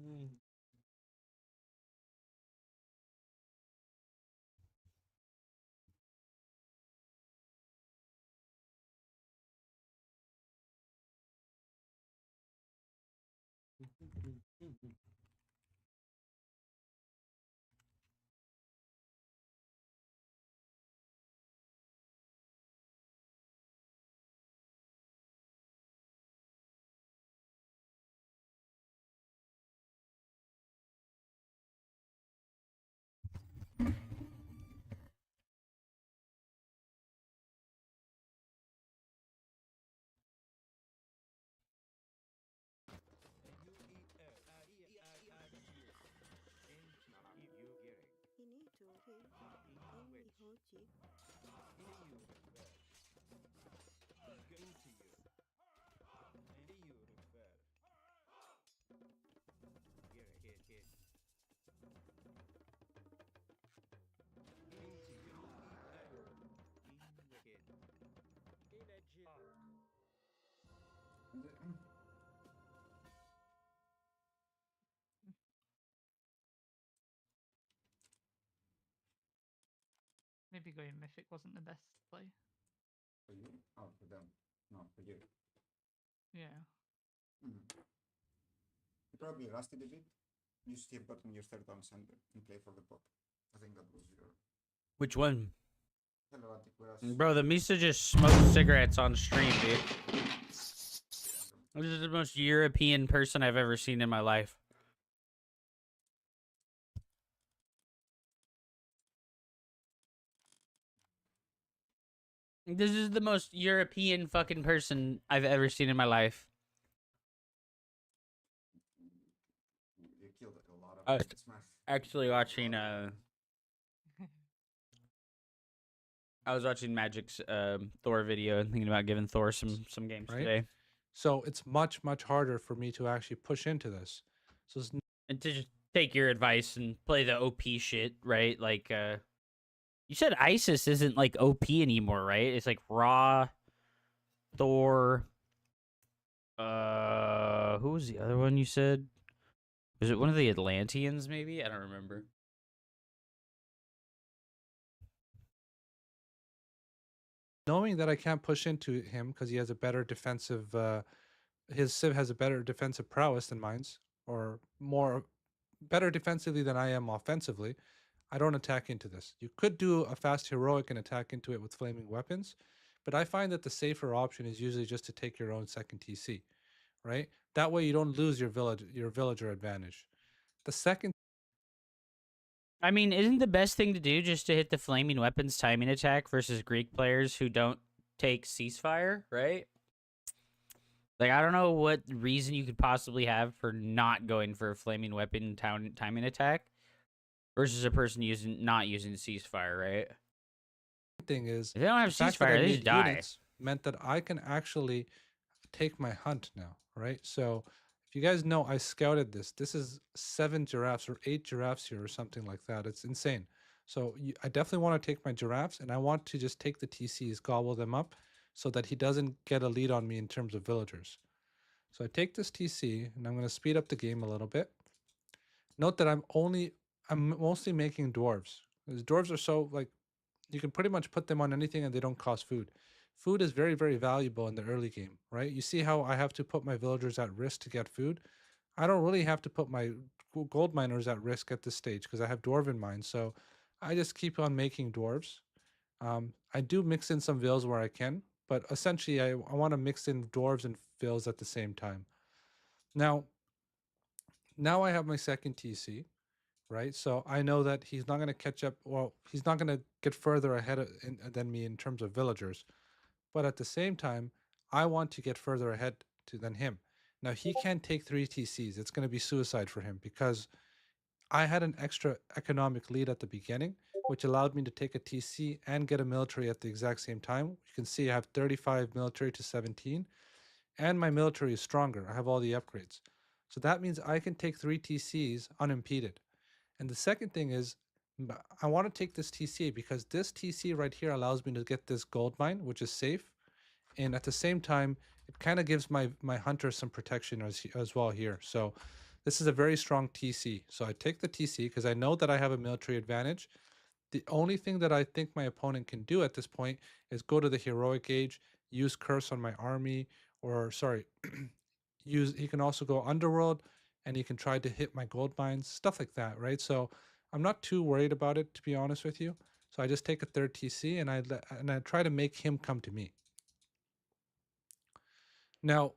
Mm. Maybe going Mythic wasn't the best play. For you? Oh, for them. No, for you. Yeah. You probably rusted a bit. You should have gotten your third on center and play for the pop. I think that was your Which one? Helletic, whereas Bro, the Misa just smoked cigarettes on stream, dude. This is the most European person I've ever seen in my life. This is the most European fucking person I've ever seen in my life. you killed a lot of I was Smash. actually watching I was watching Magic's Thor video and thinking about giving Thor some games Right? today. So it's much harder for me to actually push into this. So it's And to just take your advice and play the OP shit, right? Like you said Isis isn't like OP anymore, right? It's like Raw, Thor, who was the other one you said? Was it one of the Atlanteans maybe? I don't remember. knowing that I can't push into him because he has a better defensive his Civ has a better defensive prowess than mine's, or more better defensively than I am offensively. I don't attack into this. You could do a fast heroic and attack into it with flaming weapons, but I find that the safer option is usually just to take your own second TC, right? That way you don't lose your villager advantage. The second I mean, isn't the best thing to do just to hit the flaming weapons timing attack versus Greek players who don't take ceasefire, right? Like, I don't know what reason you could possibly have for not going for a flaming weapon timing attack versus a person not using ceasefire, right? thing is If they don't have the fact that I ceasefire, they just made die. units meant that I can actually take my hunt now, right? So if you guys know, I scouted this. This is 7 giraffes or 8 giraffes here or something like that. It's insane. So I definitely want to take my giraffes and I want to just take the TCs, gobble them up so that he doesn't get a lead on me in terms of villagers. So I take this TC and I'm going to speed up the game a little bit. Note that I'm mostly making dwarves. Because dwarves are so like you can pretty much put them on anything and they don't cost food. Food is very, very valuable in the early game, right? You see how I have to put my villagers at risk to get food? I don't really have to put my gold miners at risk at this stage because I have dwarven mines. So I just keep on making dwarves. I do mix in some vills where I can, but essentially I want to mix in dwarves and vills at the same time. Now, now I have my second TC, right? So I know that he's not going to catch up. Well, he's not going to get further than me in terms of villagers. But at the same time, I want to get further ahead than him. Now he can't take 3 TCs. It's going to be suicide for him because I had an extra economic lead at the beginning, which allowed me to take a TC and get a military at the exact same time. You can see I have 35 military to 17, and my military is stronger. I have all the upgrades. So that means I can take 3 TCs unimpeded. And the second thing is, I want to take this TC because this TC right here allows me to get this gold mine, which is safe. And at the same time, it kind of gives my hunter some protection as well here. So This is a very strong TC. So I take the TC because I know that I have a military advantage. The only thing that I think my opponent can do at this point is go to the heroic age, use curse on my army, or sorry, he can also go underworld and he can try to hit my gold mines, stuff like that, right? So I'm not too worried about it, to be honest with you. So I just take a third TC and I try to make him come to me. Now,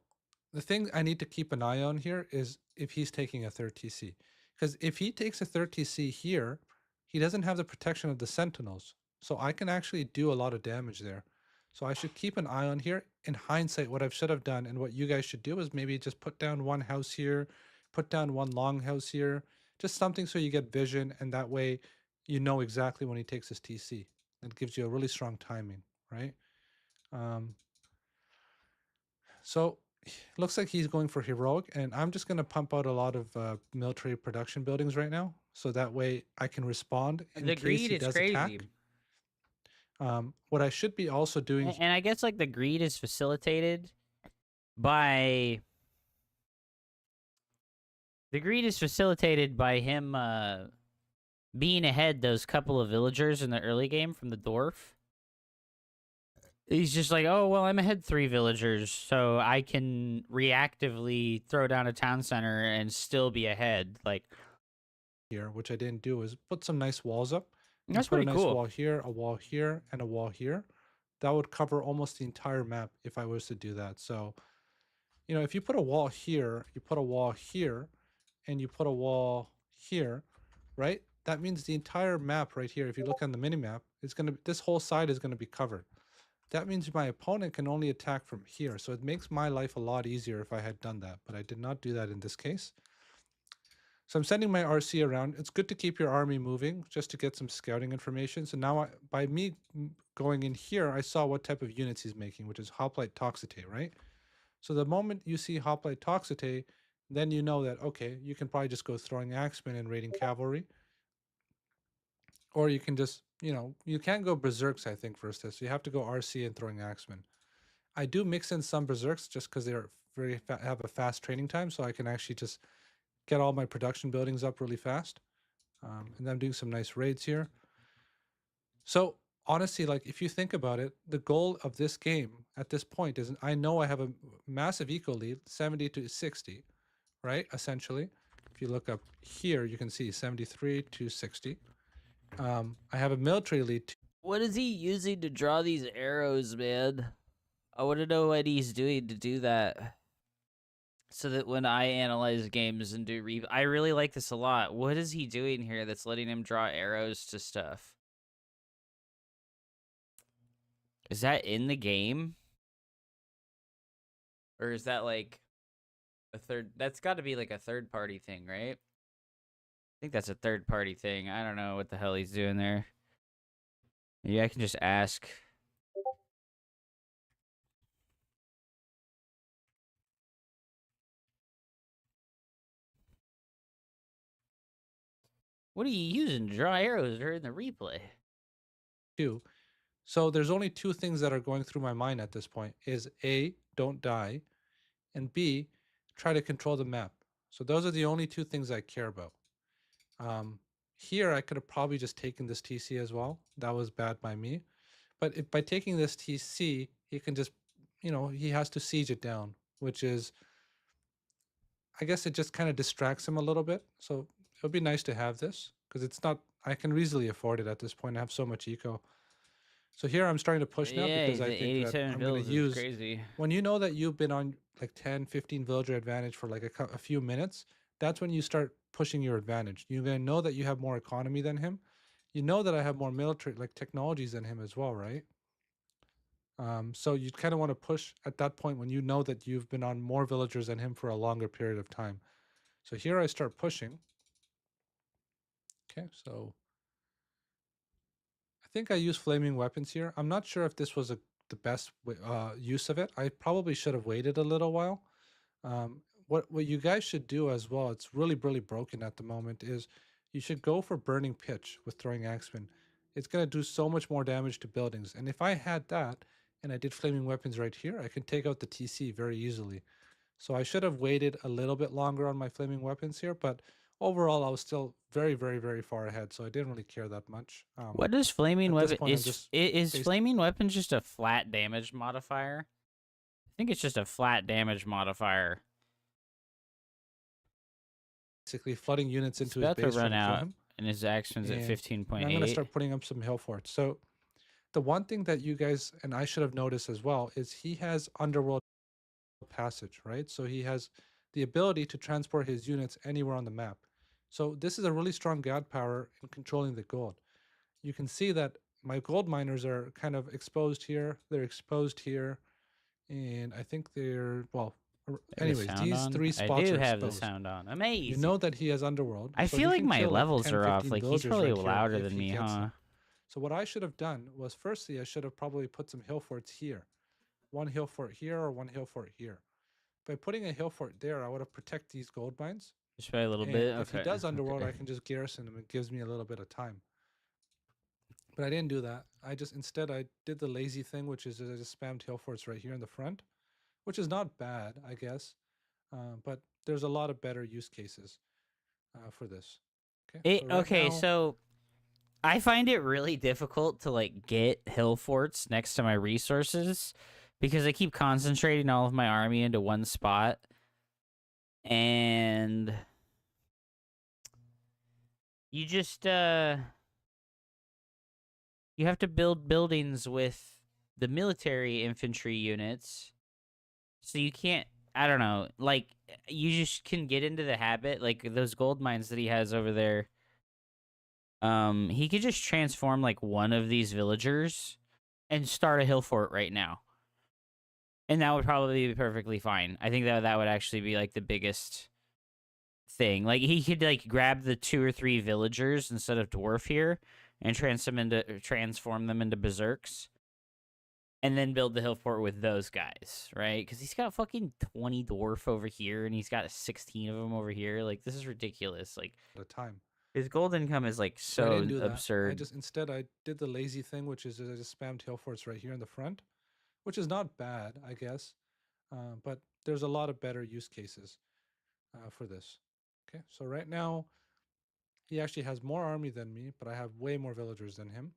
the thing I need to keep an eye on here is if he's taking a third TC. Because if he takes a third TC here, he doesn't have the protection of the sentinels. So I can actually do a lot of damage there. So I should keep an eye on here. In hindsight, what I should have done and what you guys should do is maybe just put down one house here, put down one long house here, just something so you get vision, and that way you know exactly when he takes his TC. It gives you a really strong timing, right? So looks like he's going for heroic, and I'm just going to pump out a lot of military production buildings right now, so that way I can respond in The case greed he is does crazy. attack. What I should be also doing, And I guess like the greed is facilitated by him being ahead those couple of villagers in the early game from the dwarf. He's just like, oh well, I'm ahead 3 villagers, so I can reactively throw down a town center and still be ahead. Like, here, which I didn't do, is put some nice walls up. You that's put a pretty nice cool. wall here, a wall here, and a wall here. That would cover almost the entire map if I was to do that. So, you know, if you put a wall here, you put a wall here, and you put a wall here, right? That means the entire map right here, if you look on the mini map, it's gonna, this whole side is gonna be covered. That means my opponent can only attack from here. So it makes my life a lot easier if I had done that, but I did not do that in this case. So I'm sending my RC around. It's good to keep your army moving just to get some scouting information. So now by me going in here, I saw what type of units he's making, which is Hoplite Toxite, right? So the moment you see Hoplite Toxite, then you know that, okay, you can probably just go throwing axemen and raiding cavalry. Or you can just, you know, you can't go berserks, I think, first this. So you have to go RC and throwing axemen. I do mix in some berserks just because they're have a fast training time, so I can actually just get all my production buildings up really fast. And I'm doing some nice raids here. So honestly, like if you think about it, the goal of this game at this point is I know I have a massive eco lead, 70 to 60, right? Essentially, if you look up here, you can see 73 to 60. I have a military lead. What is he using to draw these arrows, man? I want to know what he's doing to do that. So that when I analyze games and do I really like this a lot. What is he doing here that's letting him draw arrows to stuff? Is that in the game? Or is that like a third? That's got to be like a third party thing, right? I think that's a third party thing. I don't know what the hell he's doing there. Maybe I can just ask. What are you using to draw arrows during the replay? Two. So there's only two things that are going through my mind at this point is A, don't die, and B, try to control the map. So those are the only two things I care about. Here I could have probably just taken this TC as well. That was bad by me. But if by taking this TC, he can just, you know, he has to siege it down, which is, I guess it just kind of distracts him a little bit. So it would be nice to have this because it's not, I can easily afford it at this point. I have so much eco. So here I'm starting to push now Yeah, because I the think that 87 I'm going builds to is use, crazy. when you know that you've been on like 10, 15 villager advantage for like a few minutes, that's when you start pushing your advantage. You're going to know that you have more economy than him. You know that I have more military like technologies than him as well, right? So you kind of want to push at that point when you know that you've been on more villagers than him for a longer period of time. So here I start pushing. Okay, so I think I use flaming weapons here. I'm not sure if this was the best use of it. I probably should have waited a little while. What you guys should do as well, it's really, really broken at the moment, is you should go for burning pitch with throwing axemen. It's going to do so much more damage to buildings. And if I had that and I did flaming weapons right here, I can take out the TC very easily. So I should have waited a little bit longer on my flaming weapons here, but overall I was still very, very, very far ahead, so I didn't really care that much. What does flaming At this weapon point, I'm just is based- flaming weapon just a flat damage modifier? I think it's just a flat damage modifier. basically flooding units It's into his about to base trying run to kill out, him. and his action's at And 15.8. I'm going to start putting up some hill forts. So the one thing that you guys and I should have noticed as well is he has underworld passage, right? So he has the ability to transport his units anywhere on the map. So this is a really strong god power in controlling the gold. You can see that my gold miners are kind of exposed here. They're exposed here. And I think they're, well, anyways, these three spots I do are have the exposed. sound on. Amazing. You know that he has underworld. I so feel he like can my kill, levels 10, are off. 15 Like he's villagers probably right here louder if than he me, gets huh? them. So what I should have done was firstly, I should have probably put some hill forts here. One hill fort here or one hill fort here. By putting a hill fort there, I would have protected these gold mines. Just by a little And bit. if he Okay. does underworld, okay. I can just garrison him. It gives me a little bit of time. But I didn't do that. Instead I did the lazy thing, which is I just spammed hill forts right here in the front, which is not bad, I guess. But there's a lot of better use cases for this. Okay. So right Okay, now, so I find it really difficult to like get hill forts next to my resources because I keep concentrating all of my army into one spot. And you just you have to build buildings with the military infantry units. So you can't, I don't know, like you just can get into the habit, like those gold mines that he has over there. He could just transform like one of these villagers and start a hill fort right now. And that would probably be perfectly fine. I think that would actually be like the biggest thing. Like he could like grab the 2 or 3 villagers instead of dwarf here and transform them into berserks. And then build the hill fort with those guys, right? Because he's got fucking 20 dwarf over here, and he's got 16 of them over here. Like, this is ridiculous. Like, at a time. his gold income is like I so didn't do that. absurd. Instead I did the lazy thing, which is I just spammed hill forts right here in the front, which is not bad, I guess. But there's a lot of better use cases for this. Okay, so right now he actually has more army than me, but I have way more villagers than him.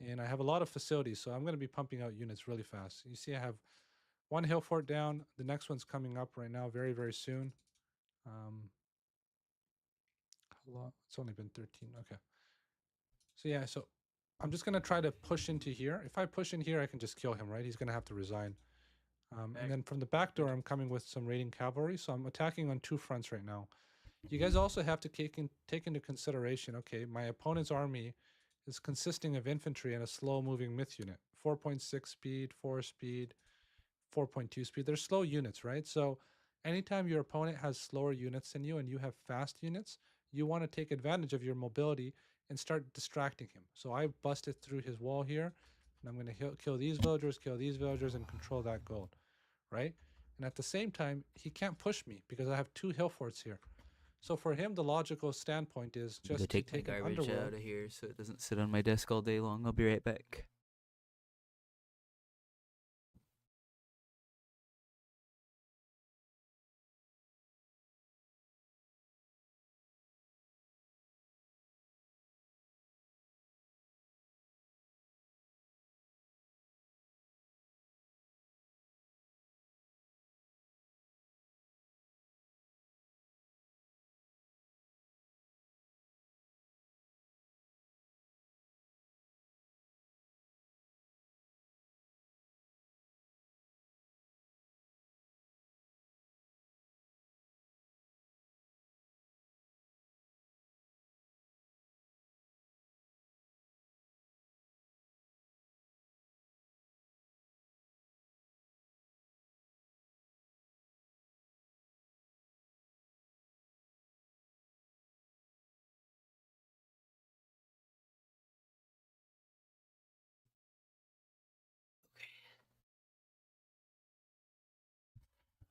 And I have a lot of facilities, so I'm going to be pumping out units really fast. You see I have one hill fort down. The next one's coming up right now very, very soon. How long? It's only been 13. Okay. So yeah, so I'm just going to try to push into here. If I push in here, I can just kill him, right? He's going to have to resign. And then from the back door, I'm coming with some raiding cavalry. So I'm attacking on 2 fronts right now. You guys also have to take into consideration, okay, my opponent's army is consisting of infantry and a slow-moving myth unit. 4.6 speed, 4 speed, 4.2 speed. They're slow units, right? So anytime your opponent has slower units than you and you have fast units, you want to take advantage of your mobility and start distracting him. So I busted through his wall here, and I'm going to kill these villagers, and control that gold, right? And at the same time, he can't push me because I have 2 hill forts here. So for him, the logical standpoint is just to take an underworld. of here so it doesn't sit on my desk all day long. I'll be right back.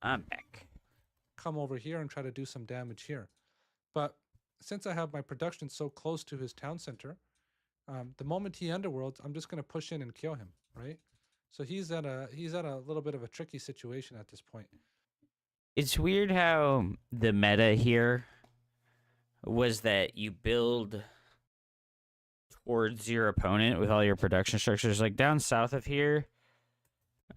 I'm back. Come over here and try to do some damage here. But since I have my production so close to his town center, the moment he underworlds, I'm just going to push in and kill him, right? So he's at a little bit of a tricky situation at this point. It's weird how the meta here was that you build towards your opponent with all your production structures. Like down south of here,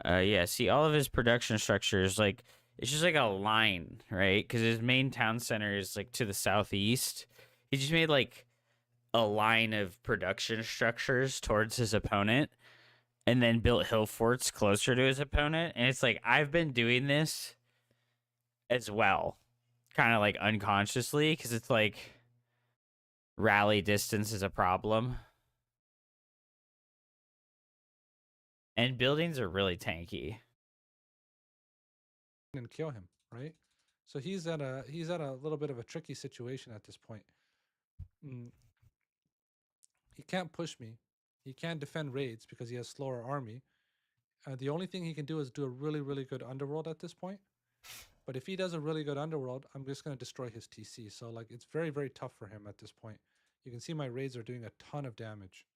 yeah, see all of his production structures, like it's just like a line, right? Because his main town center is like to the southeast. He just made like a line of production structures towards his opponent and then built hill forts closer to his opponent. And it's like, I've been doing this as well, kind of like unconsciously, because it's like rally distance is a problem. And buildings are really tanky. And kill him, right? So he's at a little bit of a tricky situation at this point. He can't push me. He can't defend raids because he has slower army. The only thing he can do is do a really, really good underworld at this point. But if he does a really good underworld, I'm just going to destroy his TC. So like it's very, very tough for him at this point. You can see my raids are doing a ton of damage.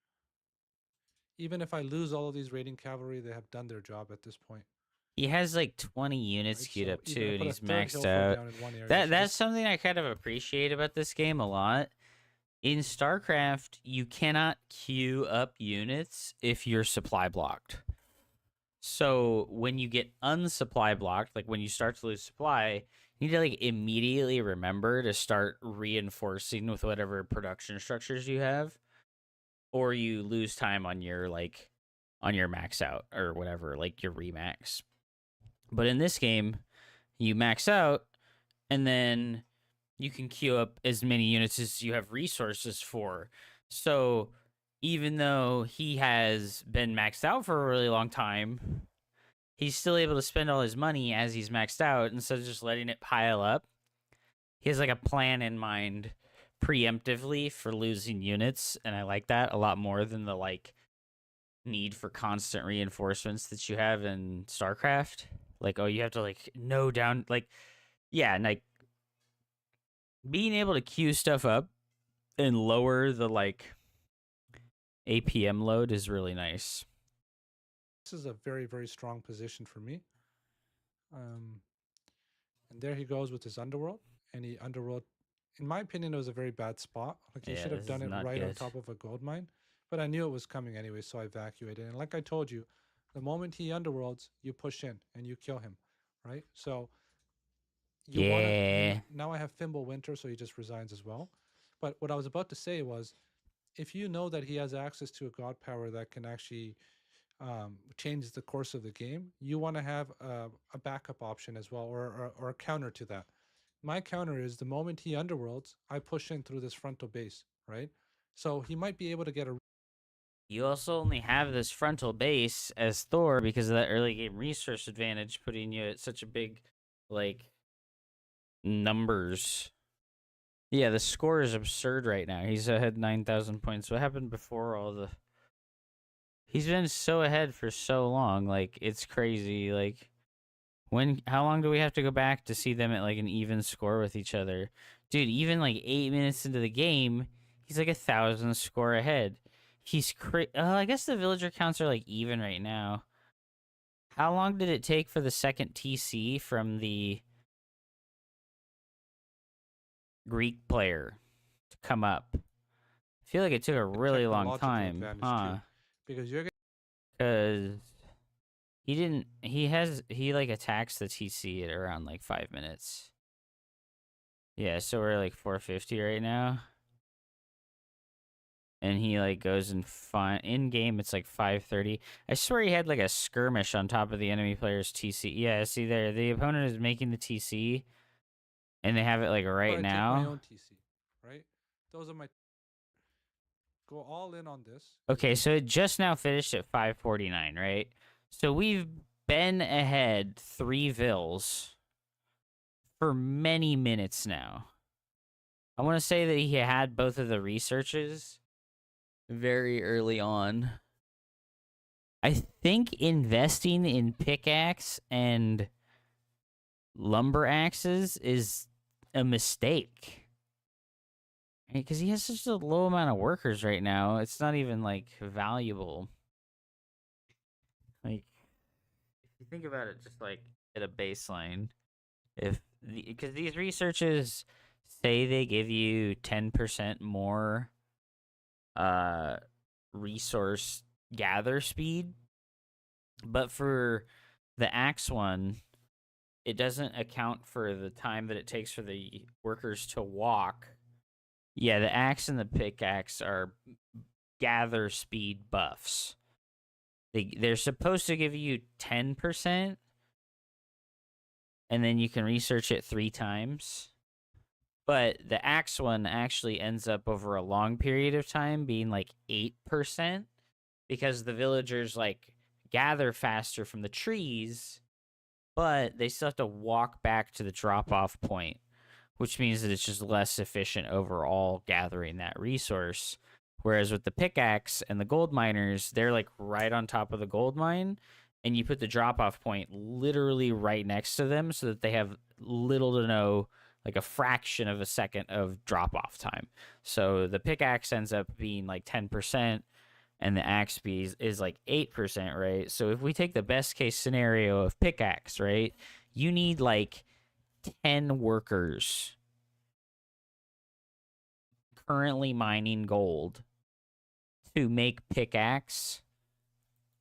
Even if I lose all of these raiding cavalry, they have done their job at this point. He has like 20 units Right? queued So up even too, I and put a he's third maxed hill fort out. down in one area. That's So this- something I kind of appreciate about this game a lot. In StarCraft, you cannot queue up units if you're supply blocked. So when you get unsupply blocked, like when you start to lose supply, you need to like immediately remember to start reinforcing with whatever production structures you have, or you lose time on your max out or whatever, like your remax. But in this game, you max out and then you can queue up as many units as you have resources for. So even though he has been maxed out for a really long time, he's still able to spend all his money as he's maxed out instead of just letting it pile up. He has like a plan in mind preemptively for losing units, and I like that a lot more than the like need for constant reinforcements that you have in StarCraft. Like, oh, you have to like know down, like, yeah, and like being able to queue stuff up and lower the like APM load is really nice. This is a very, very strong position for me. And there he goes with his underworld. And he underworld, in my opinion, it was a very bad spot. Like he Yeah, should have this done is it not right on good. top of a gold mine. But I knew it was coming anyway, so I evacuated. And like I told you, the moment he underworlds, you push in and you kill him, right? So you want Yeah. to. Now I have Fimble Winter, so he just resigns as well. But what I was about to say was, if you know that he has access to a god power that can actually change the course of the game, you want to have a backup option as well, or a counter to that. My counter is the moment he underworlds, I push in through this frontal base, right? So he might be able to get a. You also only have this frontal base as Thor because of that early game resource advantage, putting you at such a big, like, numbers. Yeah, the score is absurd right now. He's ahead 9,000 points. What happened before all the... He's been so ahead for so long. Like, it's crazy. Like, how long do we have to go back to see them at, like, an even score with each other? Dude, even, like, 8 minutes into the game, he's, like, 1,000 score ahead. He's I guess the villager counts are, like, even right now. How long did it take for the second TC from the Greek player to come up? I feel like it took a really long technological time, advantage huh? too, because you're Because he like attacks the TC at around like 5 minutes. Yeah, so we're like 450 right now. And he like goes and in game it's like 5:30. I swear he had like a skirmish on top of the enemy player's TC. Yeah, see there, the opponent is making the TC, and they have it like right I take my now. own TC, right? Those are my. Go all in on this. Okay, so it just now finished at 5:49, right? So we've been ahead 3 vills for many minutes now. I want to say that he had both of the researches very early on. I think investing in pickaxe and lumber axes is a mistake. Because he has such a low amount of workers right now. It's not even, like, valuable. Like, if you think about it just, like, at a baseline. If because these researches say they give you 10% more uh resource gather speed, but for the axe one, it doesn't account for the time that it takes for the workers to walk. Yeah, the axe and the pickaxe are gather speed buffs. They're supposed to give you 10%, and then you can research it 3 times. But the axe one actually ends up over a long period of time being like 8% because the villagers like gather faster from the trees, but they still have to walk back to the drop off point, which means that it's just less efficient overall gathering that resource. Whereas with the pickaxe and the gold miners, they're like right on top of the gold mine, and you put the drop off point literally right next to them so that they have little to no, like a fraction of a second of drop off time. So the pickaxe ends up being like 10%, and the axe speed is like 8%, right? So if we take the best case scenario of pickaxe, right, you need like 10 workers currently mining gold to make pickaxe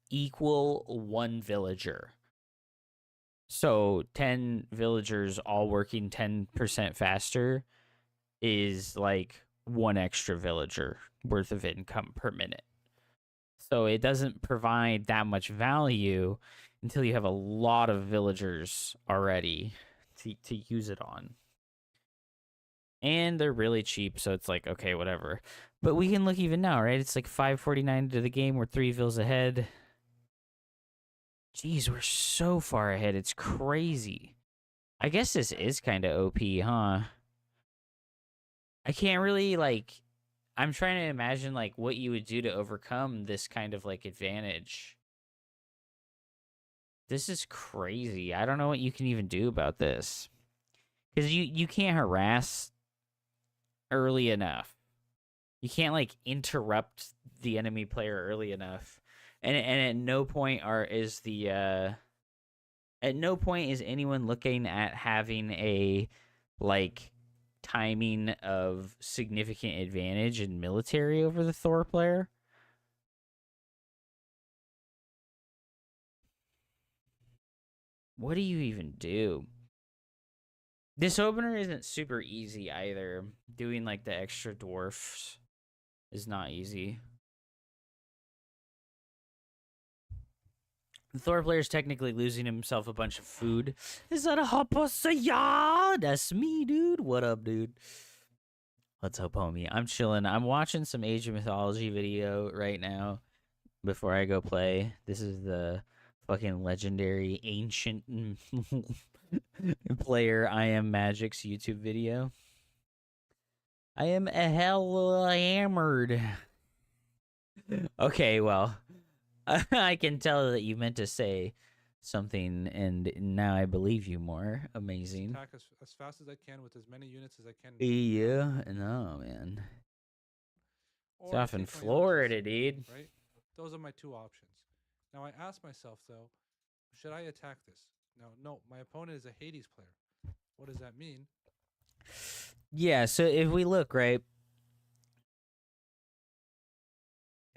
equal 1 villager. So 10 villagers all working 10% faster is like 1 extra villager worth of income per minute. So it doesn't provide that much value until you have a lot of villagers already to use it on. And they're really cheap, so it's like, okay, whatever. But we can look even now, right? It's like 549 to the game. We're 3 vills ahead. Jeez, we're so far ahead. It's crazy. I guess this is kind of OP, huh? I can't really, like... I'm trying to imagine, like, what you would do to overcome this kind of, like, advantage. This is crazy. I don't know what you can even do about this. Because you can't harass early enough. You can't like interrupt the enemy player early enough. And at no point is anyone looking at having a like timing of significant advantage in military over the Thor player. What do you even do? This opener isn't super easy either. Doing like the extra dwarfs is not easy. The Thor player's technically losing himself a bunch of food. Is that a Hupsaiya? That's me, dude. What up, dude? What's up, homie? I'm chilling. I'm watching some Age of Mythology video right now before I go play. This is the fucking legendary ancient player I Am Magic's YouTube video. I am a hell hammered. Okay, well, I can tell that you meant to say something, and now I believe you more. Amazing. Attack as fast as I can with as many units as I can. Yeah, no, man. It's Or I off in take my Florida, archers, dude. right? Those are my 2 options. Now I ask myself though, should I attack this? No, my opponent is a Hades player. What does that mean? Yeah, so if we look, right,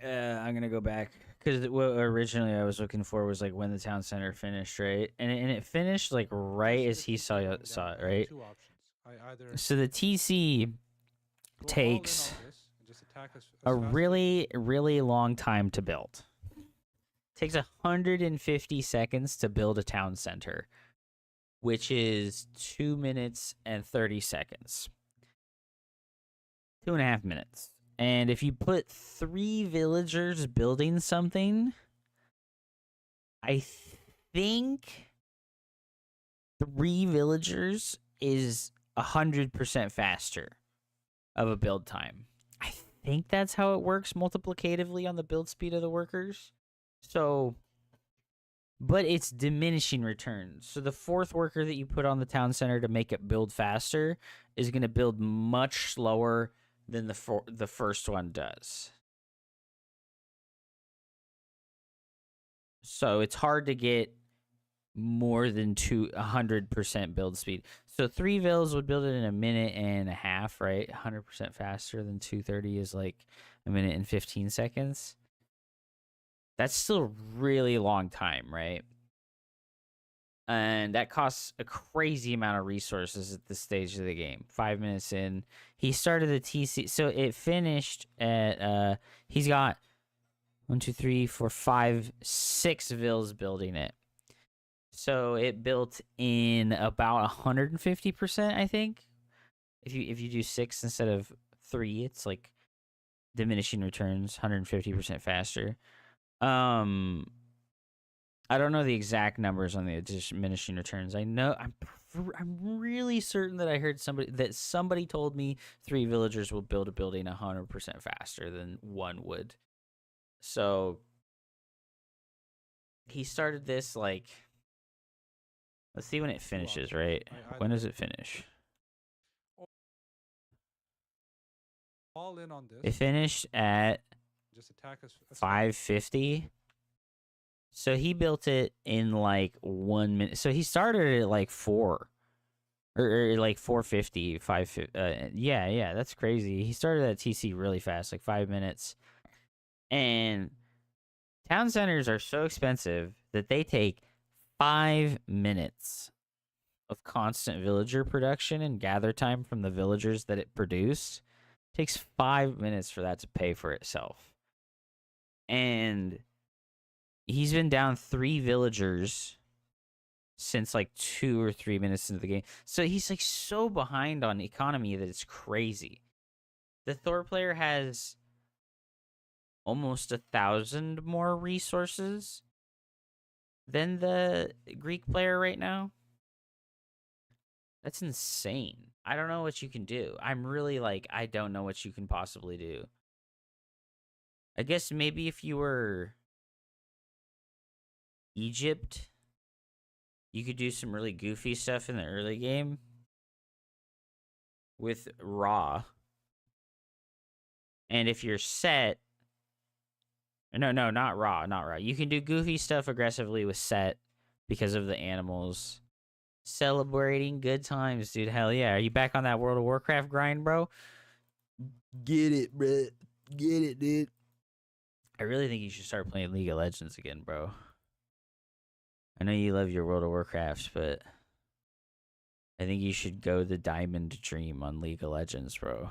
I'm gonna go back because what originally I was looking for was like when the town center finished, right, and it finished like right So as the he TC saw going it, down, I have right. 2 options. I either So the TC go all in takes on this and just attack as a fast as I really, really long time to build. Takes 150 seconds to build a town center, which is 2 minutes and 30 seconds. 2.5 minutes. And if you put 3 villagers building something, I think 3 villagers is 100% faster of a build time. I think that's how it works multiplicatively on the build speed of the workers. So, but it's diminishing returns. So the 4th worker that you put on the town center to make it build faster is going to build much slower than the first one does. So it's hard to get more than 100% build speed. So 3 vills would build it in a minute and a half, right? 100% faster than 230 is like a minute and 15 seconds. That's still a really long time, right? And that costs a crazy amount of resources at this stage of the game. 5 minutes in, he started the TC, so it finished at he's got 1, 2, 3, 4, 5, 6 vills building it. So it built in about 150%, I think. If you do 6 instead of 3, it's like diminishing returns, 150% faster. I don't know the exact numbers on the diminishing returns. I know I'm really certain that I heard somebody told me 3 villagers will build a building 100% faster than 1 would. So he started this like, let's see when it finishes, right? When does it finish? All in on this. It finished at Just attack us. 550. So he built it in like 1 minute. So he started at like 4 or like 450, 550. Yeah, that's crazy. He started at TC really fast, like 5 minutes. And town centers are so expensive that they take 5 minutes of constant villager production and gather time from the villagers that it produced. It takes 5 minutes for that to pay for itself. And he's been down 3 villagers since like 2 or 3 minutes into the game. So he's like so behind on economy that it's crazy. The Thor player has almost 1,000 more resources than the Greek player right now. That's insane. I don't know what you can do. I'm really like, I don't know what you can possibly do. I guess maybe if you were Egypt, you could do some really goofy stuff in the early game with Raw. And if you're set, no, not Raw. You can do goofy stuff aggressively with set because of the animals. Celebrating good times, dude. Hell yeah. Are you back on that World of Warcraft grind, bro? Get it, bro. Get it, dude. I really think you should start playing League of Legends again, bro. I know you love your World of Warcraft, but I think you should go the Diamond Dream on League of Legends, bro.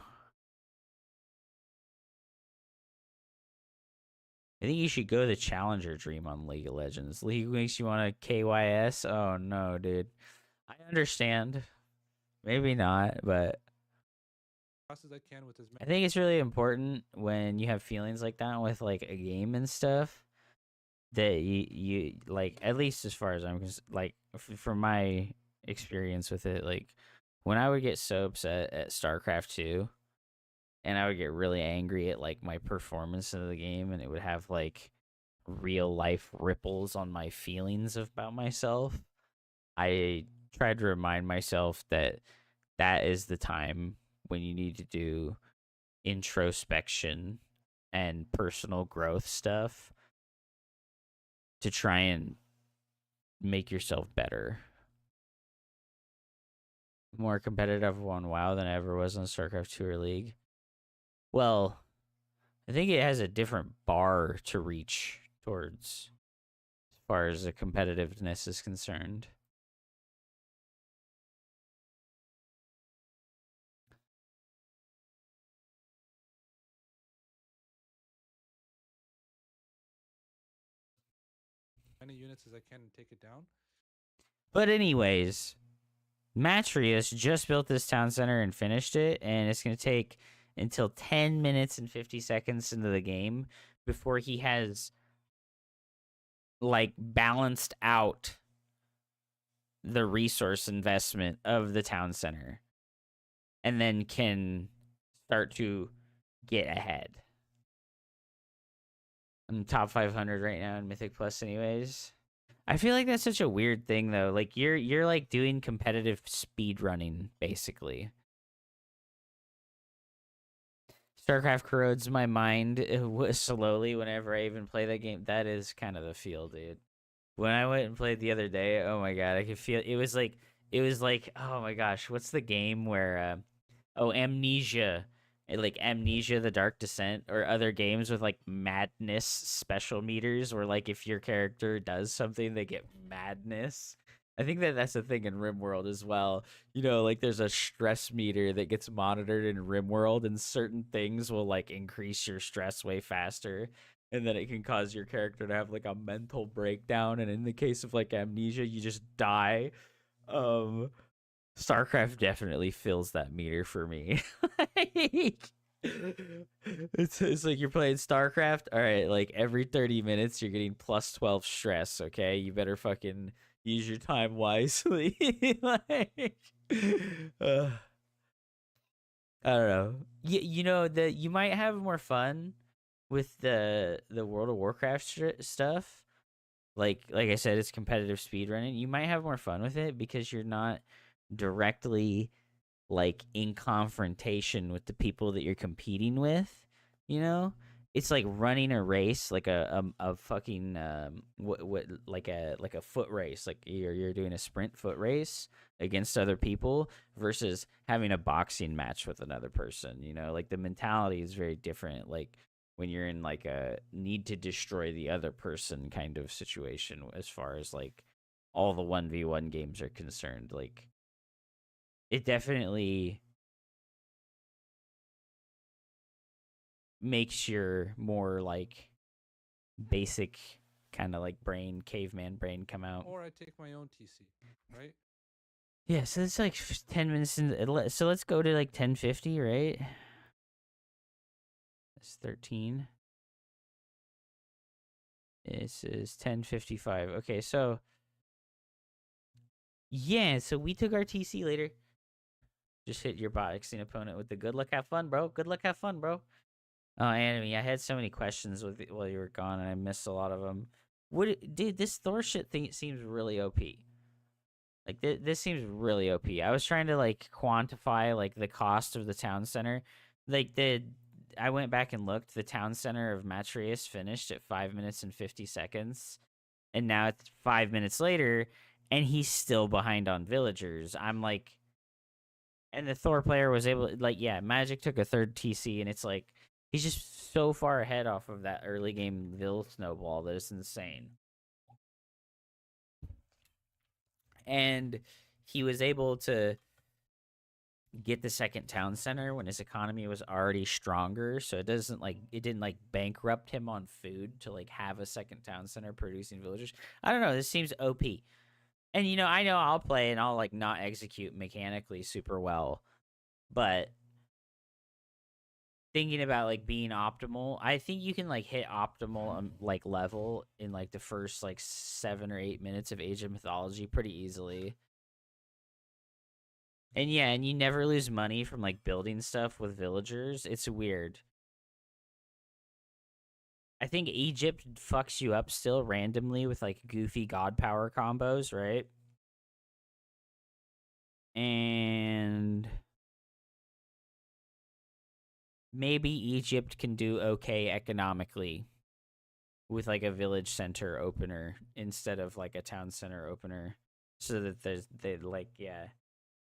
I think you should go the Challenger Dream on League of Legends. League makes you want to KYS? Oh, no, dude. I understand. Maybe not, but Fast as I can with as I think it's really important when you have feelings like that with like a game and stuff that you like, at least as far as I'm like from my experience with it, like when I would get so upset at StarCraft 2 and I would get really angry at like my performance of the game and it would have like real life ripples on my feelings about myself, I tried to remind myself that that is the time when you need to do introspection and personal growth stuff to try and make yourself better. More competitive on WoW than I ever was on StarCraft 2 or League. Well, I think it has a different bar to reach towards as far as the competitiveness is concerned. many units as I can and take it down. But anyways, Matrius just built this town center and finished it, and it's going to take until 10 minutes and 50 seconds into the game before he has like balanced out the resource investment of the town center and then can start to get ahead. I'm top 500 right now in Mythic Plus anyways. I feel like that's such a weird thing though. Like you're like doing competitive speed running basically. StarCraft corrodes my mind slowly whenever I even play that game. That is kind of the feel, dude. When I went and played the other day, oh my god, I could feel it was like oh my gosh, what's the game where Amnesia. Like Amnesia the Dark Descent or other games with like madness special meters where like if your character does something they get madness. I think that's a thing in RimWorld as well. You know, like there's a stress meter that gets monitored in RimWorld and certain things will like increase your stress way faster and then it can cause your character to have like a mental breakdown and in the case of like Amnesia you just die. Um StarCraft definitely fills that meter for me. Like, it's like you're playing StarCraft. All right, like every 30 minutes you're getting plus 12 stress, okay? You better fucking use your time wisely. Like uh, I don't know. You know that you might have more fun with the World of Warcraft stuff. Like I said, it's competitive speedrunning. You might have more fun with it because you're not directly like in confrontation with the people that you're competing with, you know? It's like running a race, like a fucking what like a foot race, like you're doing a sprint foot race against other people versus having a boxing match with another person, you know? Like the mentality is very different. Like when you're in like a need to destroy the other person kind of situation as far as like all the 1v1 games are concerned. Like it definitely makes your more like basic kind of like brain, caveman brain come out. Or I take my own TC, right? Yeah, so it's like 10 minutes in. So let's go to like 10:50, right? It's 13. This is 10:55. Okay, so yeah, so we took our TC later. Just hit your boxing opponent with the good luck, have fun, bro. Good luck, have fun, bro. Oh, Anime, I had so many questions while you were gone, and I missed a lot of them. Dude, this Thor shit thing seems really OP. Like this seems really OP. I was trying to like quantify like the cost of the town center. Like I went back and looked. The town center of Matrius finished at 5 minutes and 50 seconds, and now it's 5 minutes later, and he's still behind on villagers. I'm like, and the Thor player was able to, like, yeah, Magic took a third TC, and it's like he's just so far ahead off of that early game Vil snowball that it's insane. And he was able to get the second town center when his economy was already stronger, so it didn't like bankrupt him on food to like have a second town center producing villagers. I don't know, this seems OP. And you know, I know I'll play and I'll like not execute mechanically super well, but thinking about like being optimal, I think you can like hit optimal like level in like the first like 7 or 8 minutes of Age of Mythology pretty easily. And yeah, and you never lose money from like building stuff with villagers. It's weird. I think Egypt fucks you up still randomly with like goofy god power combos, right? And maybe Egypt can do okay economically with like a village center opener instead of like a town center opener, so that they like, yeah,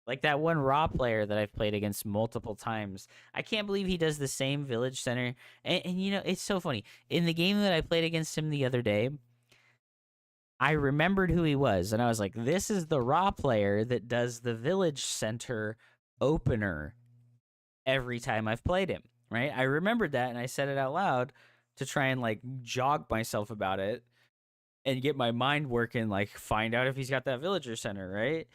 like that one Raw player that I've played against multiple times. I can't believe he does the same village center. And you know, it's so funny. In the game that I played against him the other day, I remembered who he was, and I was like, this is the Raw player that does the village center opener every time I've played him, right? I remembered that, and I said it out loud to try and like jog myself about it and get my mind working, like find out if he's got that villager center, right?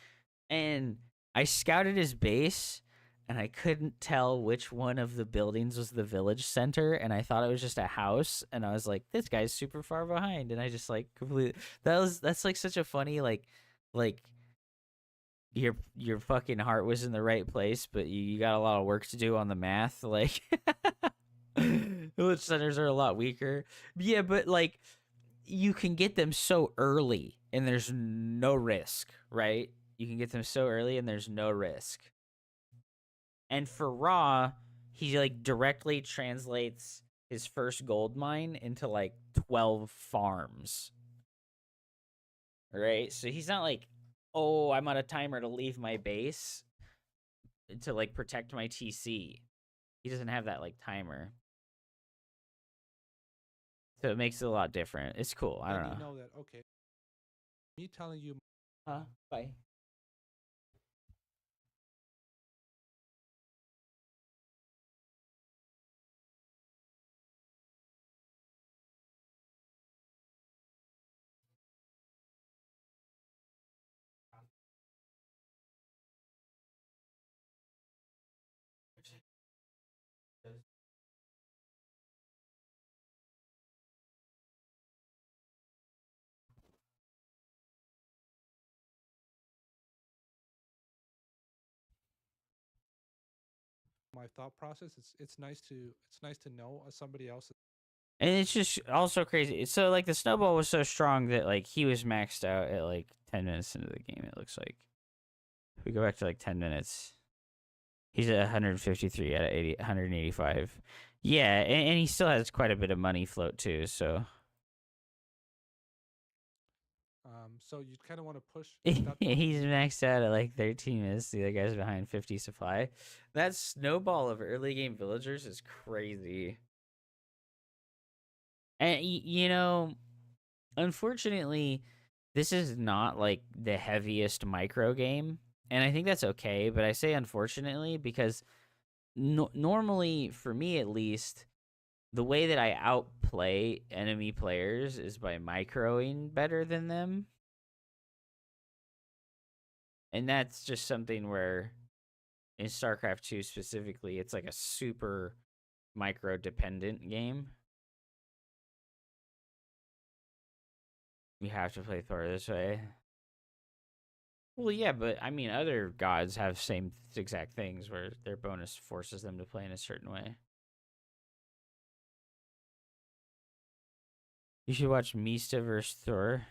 And I scouted his base and I couldn't tell which one of the buildings was the village center, and I thought it was just a house, and I was like, this guy's super far behind, and I just like completely that's like such a funny like your fucking heart was in the right place, but you got a lot of work to do on the math. Like village centers are a lot weaker. Yeah, but like you can get them so early and there's no risk, right? You can get them so early and there's no risk. And for Raw, he like directly translates his first gold mine into like 12 farms. right? So he's not like, oh, I'm on a timer to leave my base to like protect my TC. He doesn't have that like timer. So it makes it a lot different. It's cool. I Then don't you know. know that, okay, me telling you Bye. my thought process, it's nice to know somebody else. And it's just also crazy. So like the snowball was so strong that like he was maxed out at like 10 minutes into the game, it looks like. If we go back to like 10 minutes. He's at 153 out of 185. Yeah, and he still has quite a bit of money float too, so So you kind of want to push. he's maxed out at like 13 minutes. The other guy's behind 50 supply. That snowball of early game villagers is crazy. And you know, unfortunately, this is not like the heaviest micro game, and I think that's okay. But I say unfortunately because normally, for me at least, the way that I outplay enemy players is by microing better than them. And that's just something where in StarCraft 2 specifically, it's like a super micro dependent game. You have to play Thor this way. Well, yeah, but I mean, other gods have same exact things where their bonus forces them to play in a certain way. You should watch Mista vs. Thor.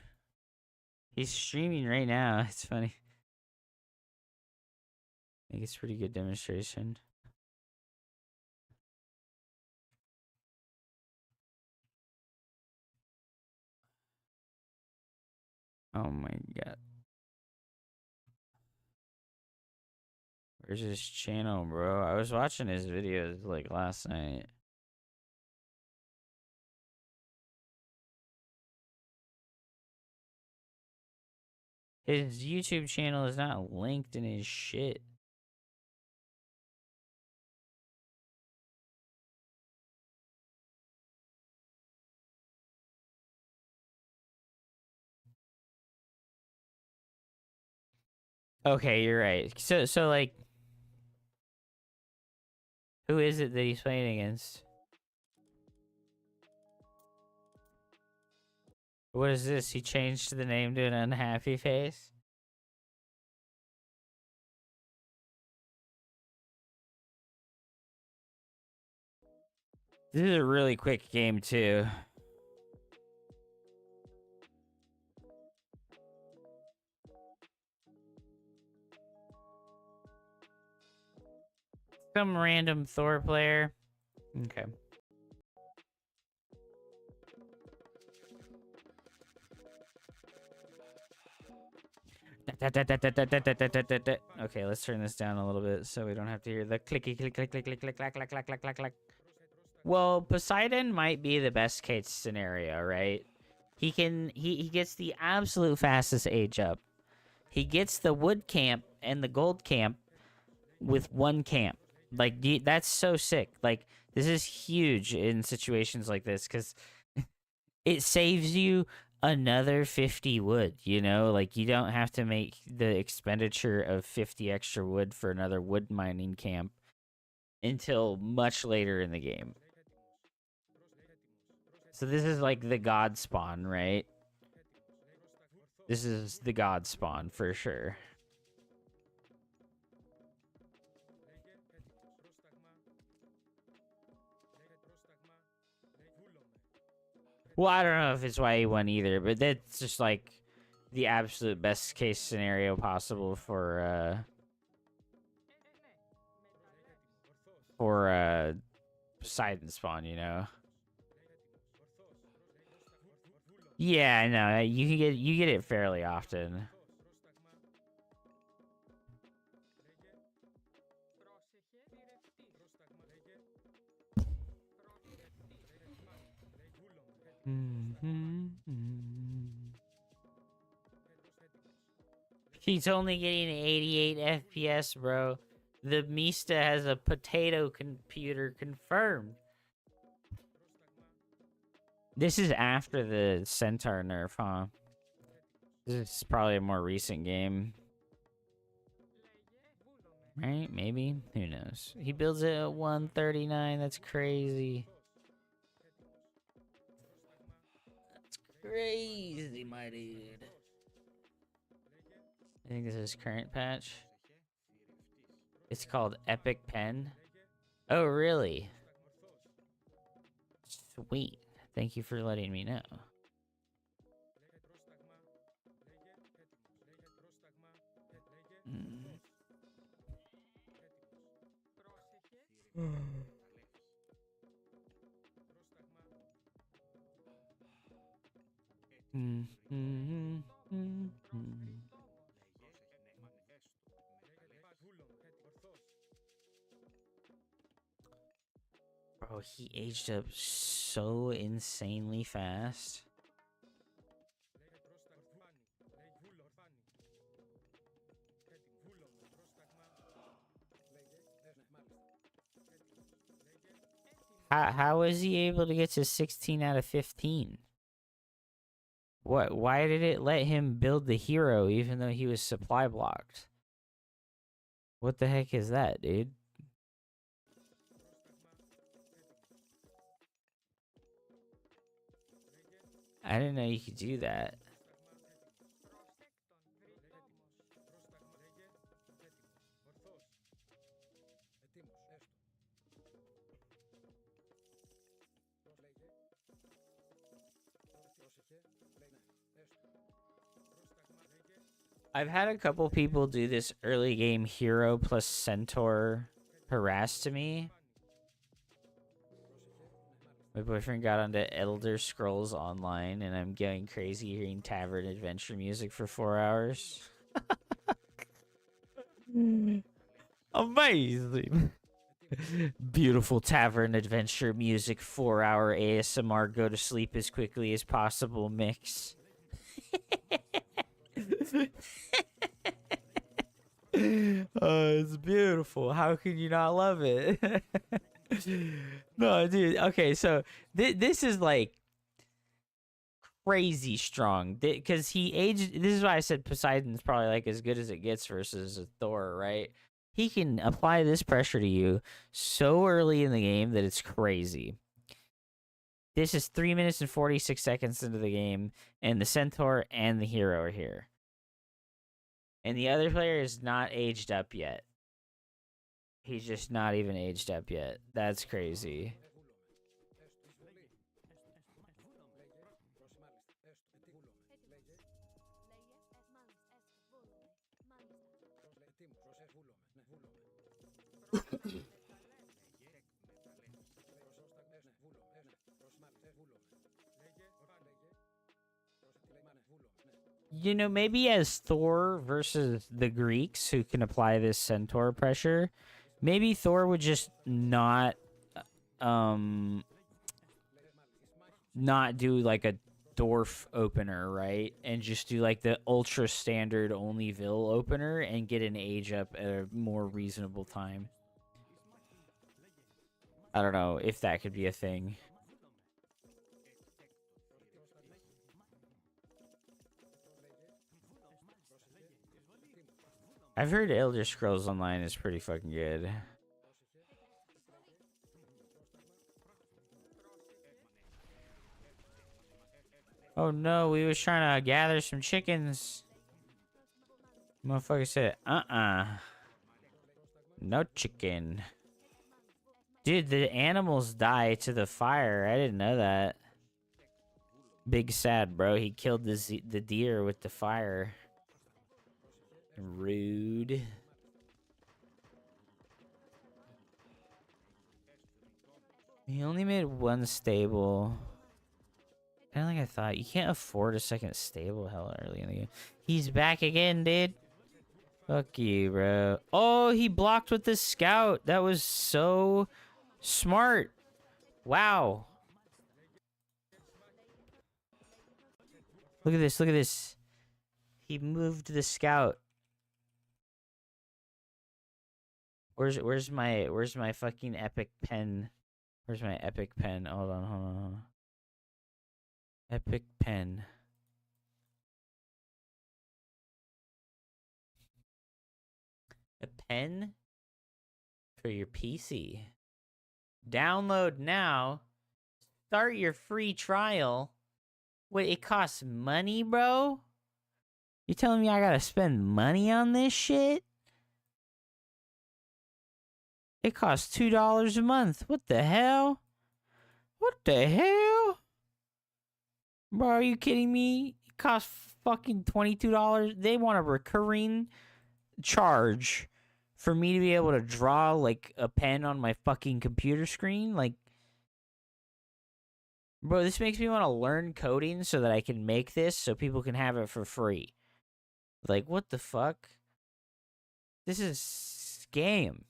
He's streaming right now. It's funny. I think it's a pretty good demonstration. Oh my god. Where's his channel, bro? I was watching his videos like last night. His YouTube channel is not linked in his shit. Okay, you're right. So like, who is it that he's playing against? What is this? He changed the name to an unhappy face? This is a really quick game, too. Some random Thor player. Okay. Okay, let's turn this down a little bit so we don't have to hear the clicky click click click click click click click click click click click. Well, Poseidon might be the best case scenario, right? He gets the absolute fastest age up. He gets the wood camp and the gold camp with one camp. Like that's so sick. Like this is huge in situations like this because it saves you another 50 wood, you know? Like you don't have to make the expenditure of 50 extra wood for another wood mining camp until much later in the game. So this is like the god spawn, right? This is the god spawn for sure. Well, I don't know if it's why he won either, but that's just like the absolute best case scenario possible for Poseidon spawn, you know? Yeah, I know. You get it fairly often. He's only getting 88 FPS, bro. The Mista has a potato computer confirmed. This is after the Centaur nerf, huh? This is probably a more recent game. Right? Maybe? Who knows? He builds it at 139. That's crazy. That's crazy, my dude. I think this is current patch. It's called Epic Pen. Oh, really? Sweet. Thank you for letting me know. Bro, he aged up so insanely fast. How was he able to get to 16 out of 15? What? Why did it let him build the hero even though he was supply blocked? What the heck is that, dude? I didn't know you could do that. I've had a couple people do this early game hero plus centaur harass to me. My boyfriend got onto Elder Scrolls Online, and I'm going crazy hearing tavern adventure music for 4 hours. Amazing. Beautiful tavern adventure music, 4-hour ASMR, go to sleep as quickly as possible mix. Oh, it's beautiful. How can you not love it? No, dude. Okay, so this is like crazy strong because he aged. This is why I said Poseidon's probably like as good as it gets versus a Thor, right? He can apply this pressure to you so early in the game that it's crazy. This is 3 minutes and 46 seconds into the game, and the Centaur and the hero are here. And the other player is not aged up yet. He's just not even aged up yet. That's crazy. You know, maybe as Thor versus the Greeks who can apply this centaur pressure, maybe Thor would just not do like a dwarf opener, right? And just do like the ultra standard only Vil opener and get an age up at a more reasonable time. I don't know if that could be a thing. I've heard Elder Scrolls Online is pretty fucking good. Oh no, we was trying to gather some chickens. Motherfucker said, no chicken. Dude, the animals die to the fire. I didn't know that. Big sad, bro. He killed the deer with the fire. Rude. He only made one stable. Kind of like I thought. You can't afford a second stable hell early in the game. He's back again, dude. Fuck you, bro. Oh, he blocked with the scout. That was so smart. Wow. Look at this. Look at this. He moved the scout. Where's my fucking epic pen? Where's my epic pen? Hold on, hold on, hold on. Epic pen. A pen for your PC. Download now. Start your free trial. Wait, it costs money, bro? You telling me I gotta spend money on this shit? It costs $2 a month. What the hell? What the hell? Bro, are you kidding me? It costs fucking $22. They want a recurring charge for me to be able to draw like a pen on my fucking computer screen. Like, bro, this makes me want to learn coding so that I can make this so people can have it for free. Like, what the fuck? This is scam.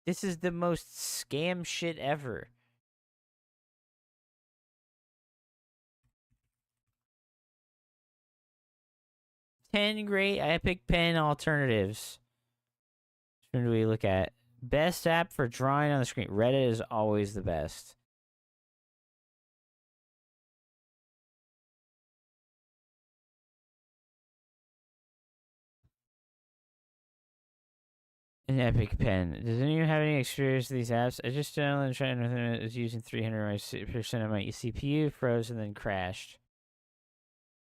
This is the most scam shit ever. Ten great epic pen alternatives. Which one do we look at? Best app for drawing on the screen. Reddit is always the best. An epic pen. Does anyone have any experience with these apps? I just downloaded trying to is using 300% of my CPU, froze, and then crashed.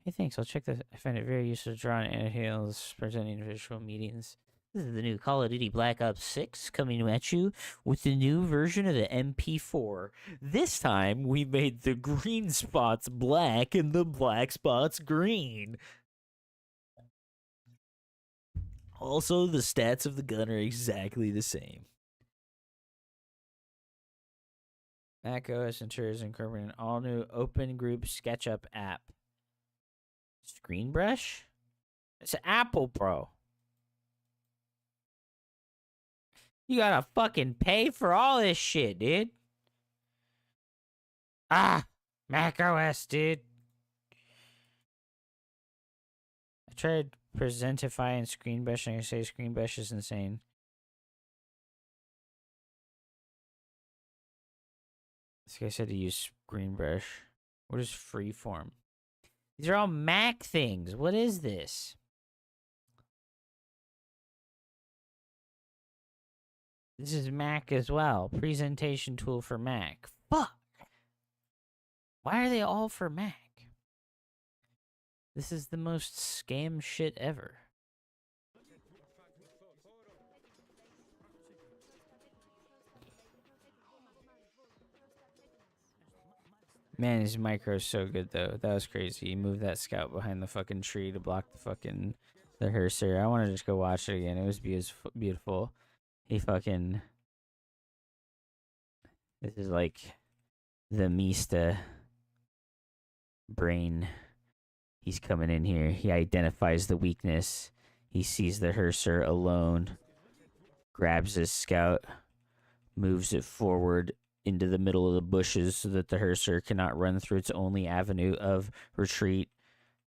Hey, thanks. I'll check this. I find it very useful to draw and annotate presenting virtual meetings. This is the new Call of Duty Black Ops 6 coming at you with the new version of the MP4. This time, we made the green spots black and the black spots green. Also, the stats of the gun are exactly the same. Mac OS ensures incorporating an all-new open group SketchUp app. Screen brush? It's Apple, bro. You gotta fucking pay for all this shit, dude. Ah, Mac OS, dude. I tried Presentify and Screen Brush, and I say Screen Brush is insane. This guy said to use Screen Brush. What is Freeform? These are all Mac things. What is this? This is Mac as well. Presentation tool for Mac. Fuck. Why are they all for Mac? This is the most scam shit ever. Man, his micro is so good though. That was crazy. He moved that scout behind the fucking tree to block the fucking the Hearser. I want to just go watch it again. It was beautiful. He fucking. This is like the Mista brain. He's coming in here. He identifies the weakness. He sees the Hearser alone. Grabs his scout. Moves it forward into the middle of the bushes so that the Hearser cannot run through its only avenue of retreat.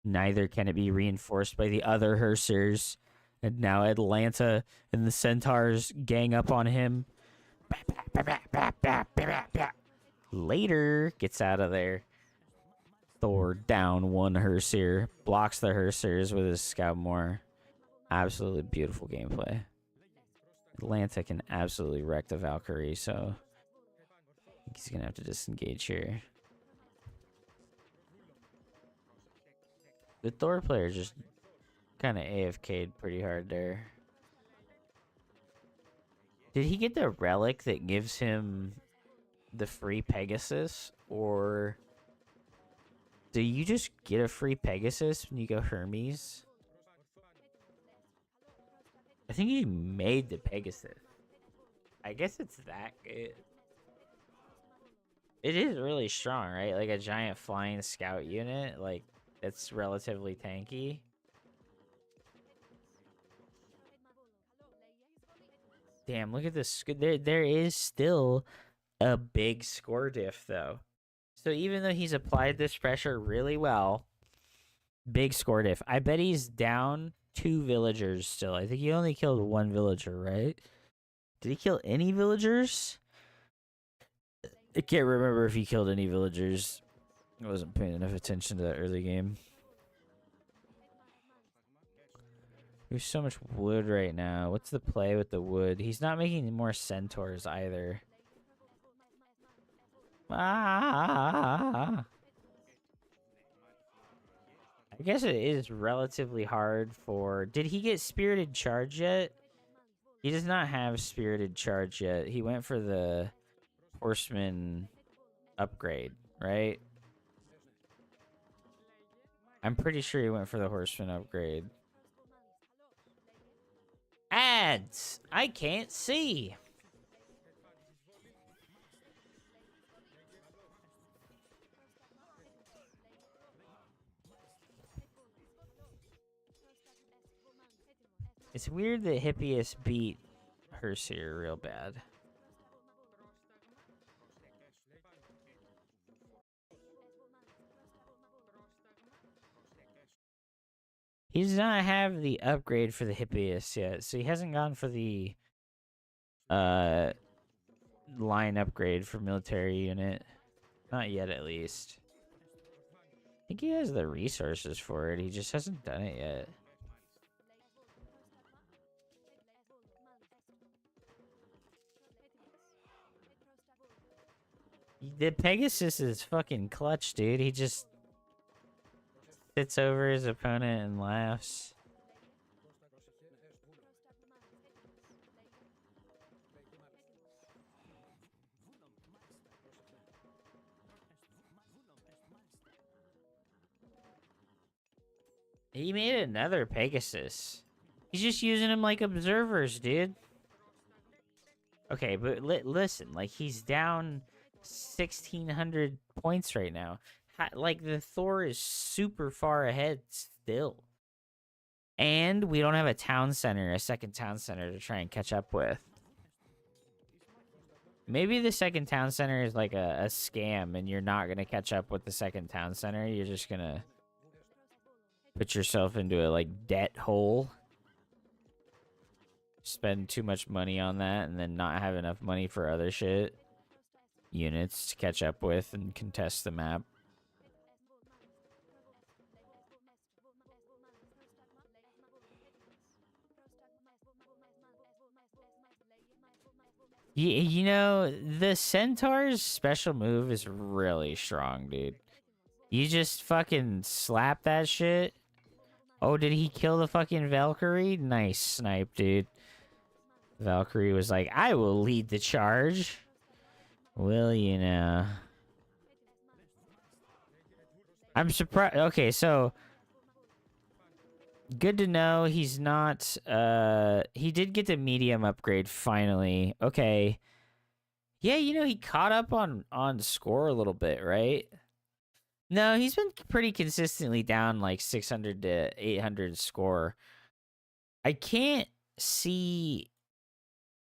Neither can it be reinforced by the other Hearsers. And now Atlanta and the Centaurs gang up on him. Later, gets out of there. Thor down one Hearser. Blocks the Hearsers with his Scout Moore. Absolutely beautiful gameplay. Atlanta can absolutely wreck the Valkyrie, so I think he's going to have to disengage here. The Thor player just kind of AFK'd pretty hard there. Did he get the relic that gives him the free Pegasus? Or do you just get a free Pegasus when you go Hermes? I think he made the Pegasus. I guess it's that good. It is really strong, right? Like a giant flying scout unit, like it's relatively tanky. Damn, look at this. There is still a big score diff though. So even though he's applied this pressure really well, big score diff. I bet he's down 2 villagers still. I think he only killed 1 villager, right? Did he kill any villagers? I can't remember if he killed any villagers. I wasn't paying enough attention to that early game. There's so much wood right now. What's the play with the wood? He's not making more centaurs either. Ah! I guess it is relatively hard for... Did he get Spirited Charge yet? He does not have Spirited Charge yet. He went for the Horseman upgrade, right? I'm pretty sure he went for the Horseman upgrade. Ads! I can't see! It's weird that Hippias beat Hupsaiya real bad. He does not have the upgrade for the Hippias yet, so he hasn't gone for the line upgrade for military unit. Not yet, at least. I think he has the resources for it, he just hasn't done it yet. The Pegasus is fucking clutch, dude. He just sits over his opponent and laughs. He made another Pegasus. He's just using them like observers, dude. Okay, but listen, like, he's down 1,600 points right now. Like, the Thor is super far ahead still. And we don't have a town center, a second town center to try and catch up with. Maybe the second town center is like a scam and you're not going to catch up with the second town center. You're just going to put yourself into a, like, debt hole. Spend too much money on that and then not have enough money for other shit. Units to catch up with and contest the map. You know, the Centaur's special move is really strong, dude. You just fucking slap that shit. Oh, did he kill the fucking Valkyrie? Nice snipe, dude. Valkyrie was like, I will lead the charge. Will you now? I'm surprised. Okay, so good to know he's not he did get the medium upgrade finally. Okay. Yeah, you know, he caught up on score a little bit, right? No, he's been pretty consistently down like 600 to 800 score. I can't see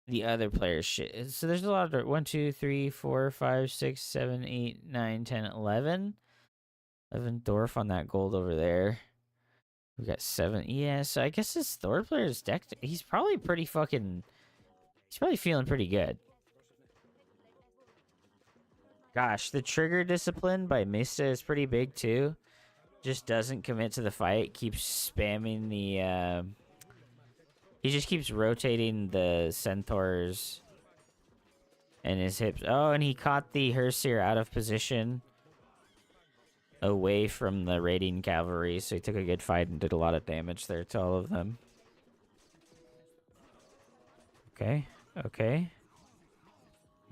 the other players' shit. So there's a lot of 1, 2, 3, 4, 5, 6, 7, 8, 9, 10, 11. 11 Dwarf on that gold over there. We got 7. Yeah, so I guess this Thor player's deck, he's probably pretty fucking... He's probably feeling pretty good. Gosh, the trigger discipline by Mista is pretty big too. Just doesn't commit to the fight. Keeps spamming the... He just keeps rotating the centaurs and his hips. Oh, and he caught the Hupsaiya out of position away from the raiding cavalry, so he took a good fight and did a lot of damage there to all of them. Okay, okay.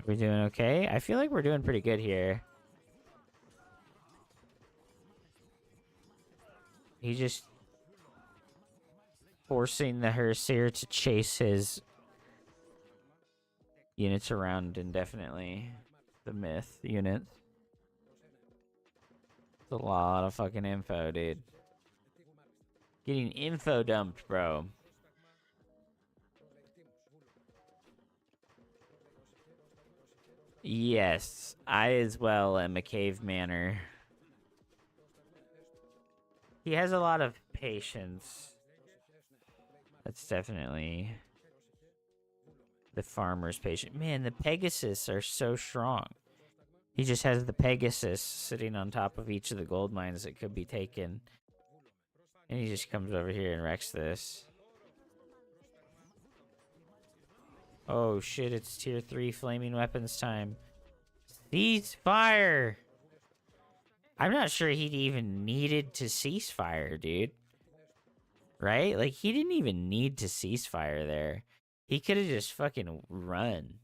Are we doing okay? I feel like we're doing pretty good here. He just forcing the Hupsaiya to chase his units around indefinitely. The myth units. It's a lot of fucking info, dude. Getting info dumped, bro. Yes, I as well am a cavemanner. He has a lot of patience. That's definitely the farmer's patient. Man, the Pegasus are so strong. He just has the Pegasus sitting on top of each of the gold mines that could be taken. And he just comes over here and wrecks this. Oh shit, it's tier 3 flaming weapons time. Cease fire! I'm not sure he'd even needed to cease fire, dude. Right? Like, he didn't even need to cease fire there. He could have just fucking run.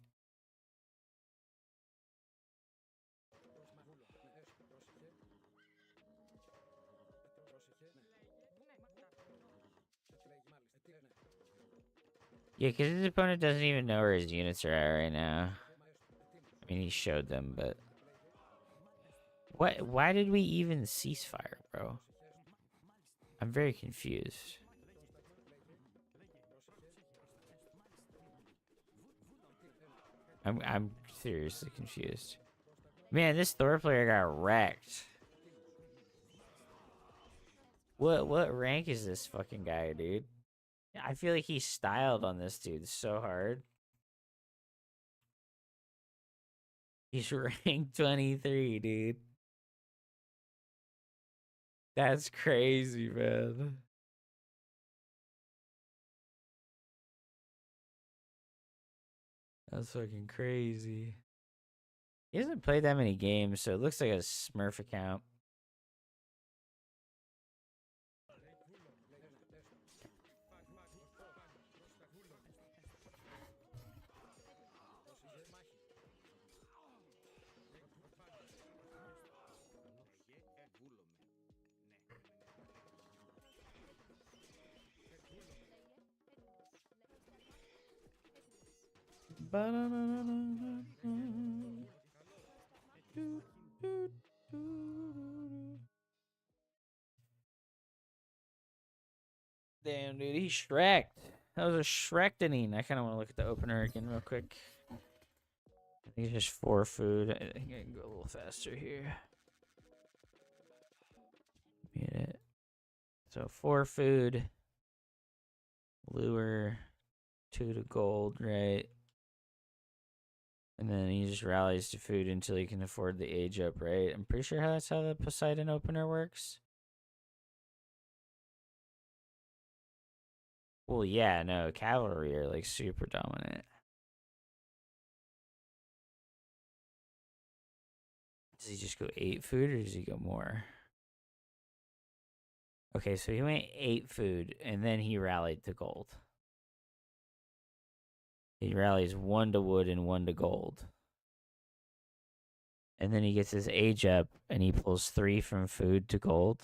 Yeah, because his opponent doesn't even know where his units are at right now. I mean, he showed them, but... What? Why did we even cease fire, bro? I'm very confused. I'm seriously confused. Man, this Thor player got wrecked. What rank is this fucking guy, dude? I feel like he's styled on this dude so hard. He's ranked 23, dude. That's crazy, man. That's fucking crazy. He hasn't played that many games, so it looks like a Smurf account. Damn, dude, he's Shrek'd. That was a Shrekdening. I kind of want to look at the opener again real quick. I think it's just 4 food. I think I can go a little faster here. Get it. So 4 food. Lure. 2 to gold, right? And then he just rallies to food until he can afford the age up, right? I'm pretty sure that's how the Poseidon opener works. Well, yeah, no, cavalry are like super dominant. Does he just go 8 food or does he go more? Okay, so he went 8 food and then he rallied to gold. He rallies 1 to wood and 1 to gold. And then he gets his age up and he pulls 3 from food to gold.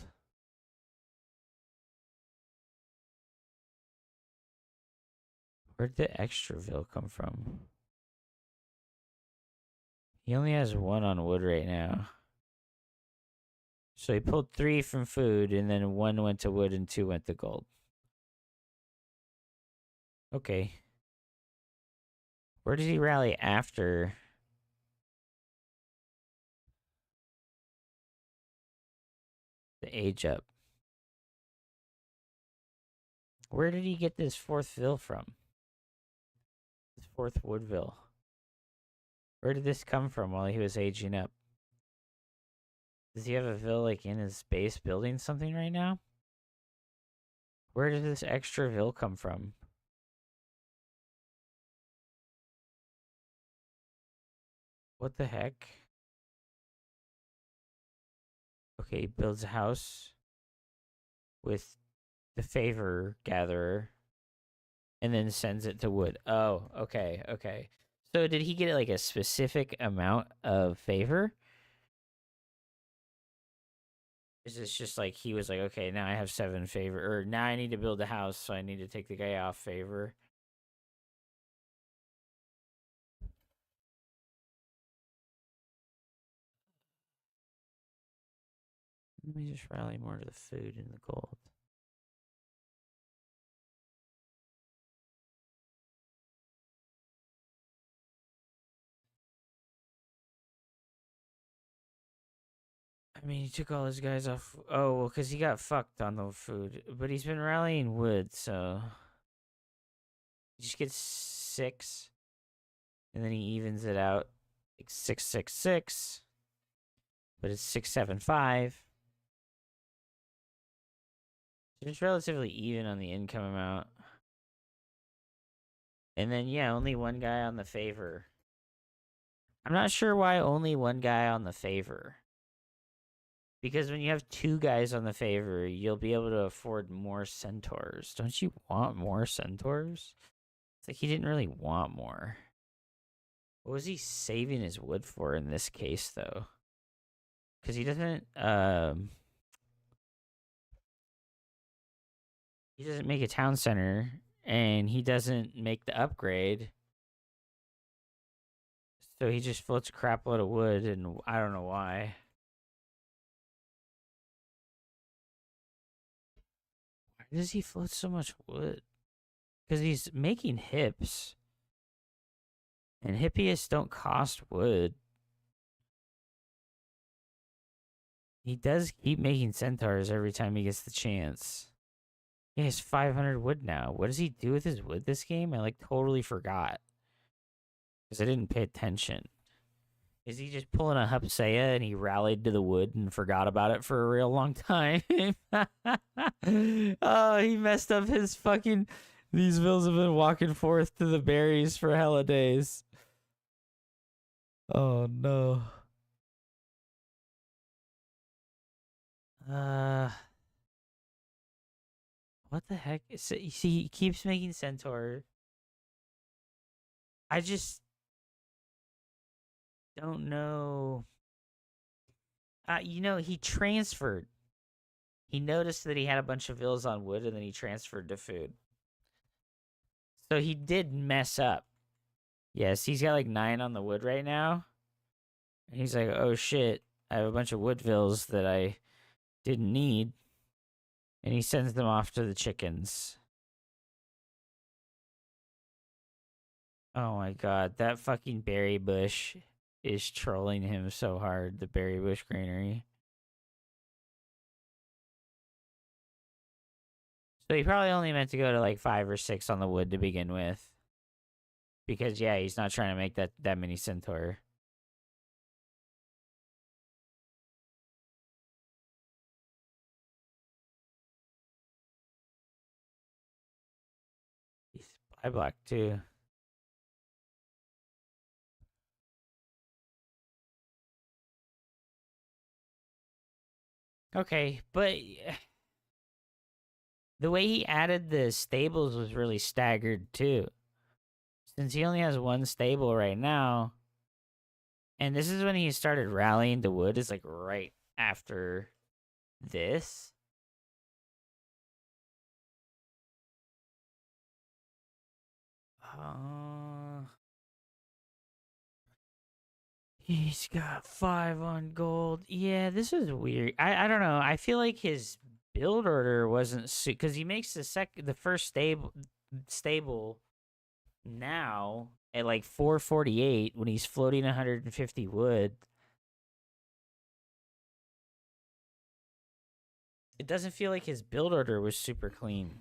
Where'd the extra Vil come from? He only has 1 on wood right now. So he pulled 3 from food and then 1 went to wood and 2 went to gold. Okay. Where does he rally after? The age up. Where did he get this 4th Vil from? This 4th Woodville. Where did this come from while he was aging up? Does he have a Vil like in his base building something right now? Where did this extra Vil come from? What the heck? Okay, he builds a house with the favor gatherer and then sends it to wood. Oh, okay, okay. So did he get like a specific amount of favor? Is this just like he was like, okay, now I have 7 favor, or now I need to build a house, so I need to take the guy off favor? Let me just rally more to the food and the gold. I mean, he took all his guys off. Oh, well, because he got fucked on the food. But he's been rallying wood, so. He just gets 6. And then he evens it out. Like 6, 6, 6. But it's 6, 7, 5. So just relatively even on the income amount. And then, yeah, only one guy on the favor. I'm not sure why only one guy on the favor. Because when you have 2 guys on the favor, you'll be able to afford more centaurs. Don't you want more centaurs? It's like he didn't really want more. What was he saving his wood for in this case, though? Because he doesn't make a town center, and he doesn't make the upgrade. So he just floats a crap load of wood, and I don't know why. Why does he float so much wood? Because he's making hips. And hippies don't cost wood. He does keep making centaurs every time he gets the chance. He has 500 wood now. What does he do with his wood this game? I like totally forgot. Because I didn't pay attention. Is he just pulling a Hupsaiya and he rallied to the wood and forgot about it for a real long time? Oh, he messed up his fucking... These vills have been walking forth to the berries for hella days. Oh, no. What the heck? So, you see, he keeps making centaur. I just don't know. He transferred. He noticed that he had a bunch of vills on wood, and then he transferred to food. So he did mess up. Yes, he's got like 9 on the wood right now. And he's like, oh shit, I have a bunch of wood vills that I didn't need. And he sends them off to the chickens. Oh my god, that fucking berry bush is trolling him so hard, the berry bush granary. So he probably only meant to go to like 5 or 6 on the wood to begin with. Because yeah, he's not trying to make that many centaur. He's supply block too. Okay, but the way he added the stables was really staggered too. Since he only has 1 stable right now, and this is when he started rallying to wood, is like right after this. He's got 5 on gold. Yeah, this is weird. I don't know. I feel like his build order wasn't because he makes the first stable now at like 448 when he's floating 150 wood. It doesn't feel like his build order was super clean,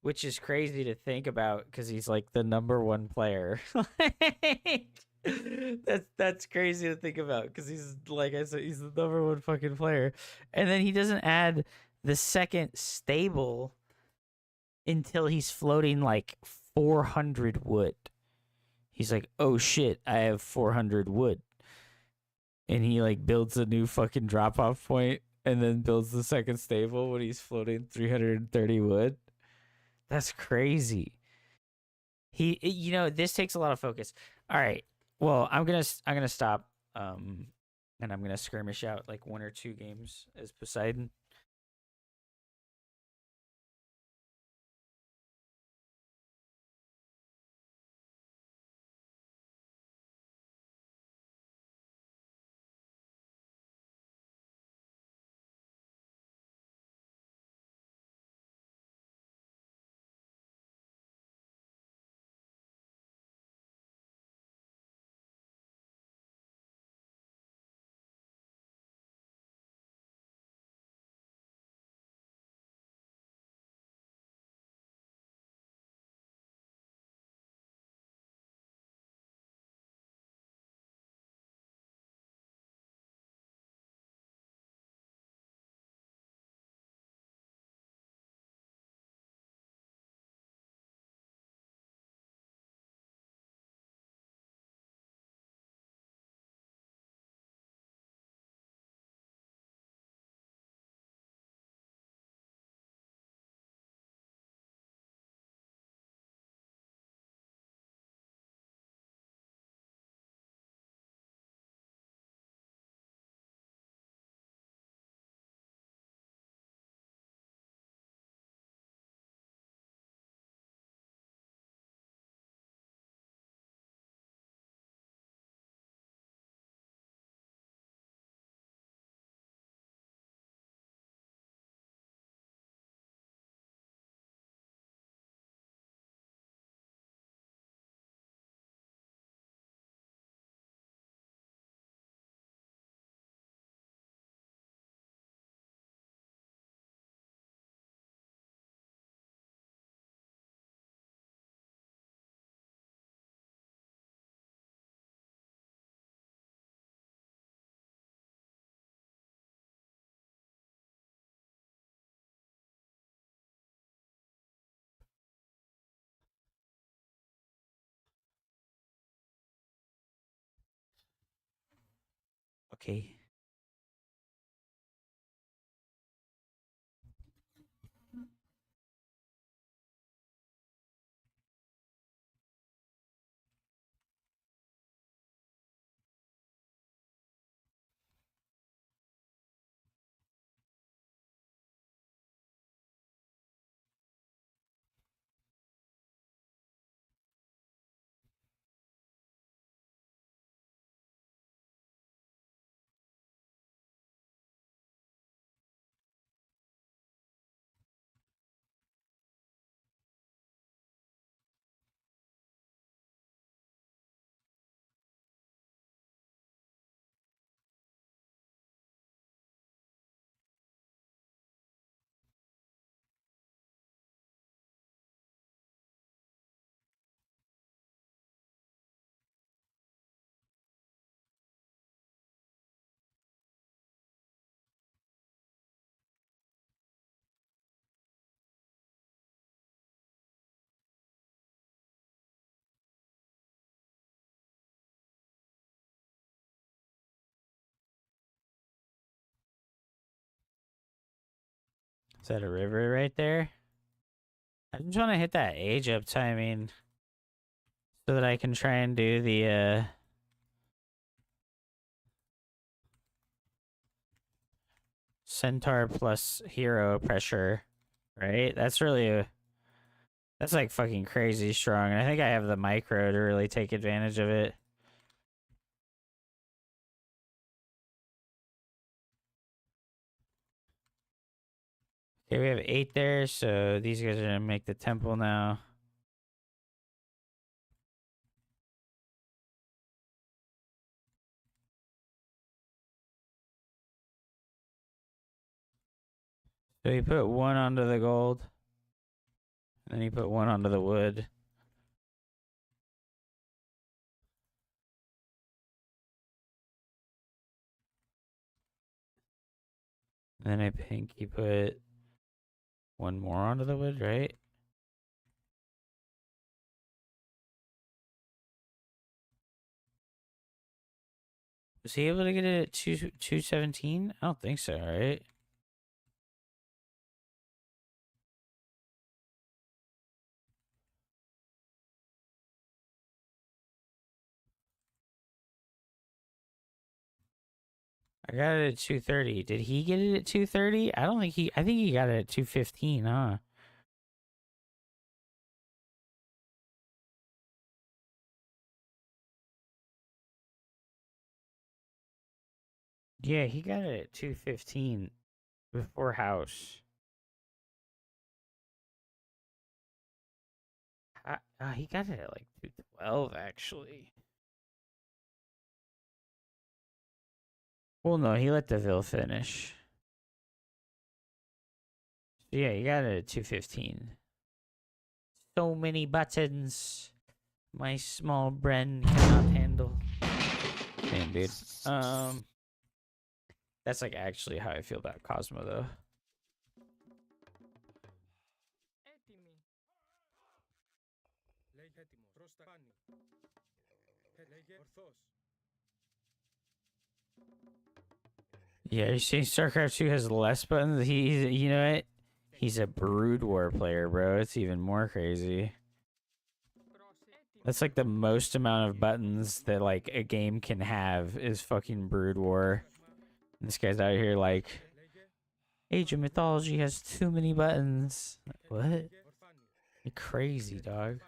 which is crazy to think about because he's like the #1 player. That's crazy to think about because he's, like I said, he's the #1 fucking player, and then he doesn't add the second stable until he's floating like 400 wood. He's like, oh shit, I have 400 wood, and he like builds a new fucking drop off point and then builds the second stable when he's floating 330 wood. That's crazy. This takes a lot of focus. All right. Well, I'm gonna stop. And I'm gonna skirmish out like 1 or 2 games as Poseidon. Okay. Is that a river right there? I just want to hit that age up timing so that I can try and do the centaur plus hero pressure, right? That's like fucking crazy strong. And I think I have the micro to really take advantage of it. Okay, we have 8 there, so these guys are gonna make the temple now. So he put 1 onto the gold. And then he put 1 onto the wood. And then I think he put 1 more onto the wood, right? Was he able to get it at 217? I don't think so, right? I got it at 230. Did he get it at 230? I don't think I think he got it at 215, huh? Yeah, he got it at 215 before house. He got it at like 212, actually. Well, no, he let Deville finish. So yeah, he got it at 215. So many buttons. My small brain cannot handle. Damn, dude. That's like actually how I feel about Cosmo, though. Yeah, you're saying StarCraft 2 has less buttons? You know what? He's a Brood War player, bro. It's even more crazy. That's like the most amount of buttons that like a game can have is fucking Brood War. This guy's out here like, Age of Mythology has too many buttons. What? You're crazy, dog.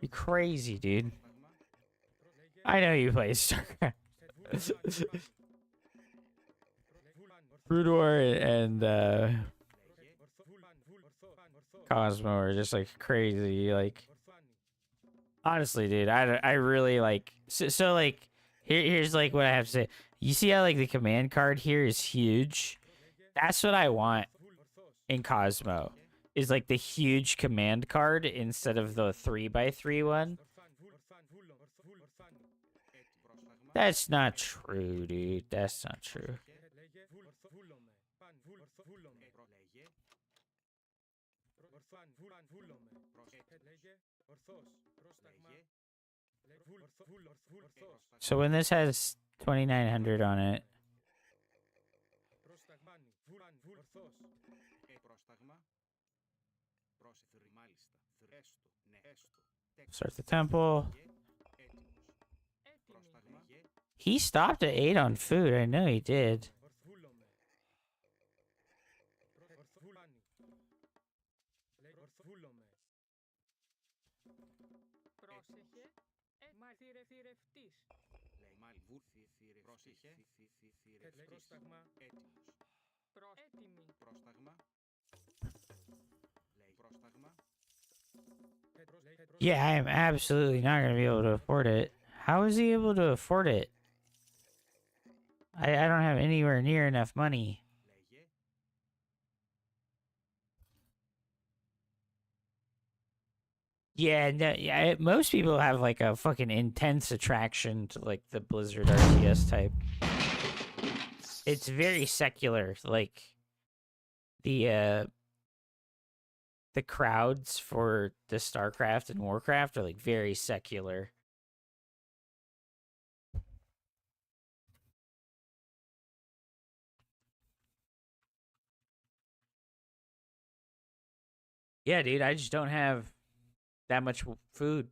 You're crazy, dude. I know you play StarCraft. Brood War and Cosmo are just like crazy. Like, honestly, dude, I really like. So like, here's like what I have to say. You see how like the command card here is huge? That's what I want in Cosmo. Is like the huge command card instead of the 3x3 one. That's not true, dude. That's not true. So when this has 2,900 on it. Start the temple. He stopped at 8 on food. I know he did. Yeah, I am absolutely not going to be able to afford it. How is he able to afford it? I don't have anywhere near enough money. Yeah, no, yeah. Most people have like a fucking intense attraction to like the Blizzard RTS type. It's very secular. Like the crowds for the StarCraft and Warcraft are like very secular. Yeah, dude, I just don't have that much food.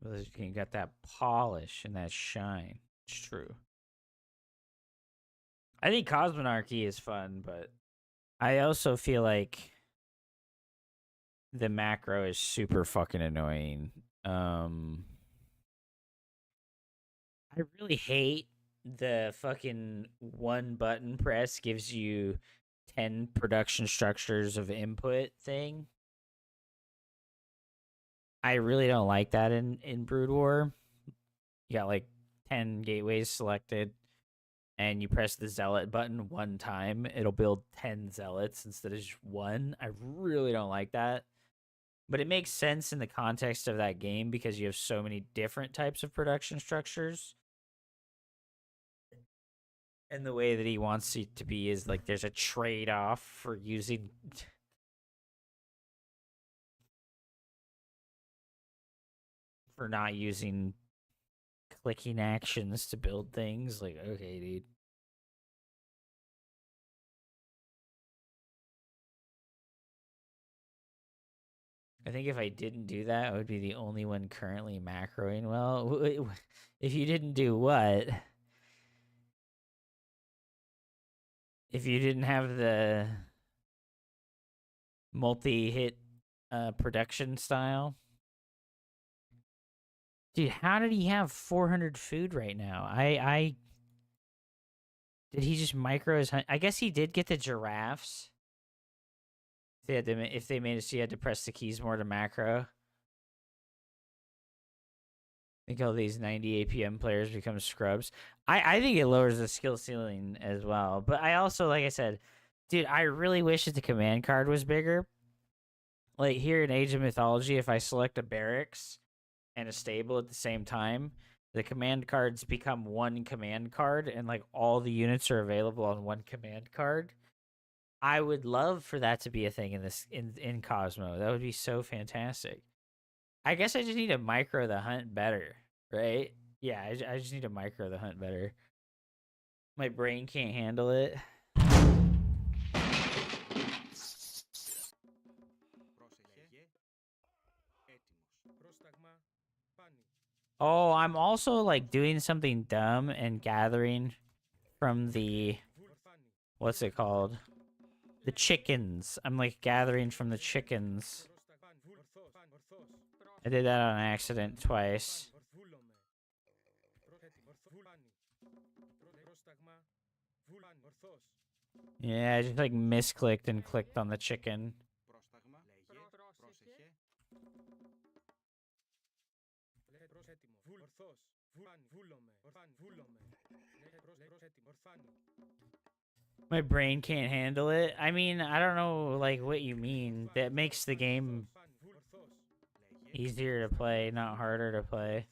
Blizzard King got that polish and that shine. It's true. I think Cosmonarchy is fun, but I also feel like the macro is super fucking annoying. I really hate the fucking one button press gives you 10 production structures of input thing. I really don't like that in Brood War. You got like 10 gateways selected, and you press the zealot button one time, it'll build 10 zealots instead of just one. I really don't like that. But it makes sense in the context of that game because you have so many different types of production structures. And the way that he wants it to be is like there's a trade-off for using for not using clicking actions to build things. Like, okay, dude. I think if I didn't do that, I would be the only one currently macroing well. If you didn't do what? If you didn't have the multi-hit production style? Dude, how did he have 400 food right now? I did he just micro his hunt? I guess he did get the giraffes. If they made it so you had to press the keys more to macro. I think all these 90 APM players become scrubs. I think it lowers the skill ceiling as well. But I also, like I said, dude, I really wish that the command card was bigger. Like here in Age of Mythology, if I select a barracks and a stable at the same time, the command cards become one command card, and like all the units are available on one command card. I would love for that to be a thing in Cosmo. That would be so fantastic. I guess I just need to micro the hunt better, right? Yeah, I just need to micro the hunt better. My brain can't handle it. Oh, I'm also like doing something dumb and gathering from the what's it called? The chickens. I'm like gathering from the chickens. I did that on accident twice. Yeah, I just like misclicked and clicked on the chicken. My brain can't handle it. I mean, I don't know like what you mean. That makes the game easier to play, not harder to play.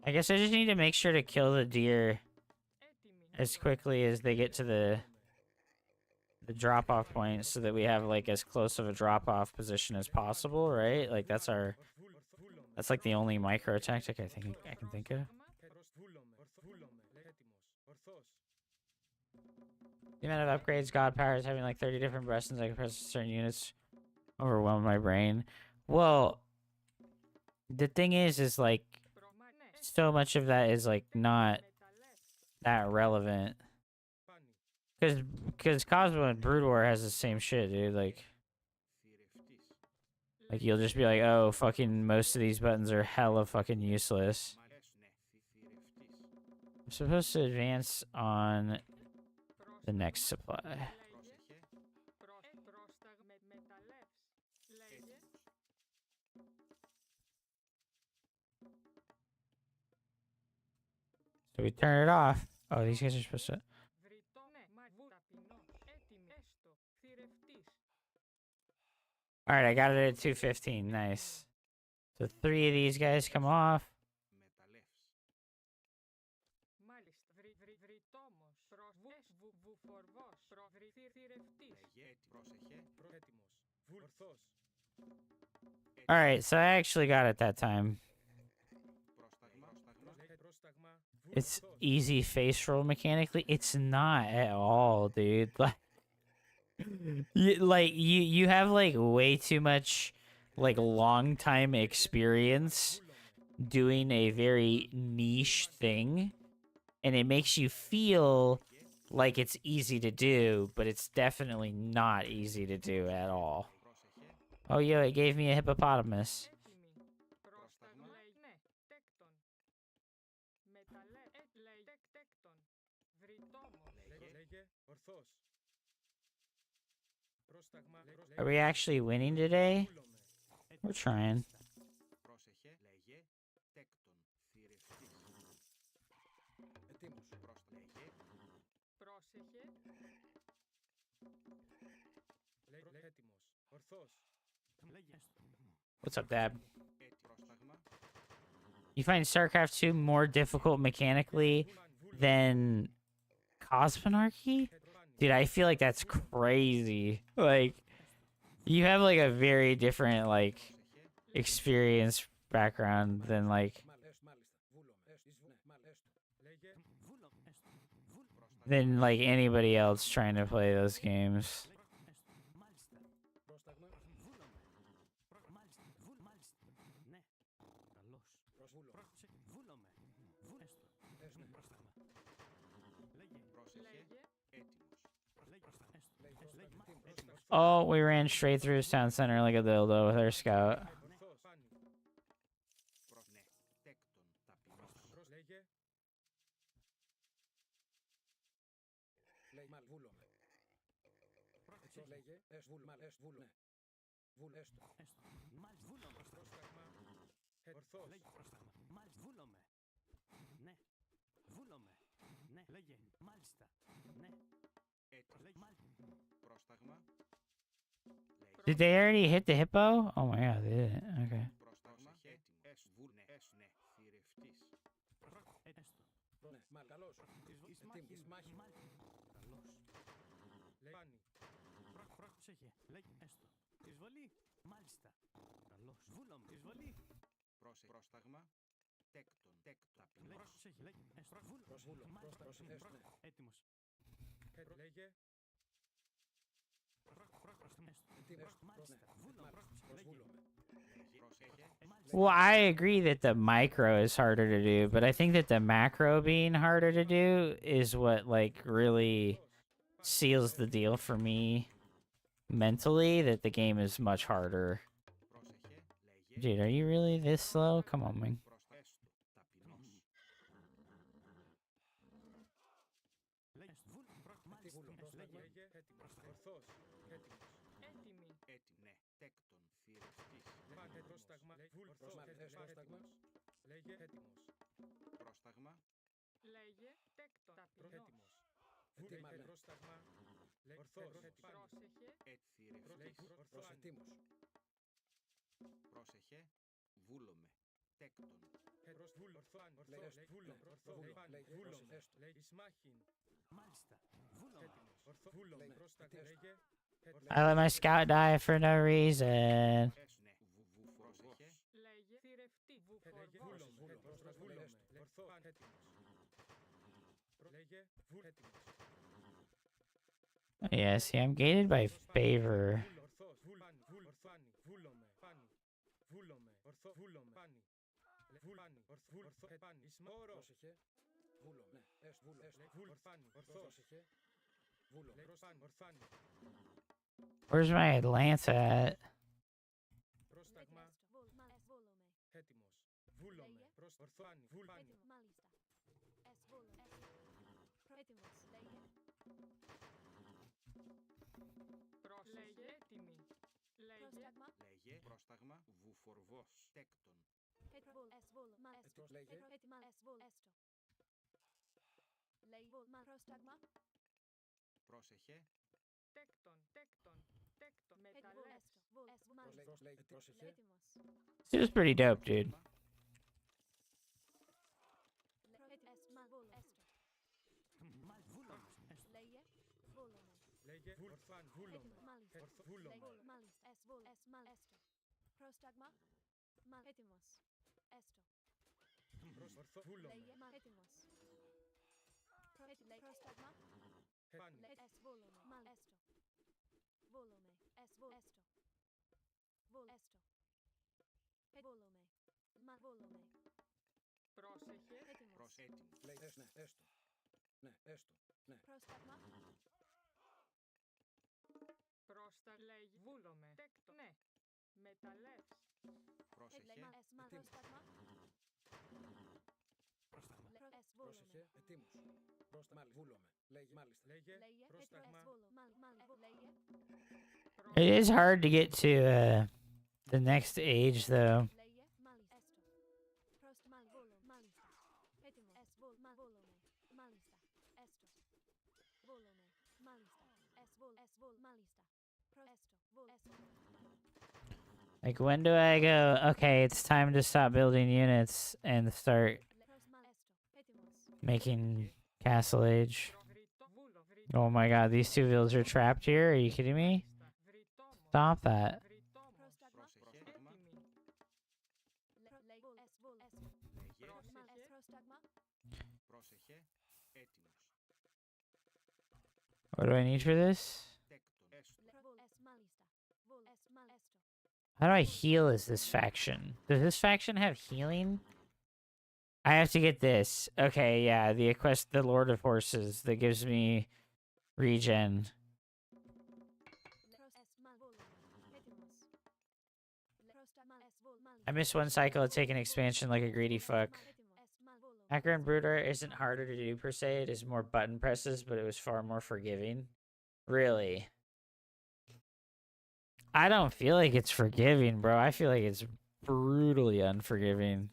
I guess I just need to make sure to kill the deer as quickly as they get to the drop off point so that we have like as close of a drop off position as possible, right? Like that's like the only micro tactic I think I can think of. The amount of upgrades God powers having like 30 different buttons I can press certain units overwhelm my brain. Well, the thing is like so much of that is like not that relevant. Because Cosmo and Brood War has the same shit, dude. Like you'll just be like, oh, fucking most of these buttons are hella fucking useless. I'm supposed to advance on the next supply. So we turn it off. Oh, these guys are supposed to... Alright, I got it at 215. Nice. So 3 of these guys come off. Alright, so I actually got it that time. It's easy face roll mechanically. It's not at all, dude. You have like way too much like long time experience doing a very niche thing, and it makes you feel like it's easy to do, but it's definitely not easy to do at all. Oh, yo, it gave me a hippopotamus. Are we actually winning today? We're trying. What's up, Dad? You find StarCraft 2 more difficult mechanically than Cosmonarchy? Dude, I feel like that's crazy. Like, you have like a very different like experience background than like anybody else trying to play those games. Oh, we ran straight through his town center like a dildo with our scout. Did they already hit the hippo? Oh my god, they didn't. Okay. Well, I agree that the micro is harder to do, but I think that the macro being harder to do is what like really seals the deal for me mentally, that the game is much harder. Dude, are you really this slow? Come on, man. Τέκτον. Προς βούλο. Μάλιστα. Βούλο. Πρόσταγμα. Λέγε. I let my scout die for no reason. Πρόσεχε. Λέγε. Θηρευτή. Yeah, see, I'm gated by favor. Where's my Atlanta at? Λέγε. Έτοιμη. Λέγε. Λέγε. Πρόσταγμα. Βουφορβός. Τέκτον. Πρόσεχε. Τέκτον. Μεταλλεύς. This is pretty dope, dude. Λέγε. Βούλο. Πρόσεχε. Προσέτοιμος. Πρόστα. Λέγε. Βούλομε. Τέκτον. Ναι. Μεταλλεύς. Πρόσεχε. Λέγε. Πρόσταγμα. It is hard to get to the next age, though. Like, when do I go, okay, it's time to stop building units and start making Castle Age? Oh my god, these two villages are trapped here? Are you kidding me? Stop that. Πρόσεχε. Έτοιμος. What do I need for this? How do I heal as this faction? Does this faction have healing? I have to get this. Okay, yeah, the Equest, the Lord of Horses that gives me regen. I missed one cycle of taking expansion like a greedy fuck. Hacker and Brooder isn't harder to do per se, it is more button presses, but it was far more forgiving. Really? I don't feel like it's forgiving, bro. I feel like it's brutally unforgiving.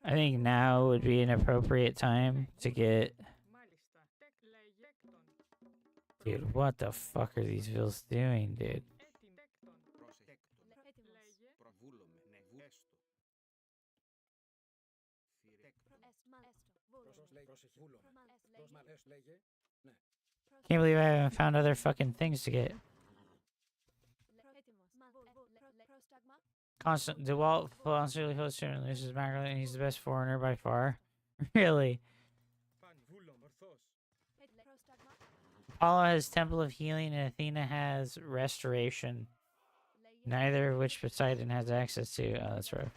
I think now would be an appropriate time to get... Dude, what the fuck are these vills doing, dude? Can't believe I haven't found other fucking things to get. Constant DeWalt constantly holds and loses macro, and he's the best foreigner by far. Really? Apollo has Temple of Healing and Athena has Restoration. Neither of which Poseidon has access to. Oh, that's right.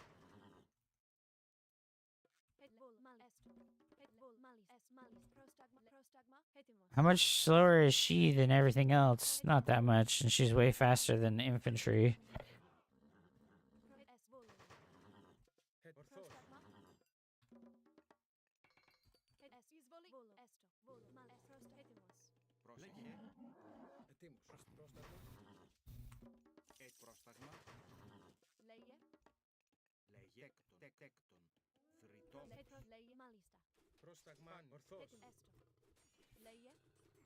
How much slower is she than everything else? Not that much, and she's way faster than infantry. Λέγε τέκτον. Θρητόμος. Λέγε μάλιστα. Πρόσταγμα ορθός. Έστω. Λέγε. Έστω.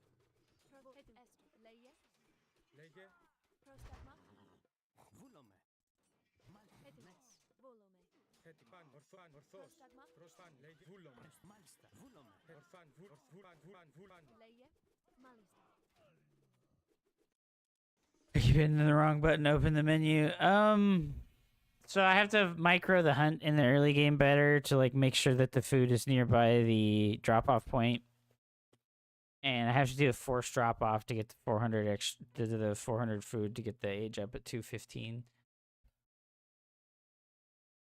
Λέγε. Λέγε Πρόσταγμα. βούλομαι. Έτοιμος. Βούλομαι. Έτοιμαν ορθάν ορθός. Πρόσταγμα. Πρόσφαν λέγε βούλομαι. Μάλιστα βούλομαι. Ορθάν βούλαν. Λέγε. Μάλιστα. I keep hitting the wrong button to open the menu. So I have to micro the hunt in the early game better to like make sure that the food is nearby the drop-off point. And I have to do a forced drop-off to get the 400 extra, the 400 food to get the age up at 215.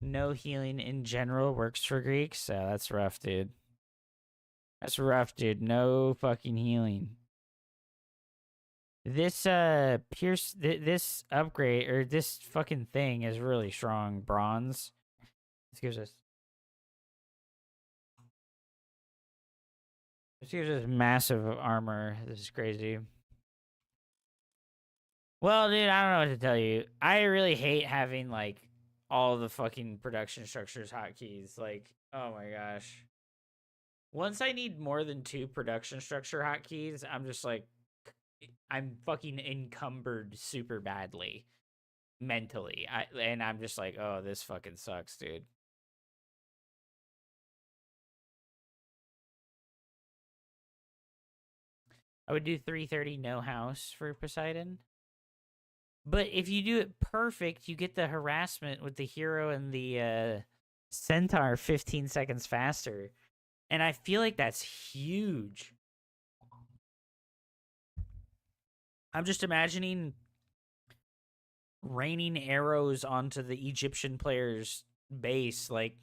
No healing in general works for Greeks, so that's rough, dude. That's rough, dude. No fucking healing. This this upgrade or this fucking thing is really strong. Bronze. This gives us massive armor. This is crazy. Well, dude, I don't know what to tell you. I really hate having like all the fucking production structures hotkeys. Like, oh my gosh. Once I need more than 2 production structure hotkeys, I'm just like, I'm fucking encumbered super badly mentally. And I'm just like, oh, this fucking sucks, dude. I would do 330 no house for Poseidon. But if you do it perfect, you get the harassment with the hero and the centaur 15 seconds faster. And I feel like that's huge. I'm just imagining raining arrows onto the Egyptian player's base, like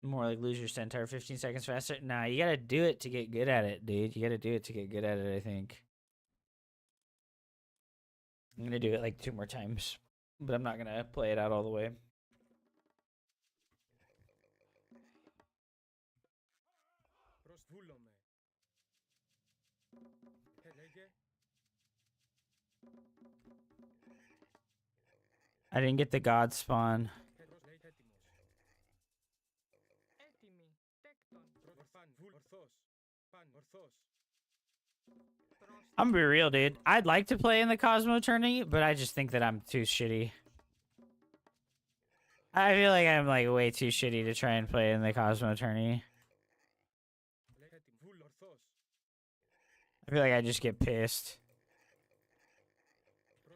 more like lose your centaur 15 seconds faster. Nah, you gotta do it to get good at it, dude. You gotta do it to get good at it, I think. I'm gonna do it like 2 more times, but I'm not gonna play it out all the way. Προσβούλομαι. Λέγε I didn't get the god spawn. έτοιμος. Έτοιμοι. Τέκτον. Ορθάν ορθός. Παν ορθός. I'm gonna be real, dude. I'd like to play in the Cosmo tourney, but I just think that I'm too shitty. I feel like I'm like way too shitty to try and play in the Cosmo tourney. Βούλ ορθός. I feel like I just get pissed.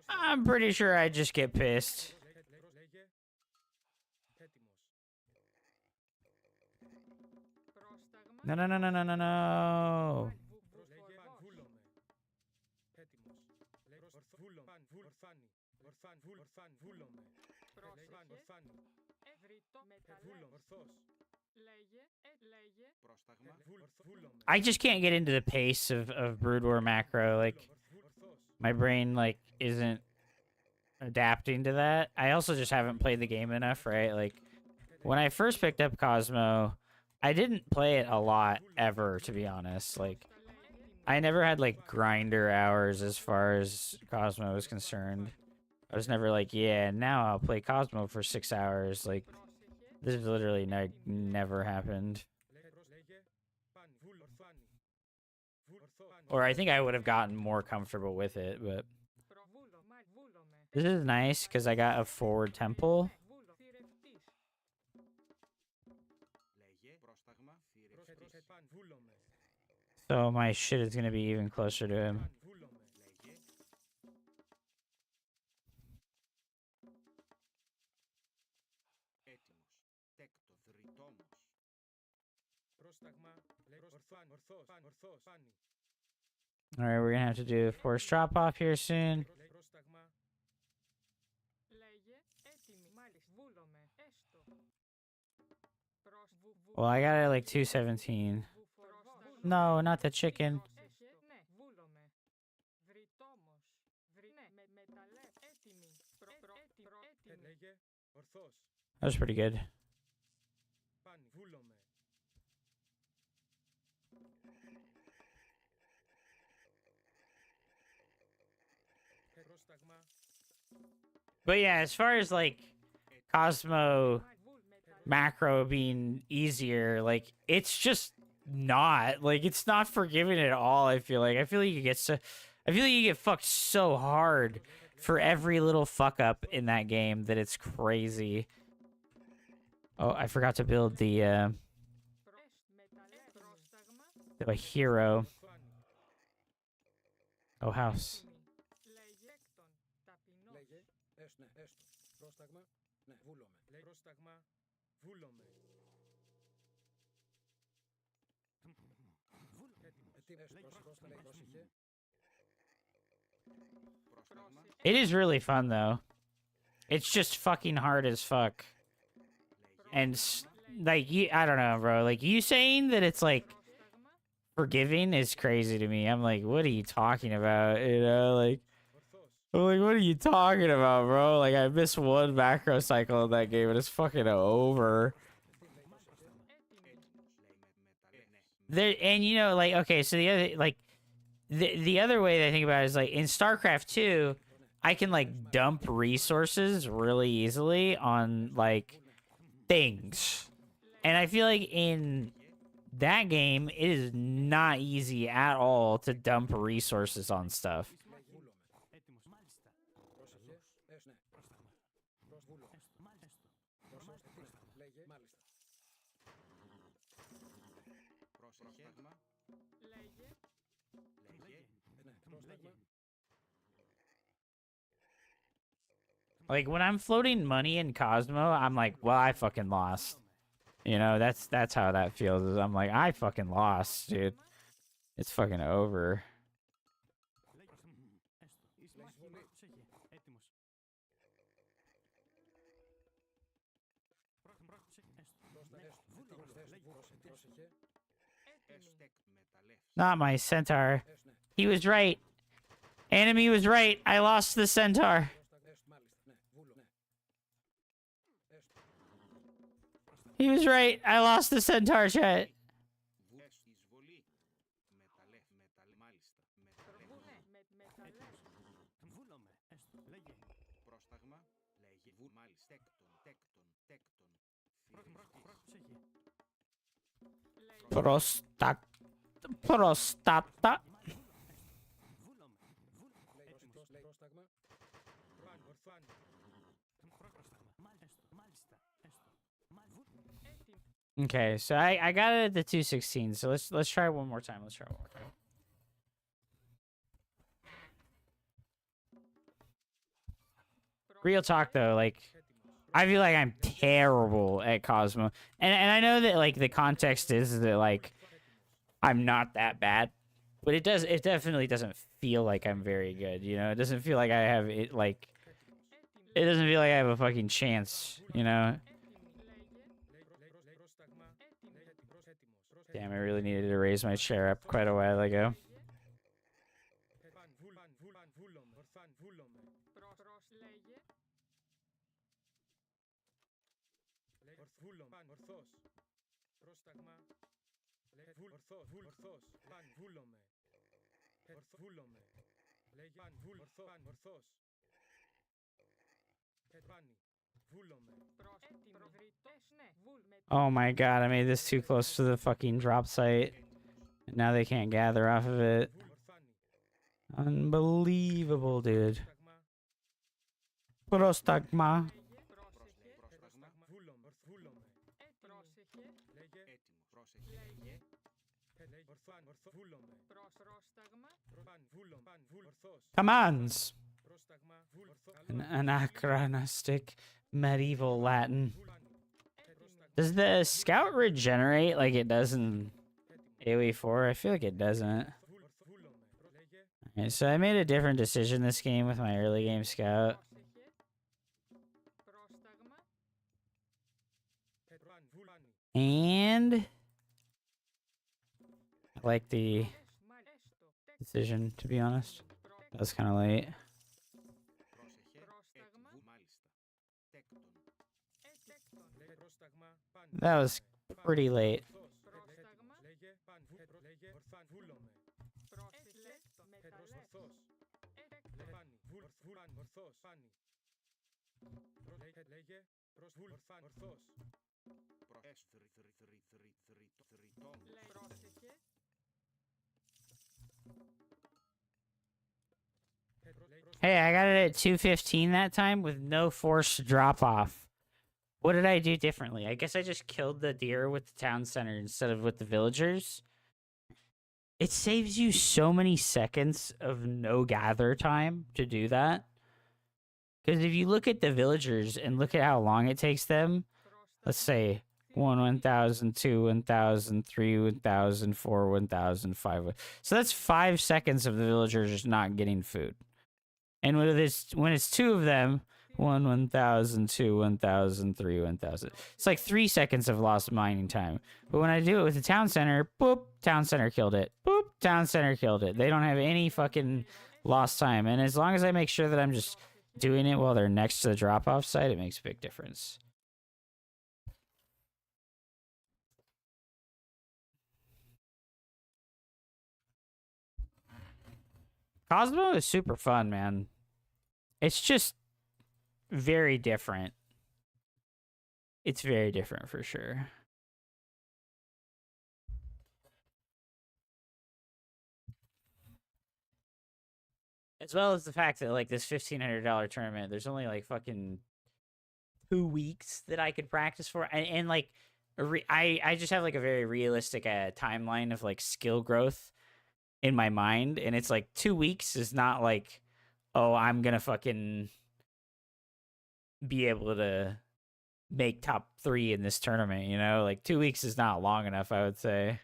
I'm pretty sure I just get pissed. Λέγε έτοιμος. Πρόσταγμα. No, no, no, no, no, no, no. Λέγε παν βούλομαι. Έτοιμος. Βούλομαι. Ορθάνι. Ορθάν βούλομαι. Παν ορθάνι. Ευρύτο. Βούλομαι. Μεταλλές. Ορθός. Λέγε. Λέγε. Πρόσταγμα. Βούλομαι. I just can't get into the pace of Brood War macro. Like, Ορθός. my brain, like, isn't adapting to that. I also just haven't played the game enough, right? Like, when I first picked up Cosmo, I didn't play it a lot ever, to be honest. Like, I never had, like, grinder hours as far as Cosmo was concerned. I was never like, yeah, now I'll play Cosmo for 6 hours. Like, Πρόσεχε. this literally never happened. Λέγε παν βούλ ορθάνι. Ορθό. Or I think I would have gotten more comfortable with it, but Προβούλομαι. Βούλομαι. this is nice because I got a forward temple. Βούλο. Θηρευτής. Λέγε πρόσταγμα. Θηρευτής. Παν βούλομαι. So my shit is gonna be even closer to him. Παν βούλομαι. Λέγε. Έτοιμος. Τέκτο. Θρητόμος. Πρόσταγμα. Ορθάν. Ορθός. Παν ορθός. Πάνι. Alright, we're gonna have to do a forced drop off here soon. Πρόσταγμα. Λέγε. Έτοιμοι. Μάλιστα. Βούλομαι. Έστω. Well, I got it at like 217. No, not the chicken. Πρόσεχε. Ναι. Βούλομαι. Βρυτόμος. Ναι. Μεταλλέ. Έτοιμοι. Έτοιμοι. Λέγε ορθός. That was pretty good. Πάνι. Βούλομαι. Πρόσταγμα. But yeah, as far as like Cosmo macro being easier, like it's just not. Like it's not forgiving at all, I feel like. I feel like you get fucked so hard for every little fuck up in that game that it's crazy. Oh, I forgot to build the hero. Oh, house. Λέγε, ναι, έστω. Πρόσταγμα, ναι, βούλομαι. Λέει πρόσταγμα, βούλομαι. Πρόσεχε. It is really fun though. It's just fucking hard as fuck. And like you, I don't know, bro. Like you saying that it's like forgiving is crazy to me. I'm like, what are you talking about? You know, like, I'm like, what are you talking about, bro? Like I missed one macro cycle in that game and it's fucking over. There and you know, like, okay, so the other like the other way that I think about it is like in StarCraft 2, I can like dump resources really easily on like things. And I feel like in that game, it is not easy at all to dump resources on stuff. Like when I'm floating money in Cosmo, I'm like, well, I fucking lost. You know, that's how that feels. Is I'm like, I fucking lost, dude. It's fucking over. Not my centaur. He was right. Enemy was right. I lost the centaur. He was right. I lost the centaur, chat. Prostata. Okay, so I got it at the 216. So let's try one more time. Let's try one more time. Real talk though, like I feel like I'm terrible at Cosmo. And I know that like the context is that like I'm not that bad. But it definitely doesn't feel like I'm very good, you know? It doesn't feel like I have it like it doesn't feel like I have a fucking chance, you know? Damn, I really needed to raise my chair up quite a while ago. Oh my god, I made this too close to the fucking drop site. And now they can't gather off of it. Unbelievable, dude. Prostagma. Commands. An anachronistic medieval Latin. Does the scout regenerate like it does in AoE 4? I feel like it doesn't. Okay, so I made a different decision this game with my early game scout. And I like the decision, to be honest. That was kind of late. That was pretty late. Λέγε προς βουλφάν ορθός. Πρόσεχε. Hey, I got it at 2:15 that time with no forced drop off. What did I do differently? I guess I just killed the deer with the town center instead of with the villagers. It saves you so many seconds of no gather time to do that. Because if you look at the villagers and look at how long it takes them, let's say 1, 1,000, 2, 1,000, 3, 1,000, 4, 1,000, 5. So that's 5 seconds of the villagers not getting food. And when it's 2 of them, 1, 1,000, 2, 1,000, 3, 1,000. It's like 3 seconds of lost mining time. But when I do it with the town center, boop, town center killed it. Boop, town center killed it. They don't have any fucking lost time. And as long as I make sure that I'm just doing it while they're next to the drop-off site, it makes a big difference. Cosmo is super fun, man. It's just very different. It's very different for sure. As well as the fact that, like, this $1,500 tournament, there's only, like, fucking 2 weeks that I could practice for. And like, I just have, like, a very realistic timeline of, like, skill growth in my mind. And it's, like, 2 weeks is not, like, oh, I'm gonna fucking be able to make top 3 in this tournament, you know? Like, 2 weeks is not long enough, I would say.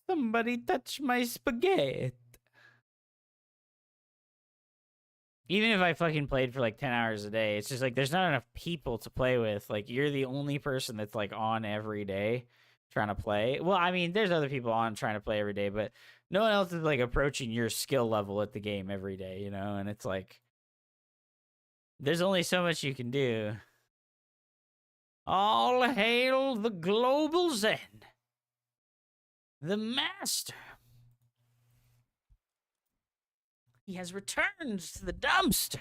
Somebody touch my spaghetti. Even if I fucking played for like 10 hours a day, it's just like there's not enough people to play with. Like, you're the only person that's like on every day trying to play. Well, I mean, there's other people on trying to play every day, but no one else is like approaching your skill level at the game every day, you know? And it's like, there's only so much you can do. All hail the global Zen. The master. He has returned to the dumpster.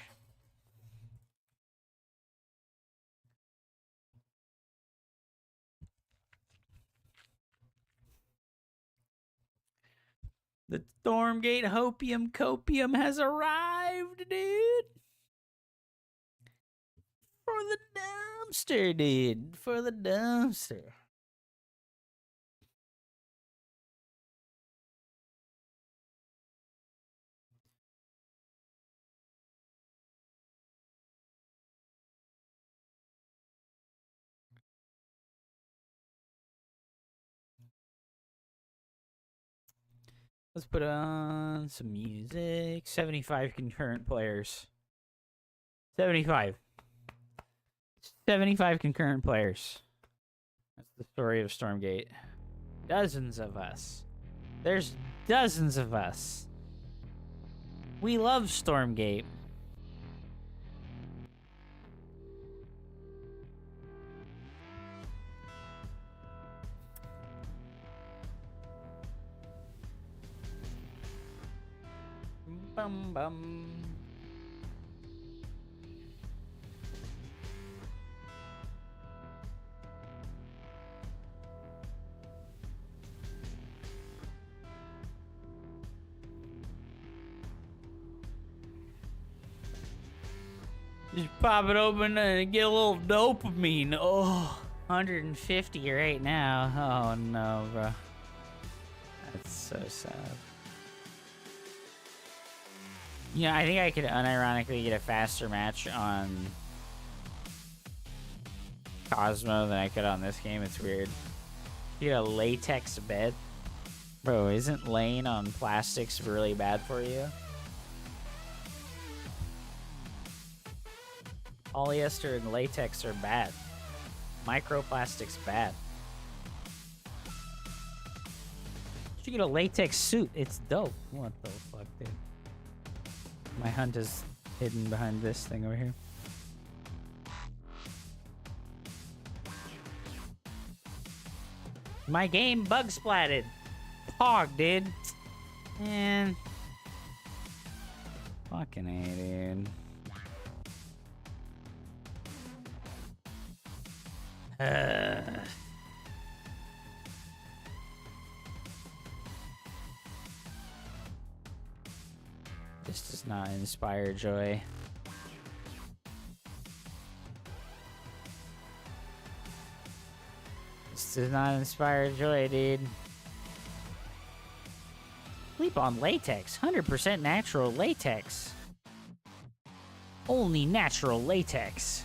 The Stormgate Hopium Copium has arrived, dude. For the dumpster, dude. For the dumpster. Let's put on some music. 75 concurrent players. 75. 75 concurrent players. That's the story of Stormgate. Dozens of us. There's dozens of us. We love Stormgate. Bum bum. Just pop it open and get a little dopamine. Oh, 150 right now. Oh no, bro. That's so sad. You know, I think I could unironically get a faster match on Cosmo than I could on this game. It's weird. You get a latex bed? Bro, isn't laying on plastics really bad for you? Polyester and latex are bad. Microplastics bad. You should get a latex suit. It's dope. What the fuck, dude? My hunt is hidden behind this thing over here. My game bug splatted. Pog, dude. Man. Fuck Fucking A, dude. This does not inspire joy. This does not inspire joy, dude. Sleep on latex. 100% natural latex. Only natural latex.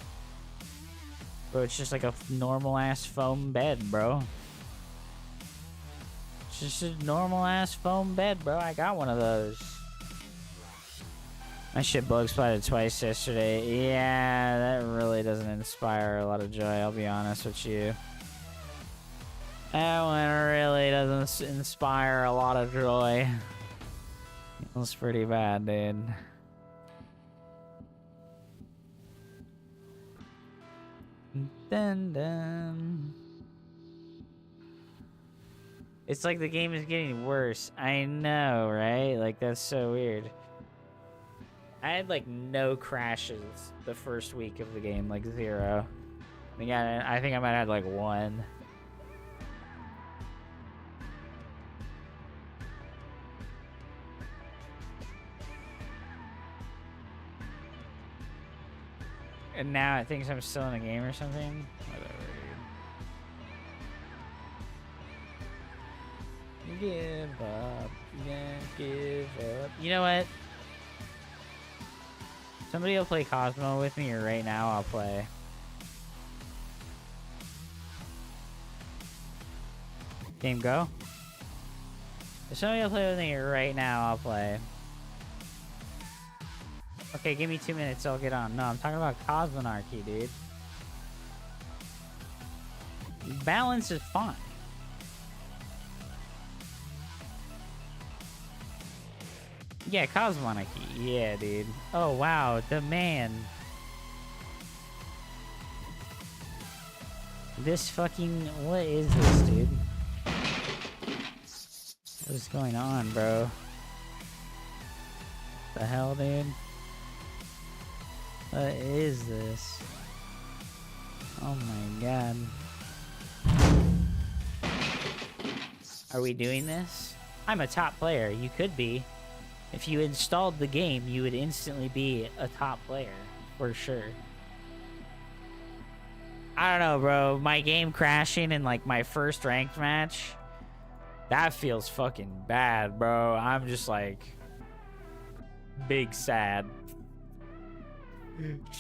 Bro, it's just like a normal ass foam bed, bro. It's just a normal ass foam bed, bro. I got one of those. My shit bug splatted twice yesterday. Yeah, that really doesn't inspire a lot of joy, I'll be honest with you. That one really doesn't inspire a lot of joy. It was pretty bad, dude. Dun dun. It's like the game is getting worse. I know, right? Like, that's so weird. I had like no crashes the first week of the game, like 0. Yeah, I think I might have had like 1. And now it thinks I'm still in a game or something. Whatever, dude. Give up. Yeah, give up. You know what? Somebody will play Cosmo with me, or right now I'll play. Game go? If somebody will play with me right now, I'll play. Okay, give me 2 minutes, I'll get on. No, I'm talking about Cosmonarchy, dude. Balance is fun. Yeah, Cosmonarchy. Yeah, dude. Oh, wow. The man. This fucking... What is this, dude? What is going on, bro? The hell, dude? What is this? Oh my god. Are we doing this? I'm a top player. You could be. If you installed the game, you would instantly be a top player. For sure. I don't know, bro. My game crashing in like my first ranked match. That feels fucking bad, bro. I'm just like... big sad.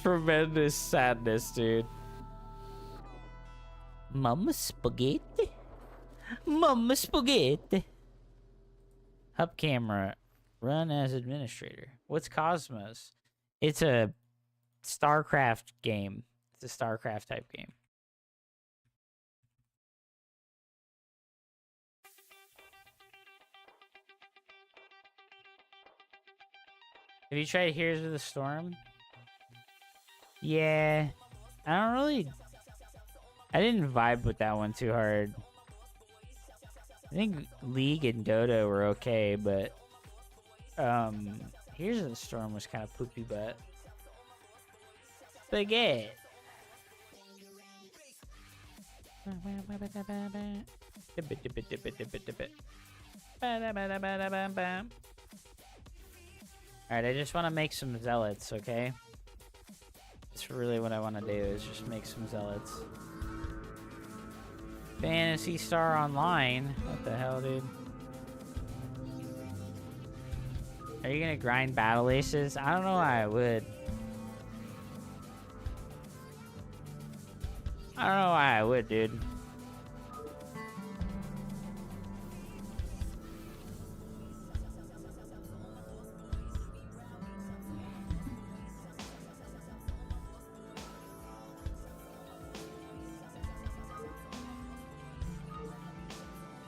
Tremendous sadness, dude. Mama spaghetti? Mama spaghetti. Hub camera. Run as administrator. What's Cosmos? It's a StarCraft game. It's a StarCraft type game. Have you tried Heroes of the Storm? Yeah. I didn't vibe with that one too hard. I think League and Dota were okay, but Heroes of the Storm was kind of poopy butt. Spaghetti. Alright, I just want to make some zealots, okay? That's really what I want to do, is just make some zealots. Phantasy Star Online? What the hell, dude? Are you gonna grind battle aces? I don't know why I would. I don't know why I would, dude.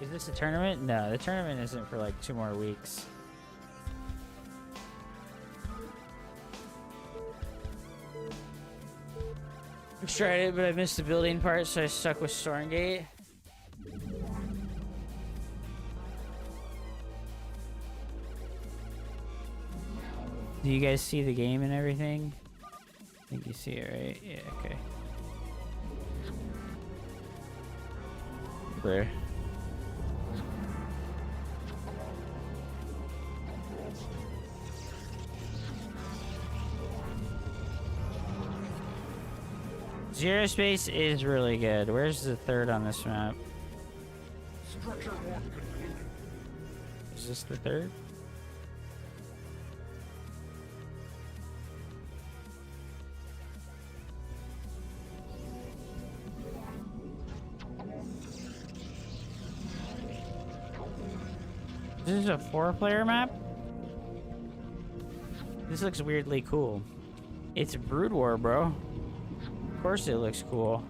Is this a tournament? No, the tournament isn't for like 2 more weeks. I tried it, but I missed the building part, so I stuck with Stormgate. Do you guys see the game and everything? I think you see it, right? Yeah, okay. Where? Zero Space is really good. Where's the third on this map? Structure walk concluded. Is this the third? This is a 4-player map? This looks weirdly cool. It's Brood War, bro. Of course it looks cool.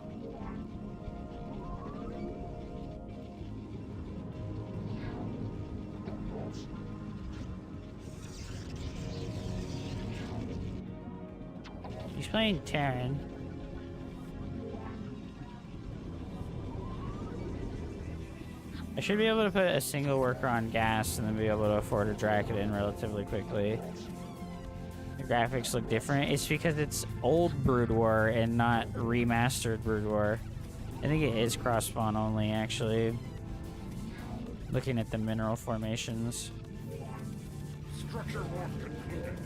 He's playing Terran. I should be able to put a single worker on gas and then be able to afford to drag it in relatively quickly. The graphics look different. It's because it's old Brood War and not remastered Brood War. I think it is cross spawn only, actually. Looking at the mineral formations. Structure walk concluded.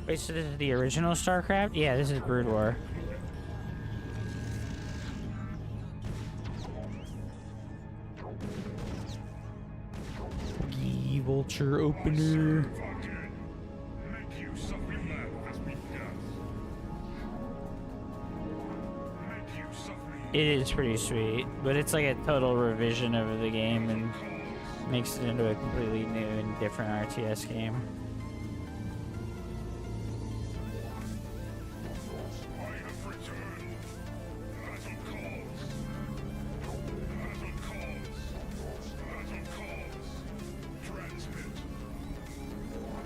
Wait, so this is the original StarCraft? Yeah, this is Brood War. Vulture opener. Make use of your lab as we does. Make use of me. It is pretty sweet, but it's like a total revision of the game and makes it into a completely new and different RTS game. I have returned. Battle calls. Battle calls. Battle calls. Transmit.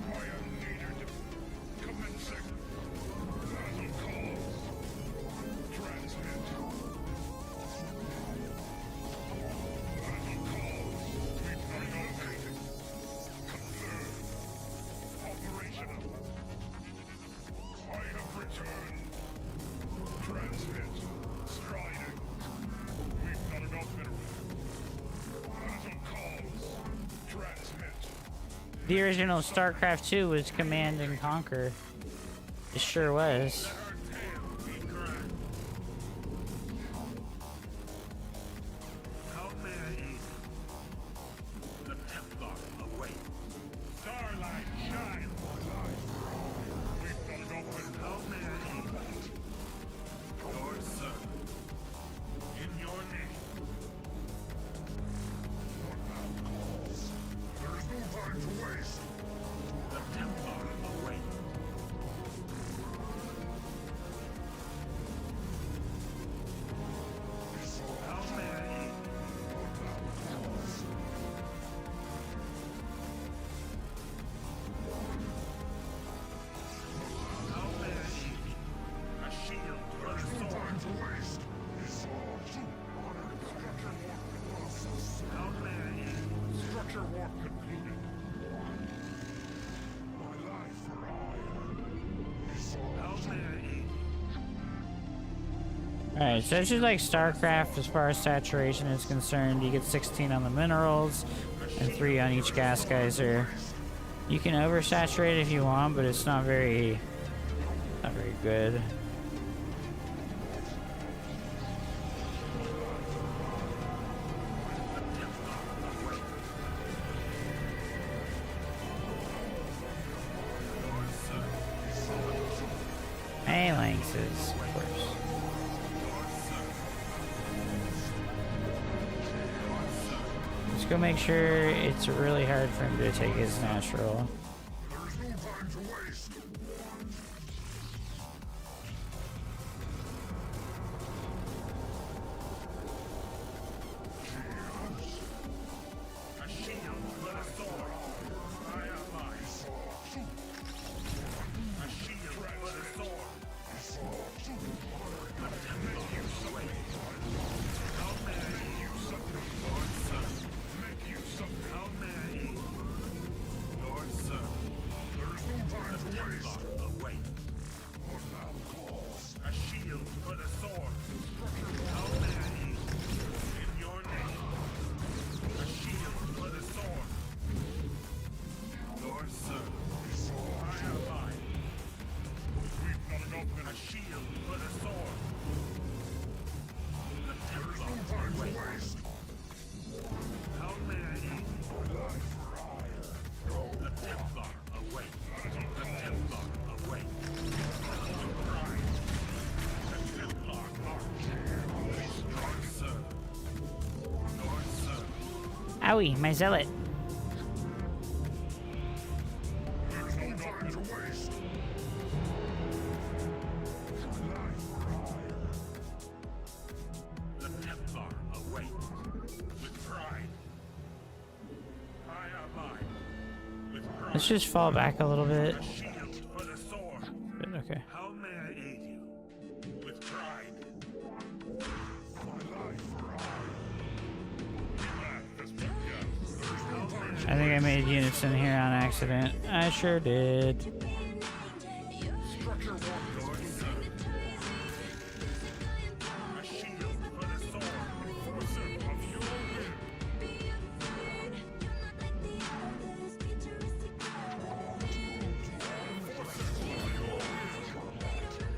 I am needed. Commencing. Battle calls. Transmit. Battle calls. Relocating. Confirm. Operational. I have returned. Transmit. Striding. We've got enough mineral. Battle calls. Transmit. The original StarCraft 2 was Command and Conquer. It sure was. Her tail be grand. How may I aid? The Templar await. Starlight shine. We've got enough mineral. How may I aid? Your servant. In your name. There is no time to waste. The Templar await. How may I aid? How may I aid? A shield for a sword. To waste. How may I aid? Structure walk concluded. My life for I. How may I aid? Alright, so it's just like StarCraft as far as saturation is concerned. You get 16 on the minerals and 3 on each gas geyser. You can oversaturate if you want, but it's not very good. Phalanxes, of course. Just go make sure it's really hard for him to take his natural. There is no time to waste. A shield with a sword. I am mine. shield for the sword. The Templar awaits. How may I aid you? The Templar awaits. The Templar awaits. With pride. The Templar march. Strong sir. Lord sir. Owie, my zealot. There's no time to waste. The Templar awaits. With pride. I am mine. With pride. Let's just fall back a little bit. A shield for the sword. Good, okay. How may I aid you? With pride. I think I made units in here on accident. I sure did. Structure one, Lord sir. A shield for the sword. Enforcer of your will.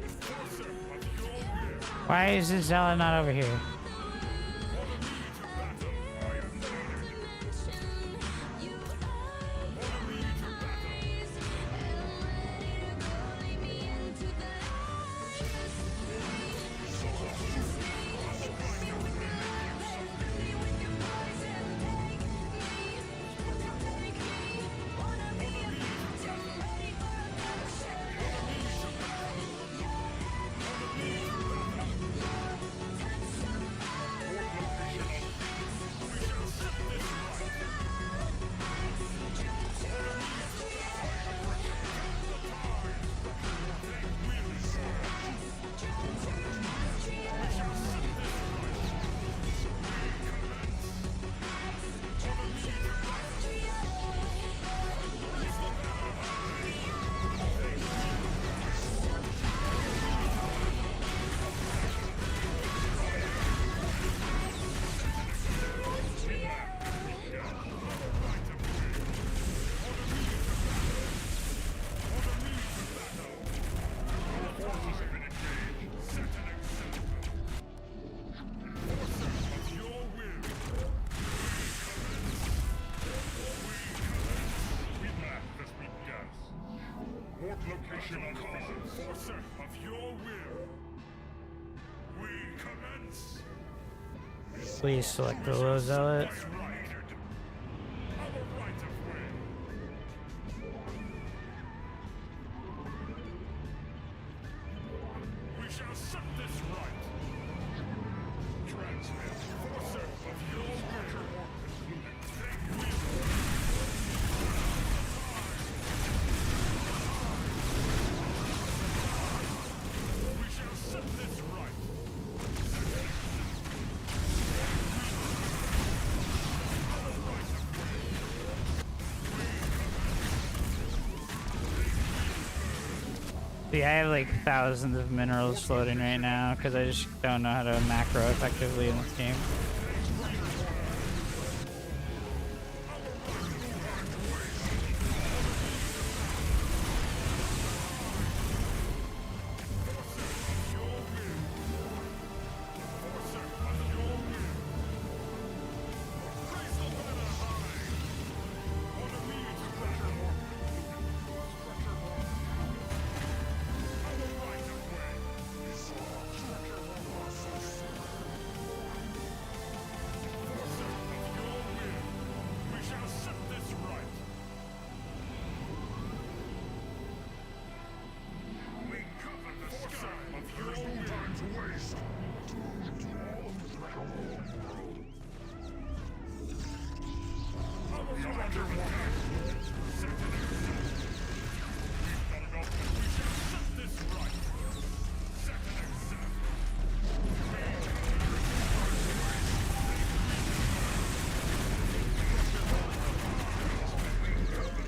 Enforcer of your will. Why is this zealot not over here? Location on call. Enforcer of your will. We commence. Please select the low zealot. Right. Our right of way. We shall set this right. Transmit. Enforcer of your will. Take wheel. We shall set this right. See, I have like thousands of minerals floating right now because I just don't know how to macro effectively in this game. We shall set this right. We cover the sky of your will. Time to waste. You're under attack. Set it We've got enough. We shall set this right. Set it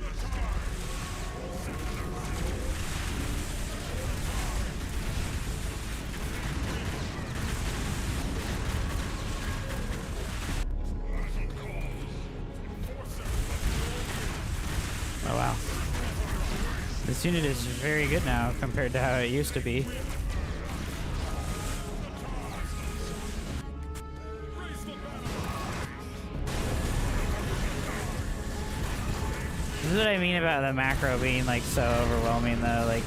exact. Oh wow. This unit is very good now compared to how it used to be. is what I mean about the macro being like so overwhelming though. Like,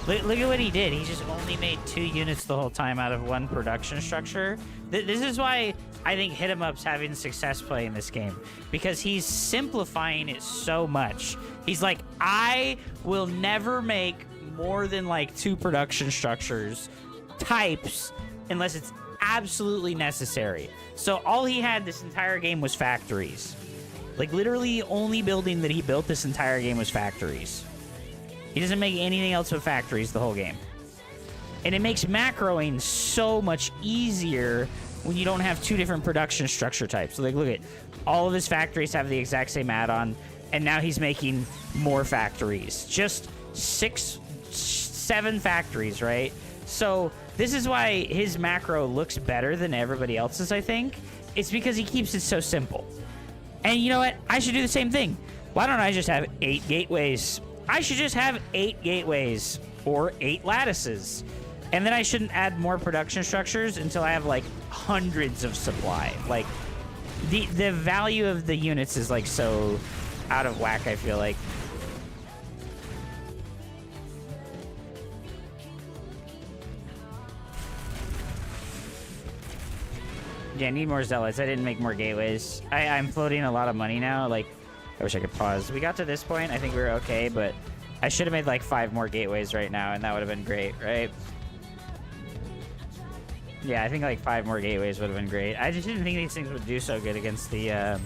look at what he did. He just only made 2 units the whole time out of 1 production structure. This is why I think Hit 'em Up's having success playing this game, because he's simplifying it so much. He's like, I will never make more than like 2 production structures types unless it's absolutely necessary. So all he had this entire game was factories. Like, literally, the only building that he built this entire game was factories. He doesn't make anything else but factories the whole game. And it makes macroing so much easier when you don't have 2 different production structure types. So, like, look at all of his factories have the exact same add-on, and now he's making more factories. Just 7 factories, right? So this is why his macro looks better than everybody else's, I think. It's because he keeps it so simple. And you know what? I should do the same thing. Why don't I just have 8 gateways? I should just have 8 gateways or 8 lattices. And then I shouldn't add more production structures until I have like hundreds of supply. Like, the value of the units is like so out of whack, I feel like. Yeah, I need more zealots. I didn't make more gateways. I'm floating a lot of money now. Like, I wish I could pause. We got to this point. I think we were okay, but I should have made like 5 more gateways right now, and that would have been great, right? Yeah, I think like 5 more gateways would have been great. I just didn't think these things would do so good against the,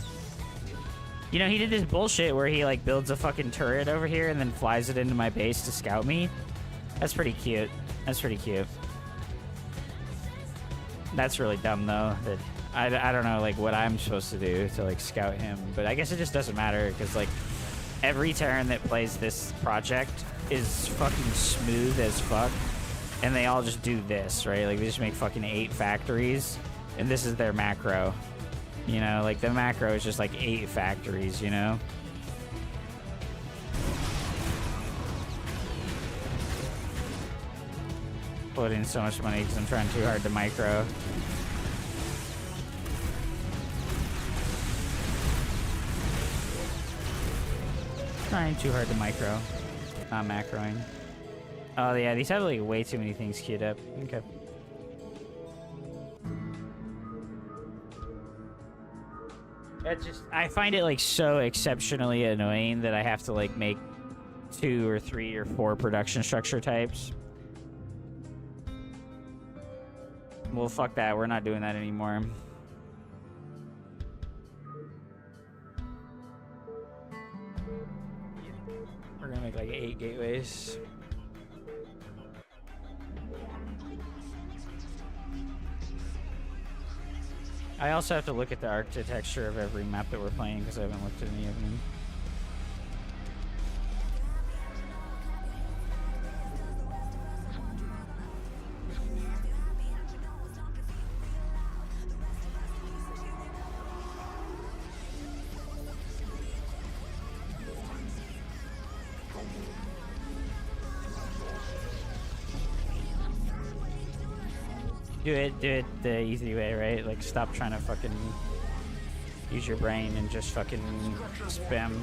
You know, he did this bullshit where he like builds a fucking turret over here and then flies it into my base to scout me. That's pretty cute. That's pretty cute. That's really dumb though. That I don't know like what I'm supposed to do to like scout him, but I guess it just doesn't matter because like every Terran that plays this project is fucking smooth as fuck, and they all just do this, right? Like they just make fucking 8 factories, and this is their macro. You know, like the macro is just like 8 factories. You know. Put in so much money because I'm trying too hard to micro. Trying too hard to micro. Not macroing. Oh yeah, these have like way too many things queued up. Okay. That's just, I find it like so exceptionally annoying that I have to like make 2 or 3 or 4 production structure types. Well, fuck that. We're not doing that anymore. We're gonna make like 8 gateways. I also have to look at the architecture of every map that we're playing because I haven't looked at any of them. Do it the easy way, right? Like, stop trying to fucking use your brain and just fucking spam.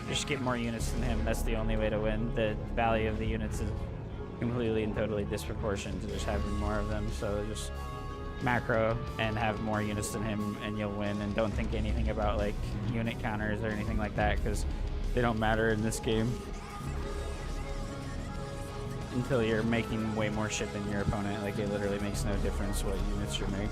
Just get more units than him. That's the only way to win. The value of the units is completely and totally disproportionate to just having more of them. So just macro and have more units than him and you'll win. And don't think anything about like unit counters or anything like that because they don't matter in this game. Until you're making way more shit than your opponent. Like, it literally makes no difference what units you're making.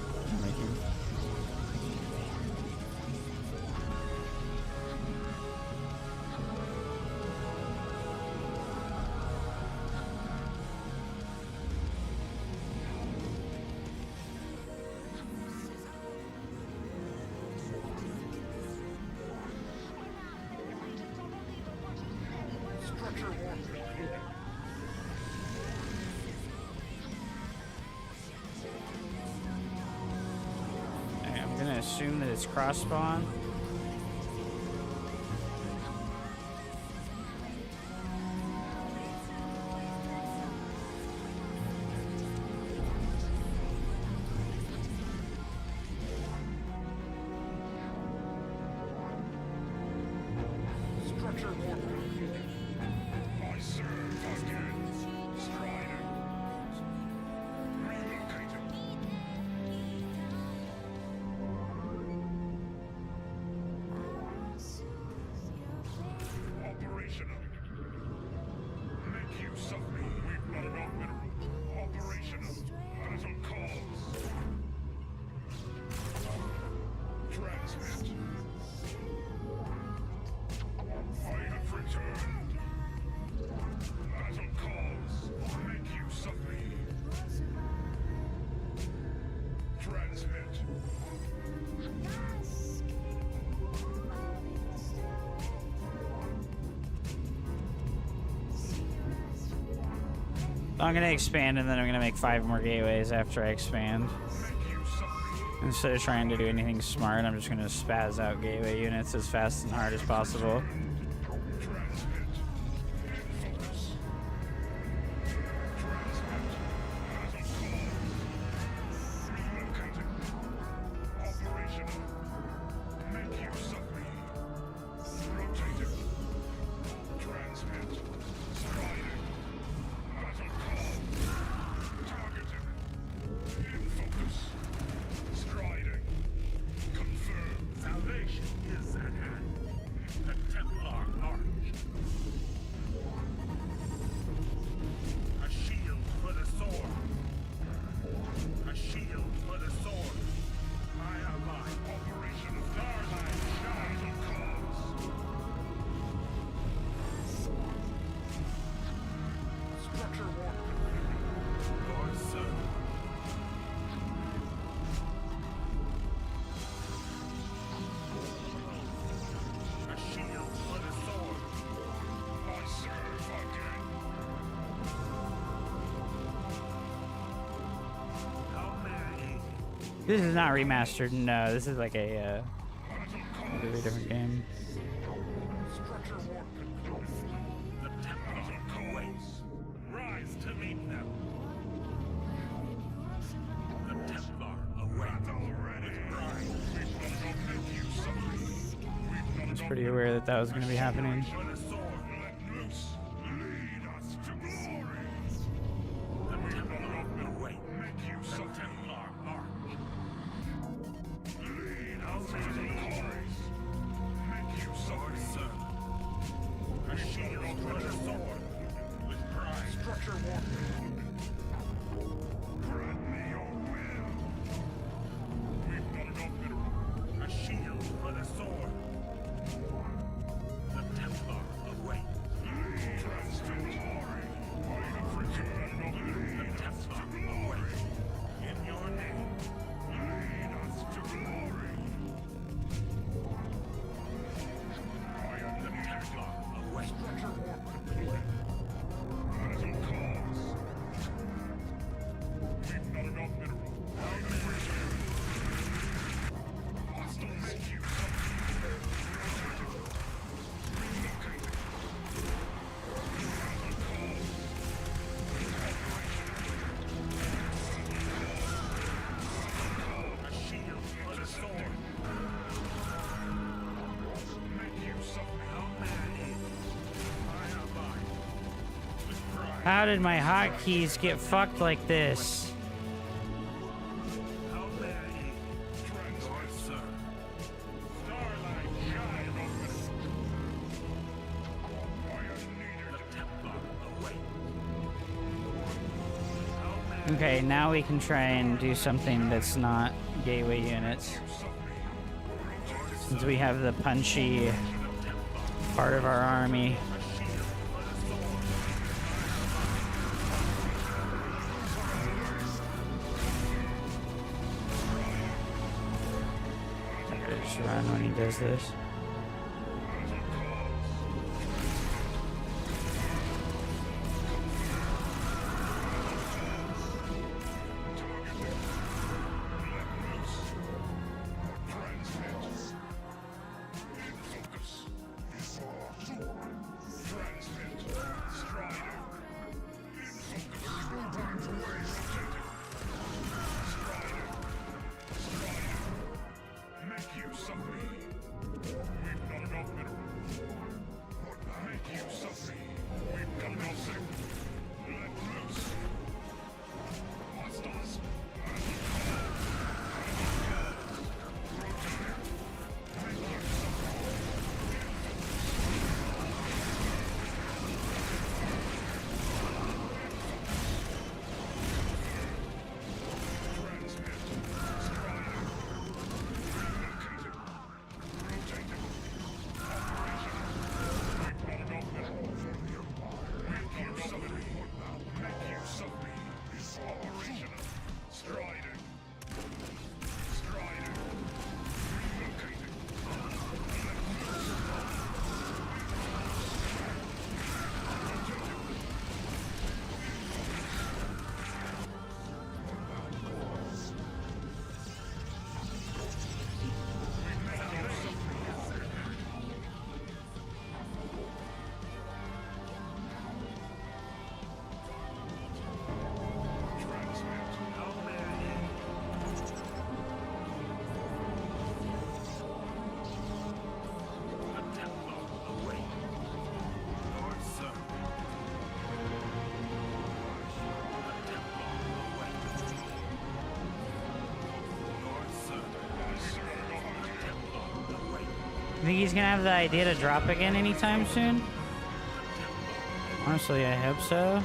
Assume that it's cross spawn. serve again. Striding. Relocating. Operational. Make use of me. We've not enough mineral. Operational. Battle calls. Transmit. I have returned. Battle calls. Make use of me. Transmit. I'm gonna expand and then I'm gonna make 5 more gateways after I expand. Make use of me. Instead of trying to do anything smart, I'm just gonna spaz out gateway units as fast and hard as possible. Transmit. Focus. Transmit. Battle calls. Relocating. Operational. Make use of me. Rotating. Transmit. Striding. Battle call. Targeting. In focus. Striding. Confirm. Salvation is at hand. The Templar march. A shield for the sword. A shield for the sword. I ally. Operation Starlight Shine calls. Structure warp completed. Lord Sir. A shield for the sword. I serve again. How many? This is not remastered. No, this is like a Battle really different game. Structure warp concluded. The Templar awaits. Rise to meet them. The Templar awaits. Battle ready. We've got to make use of me. We've got I was to pretty aware that that was gonna be happening. for the sword. Let loose. Lead us to glory. The Templar await. Make use of Templar march. Lead us to glory. Make use of me. Sir. A shield for the sword. With pride. Structure warp. Grant me your will. We've got enough mineral. A shield for the sword. The Templar await. Transmit. I have returned of the Templar await. In your name. Lead us to glory. I am the Templar await. Structure warp completed. Battle calls. We've not enough mineral. I have returned. Hostile make use of me. Relocating. Battle calls. A shield for the sword. Make use of me. How many? I abide. With pride. How did my hotkeys get fucked like this? How many? Transmit, sir. Starlight shine on me. I am needed. The Templar await. How many? Okay, now we can try and do something that's not gateway units. Use of me. Since we have the punchy part of our army. I'm gonna just run when he does this. Make use of me. Nothing. Let loose. Hostiles. You think he's gonna have the idea to drop again anytime soon? Honestly, I hope so.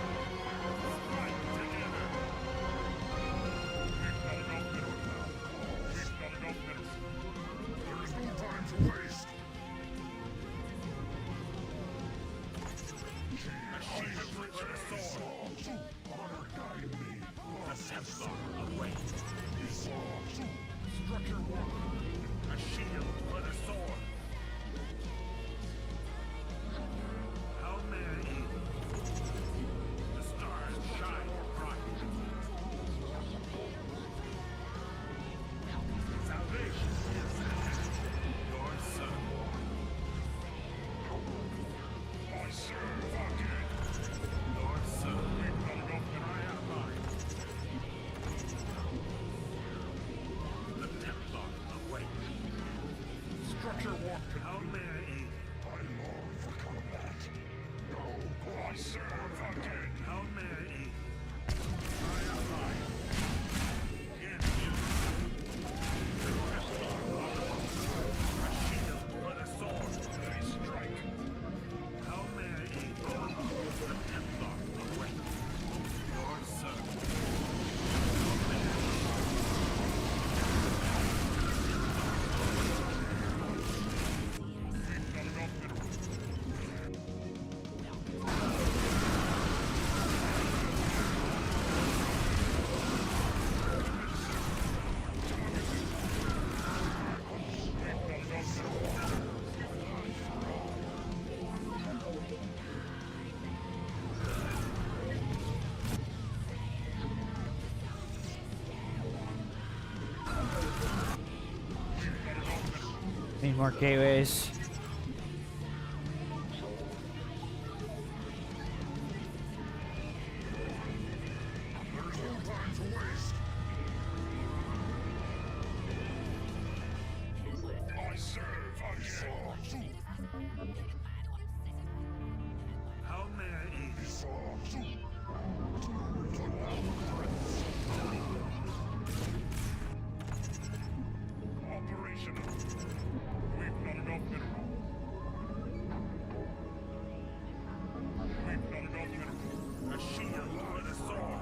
Need more gateways.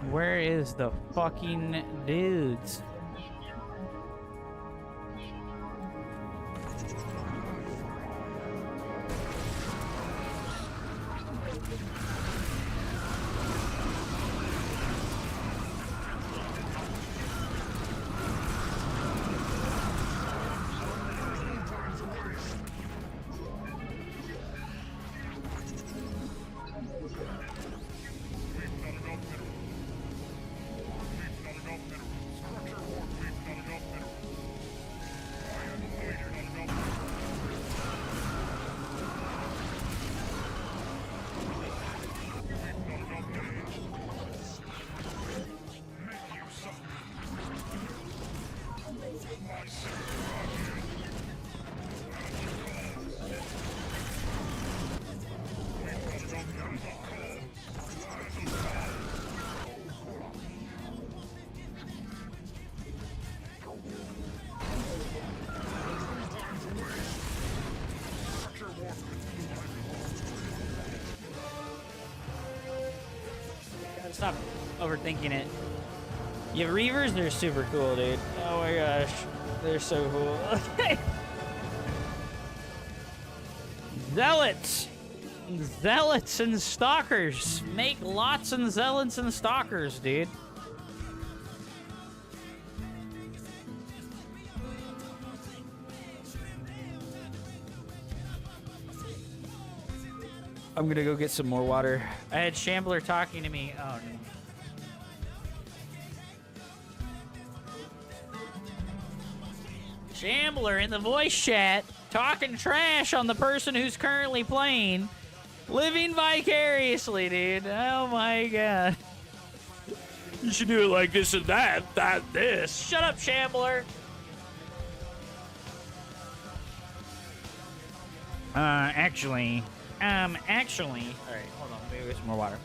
Where is the fucking dudes? Stop overthinking it. Yeah, Reavers, they're super cool, dude. Oh my gosh. They're so cool. Zealots! Zealots and stalkers! Make lots and zealots and stalkers, dude. I'm gonna go get some more water. I had Shambler talking to me. Oh no. Shambler in the voice chat talking trash on the person who's currently playing. Living vicariously, dude. Oh my god. You should do it like this and that, this. Shut up, Shambler. Actually. All right, hold on. Let me get some more water.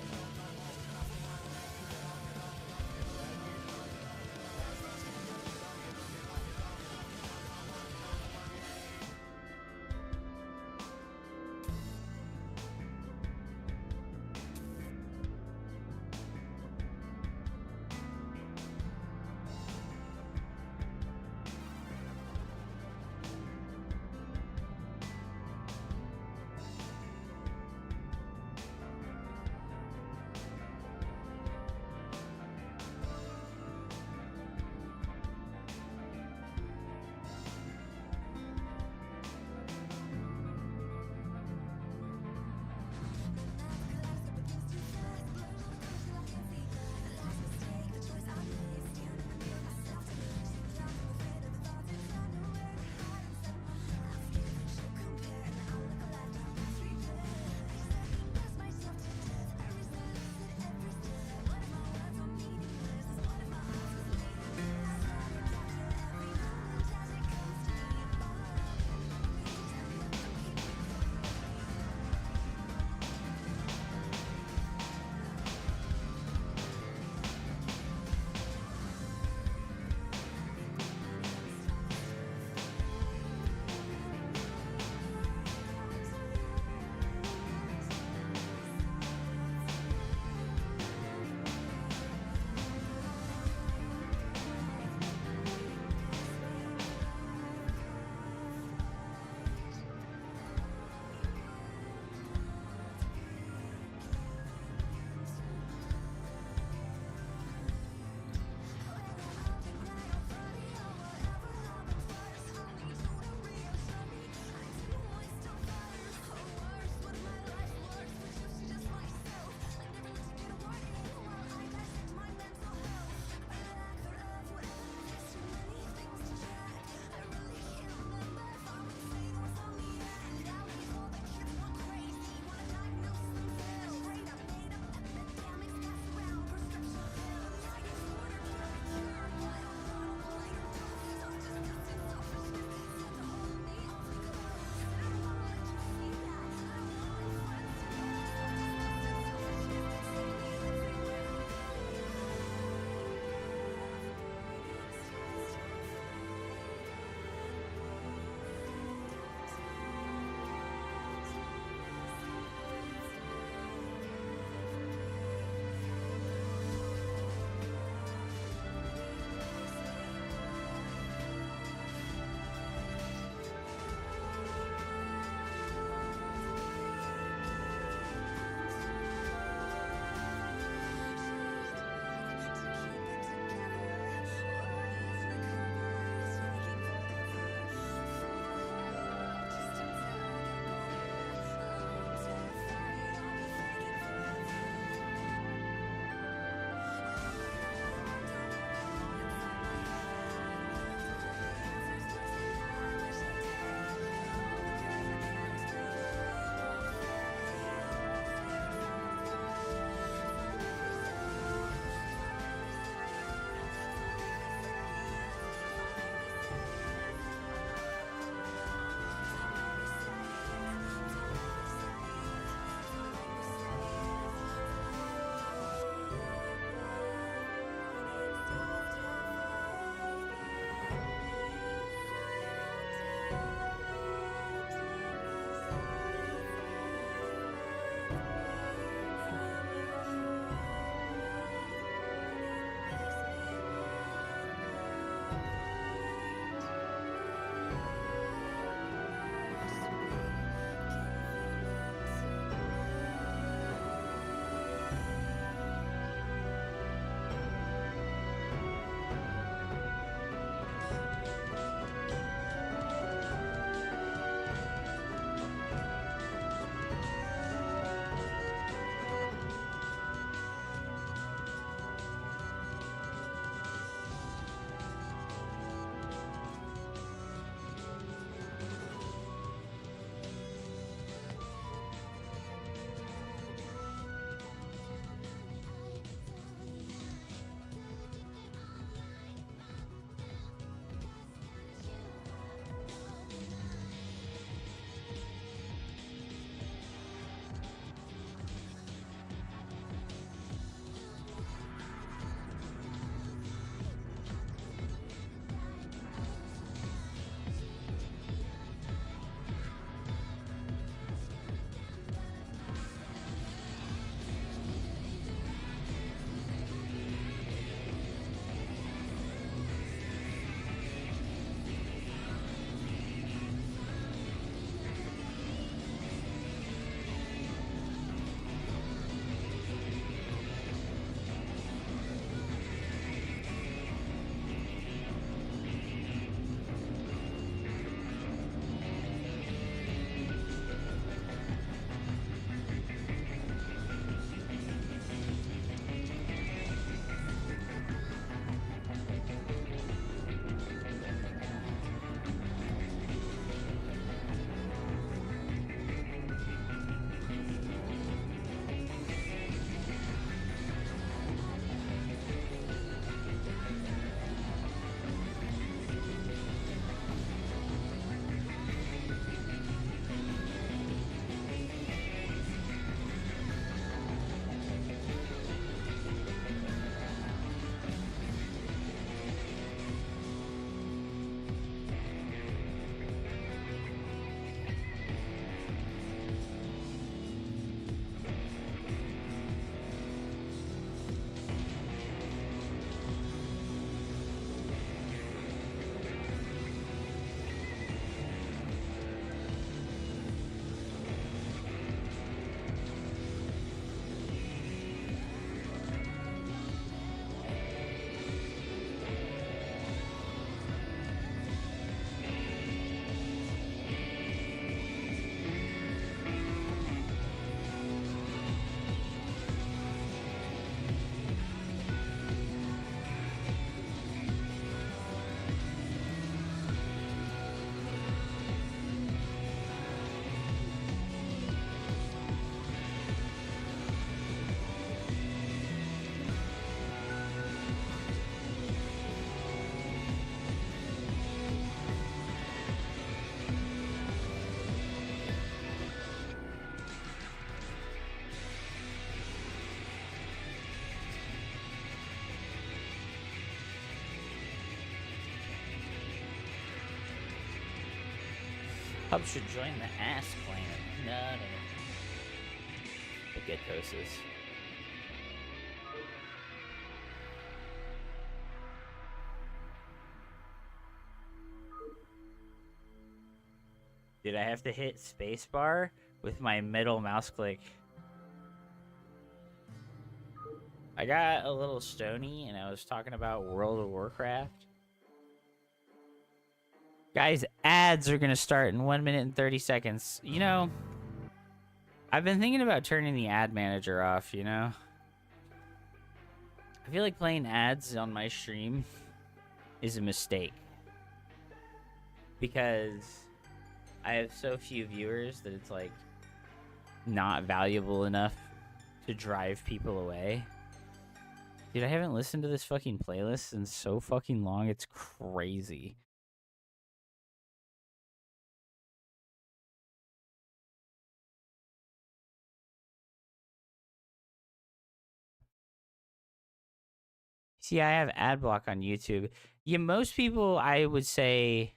Hub should join the ass clan. No. The Gettoses. Did I have to hit spacebar with my middle mouse click? I got a little stony and I was talking about World of Warcraft. Guys, ads are going to start in 1 minute and 30 seconds. You know, I've been thinking about turning the ad manager off, you know? I feel like playing ads on my stream is a mistake. Because I have so few viewers that it's like not valuable enough to drive people away. Dude, I haven't listened to this fucking playlist in so fucking long. It's crazy. See, I have ad block on YouTube. Yeah, most people, I would say,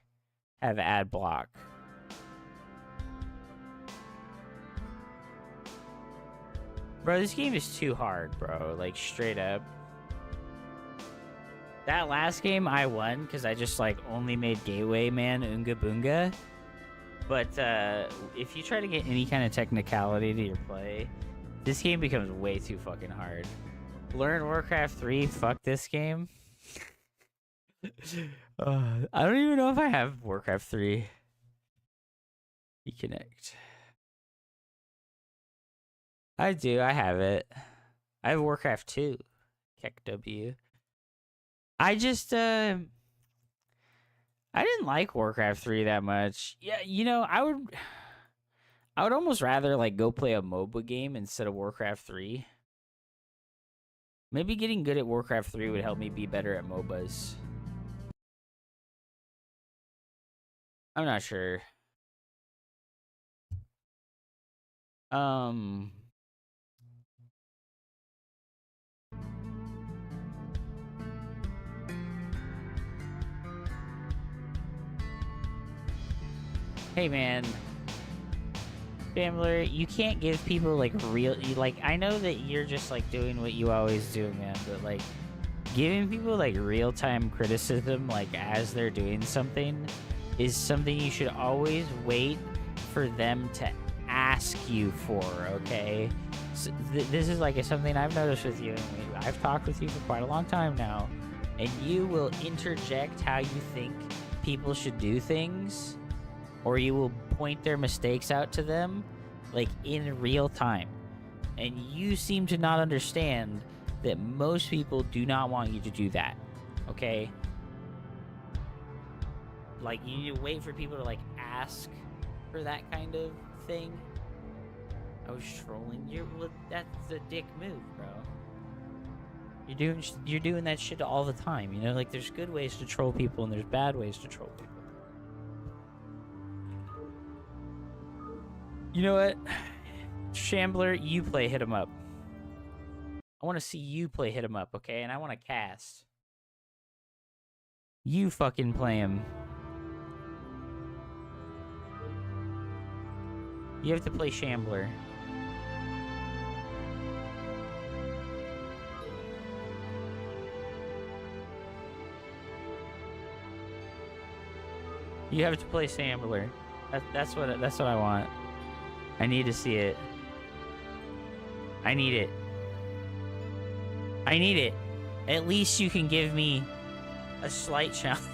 have ad block. Bro, this game is too hard, bro. Like, straight up. That last game I won because I just, like, only made Gateway Man Oonga Boonga. But if you try to get any kind of technicality to your play, this game becomes way too fucking hard. Learn Warcraft 3, fuck this game. I don't even know if I have Warcraft 3. Reconnect. I do, I have it. I have Warcraft 2. Keck W. I just, I didn't like Warcraft 3 that much. Yeah, you know, I would almost rather, like, go play a MOBA game instead of Warcraft 3. Maybe getting good at Warcraft 3 would help me be better at MOBAs. I'm not sure. Hey man, Bambler, you can't give people like real, like, I know that you're just like doing what you always do, man, but like giving people like real-time criticism like as they're doing something is something you should always wait for them to ask you for, okay? So this is like something I've noticed with you. I've talked with you for quite a long time now, and you will interject how you think people should do things, or you will point their mistakes out to them, like, in real time. And you seem to not understand that most people do not want you to do that, okay? Like, you need to wait for people to, like, ask for that kind of thing. I was trolling. Well, that's a dick move, bro. You're doing that shit all the time, you know? Like, there's good ways to troll people, and there's bad ways to troll people. You know what? Shambler, you play Hit 'em Up. I want to see you play Hit 'em Up, okay? And I want to cast. You fucking play him. You have to play Shambler. You have to play Shambler. That's what I want. I need to see it. I need it. I need it. At least you can give me a slight challenge.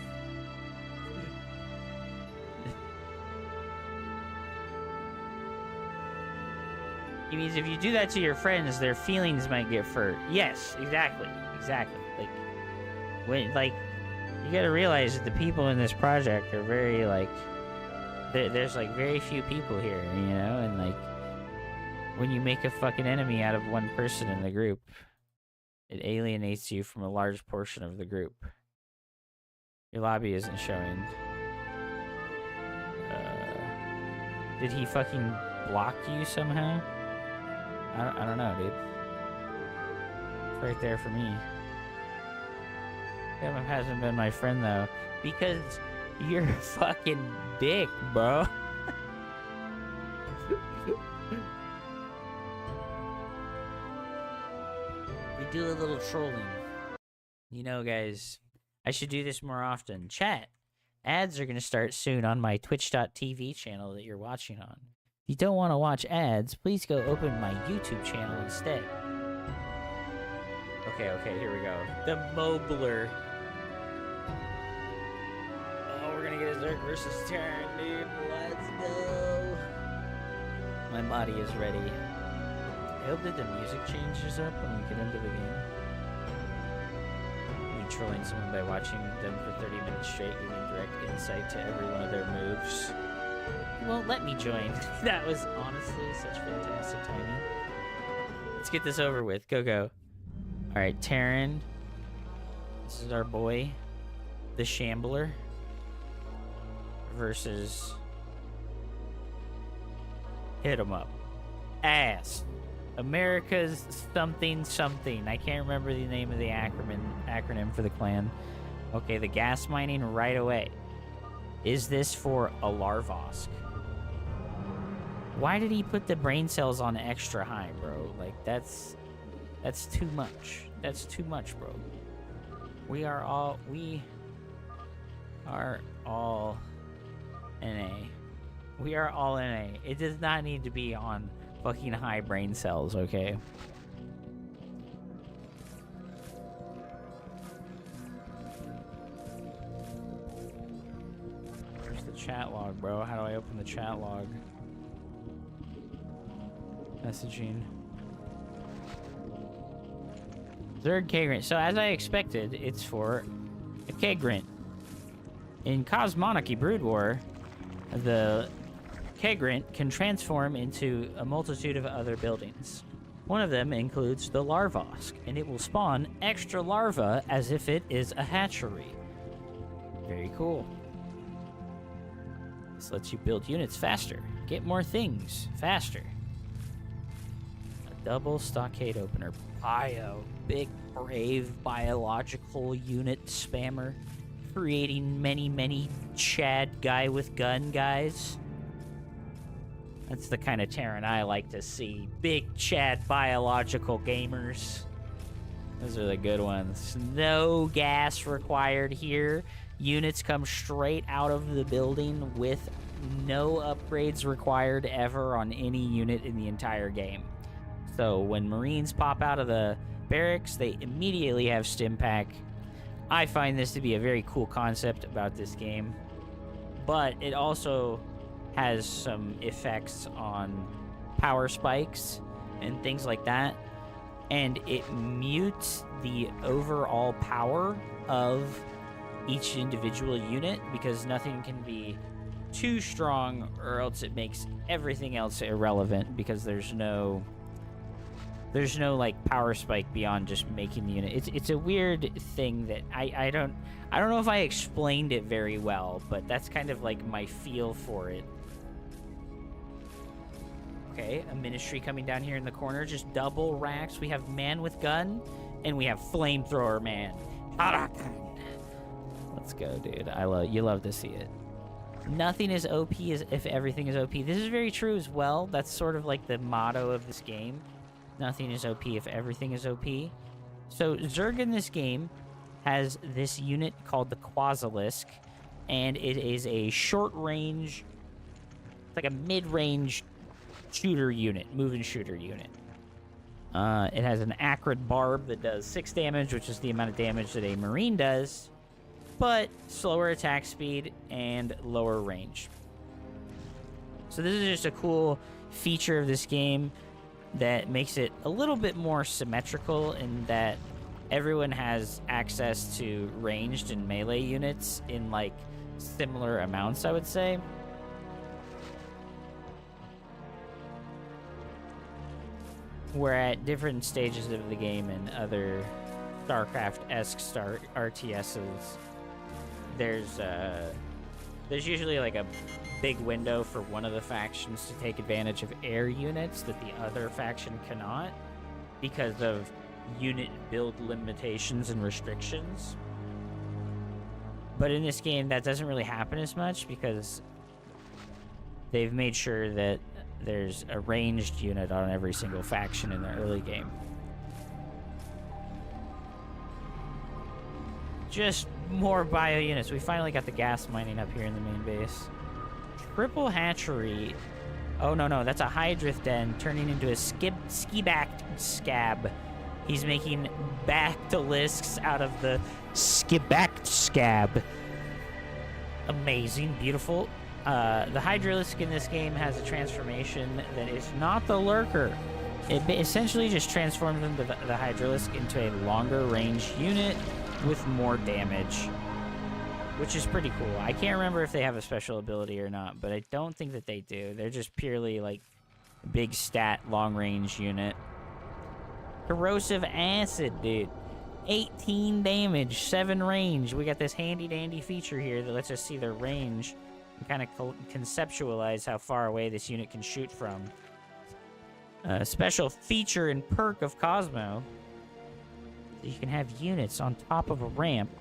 It means if you do that to your friends, their feelings might get hurt. Yes, exactly. Exactly. Like, when, like, you gotta realize that the people in this project are very, like, there's like very few people here, you know, and like when you make a fucking enemy out of one person in the group, it alienates you from a large portion of the group. Your lobby isn't showing. Did he fucking block you somehow? I don't know, dude. It's right there for me. Him hasn't been my friend though, because you're a fucking dick, bro. We do a little trolling. You know, guys, I should do this more often. Chat, ads are going to start soon on my twitch.tv channel that you're watching on. If you don't want to watch ads, please go open my YouTube channel instead. Okay, here we go. The Mobler. Oh, we're going to get a Zerg versus Terran, dude. Let's go. My body is ready. I hope that the music changes up when we get into the game. Me trolling someone by watching them for 30 minutes straight, giving direct insight to every one of their moves. You won't let me join. That was honestly such fantastic timing. Let's get this over with. Go. Alright, Terran. This is our boy, the Shambler, versus Hit 'em Up. Ass. America's something. I can't remember the name of the acronym for the clan. Okay, the gas mining right away. Is this for a Larvosk? Why did he put the brain cells on extra high, bro? Like, that's too much. That's too much, bro. We are all NA. We are all NA. It does not need to be on fucking high brain cells, okay? Where's the chat log, bro? How do I open the chat log? Messaging. Zerg Kagrant. So as I expected, it's for a Kagrant. In Cosmonarchy Brood War, the Kagrant can transform into a multitude of other buildings. One of them includes the Larvosk, and it will spawn extra larvae as if it is a hatchery. Very cool. This lets you build units faster, get more things faster. A double stockade opener. Bio. Big, brave, biological unit spammer. Creating many Chad guy with gun guys. That's the kind of Terran I like to see. Big Chad biological gamers. Those are the good ones. No gas required here. Units come straight out of the building with no upgrades required ever on any unit in the entire game. So when Marines pop out of the barracks, they immediately have stim pack. I find this to be a very cool concept about this game, but it also has some effects on power spikes and things like that, and it mutes the overall power of each individual unit because nothing can be too strong or else it makes everything else irrelevant because there's no like power spike beyond just making the unit. It's a weird thing that I don't know if I explained it very well, but that's kind of like my feel for it. Okay, a ministry coming down here in the corner, just double racks. We have man with gun, and we have flamethrower man. Let's go, dude. You love to see it. Nothing is OP as if everything is OP. This is very true as well. That's sort of like the motto of this game. Nothing is OP if everything is OP. So Zerg in this game has this unit called the Quasilisk, and it is a short-range, like a mid-range shooter unit, moving shooter unit. It has an acrid barb that does 6 damage, which is the amount of damage that a Marine does, but slower attack speed and lower range. So this is just a cool feature of this game that makes it a little bit more symmetrical in that everyone has access to ranged and melee units in like similar amounts, I would say. Where at different stages of the game and other StarCraft-esque RTSs, there's usually like a big window for one of the factions to take advantage of air units that the other faction cannot because of unit build limitations and restrictions. But in this game, that doesn't really happen as much because they've made sure that there's a ranged unit on every single faction in the early game. Just more bio units. We finally got the gas mining up here in the main base. Triple hatchery. Oh, no, that's a Hydrith den turning into a ski-backed scab. He's making bactylisks out of the ski-backed scab. Amazing, beautiful. The Hydralisk in this game has a transformation that is not the Lurker. It essentially just transforms into the Hydralisk into a longer range unit with more damage, which is pretty cool. I can't remember if they have a special ability or not, but I don't think that they do. They're just purely like big stat long range unit. Corrosive acid, dude. 18 damage, 7 range. We got this handy dandy feature here that lets us see their range and kind of conceptualize how far away this unit can shoot from. Special feature and perk of Cosmo. You can have units on top of a ramp,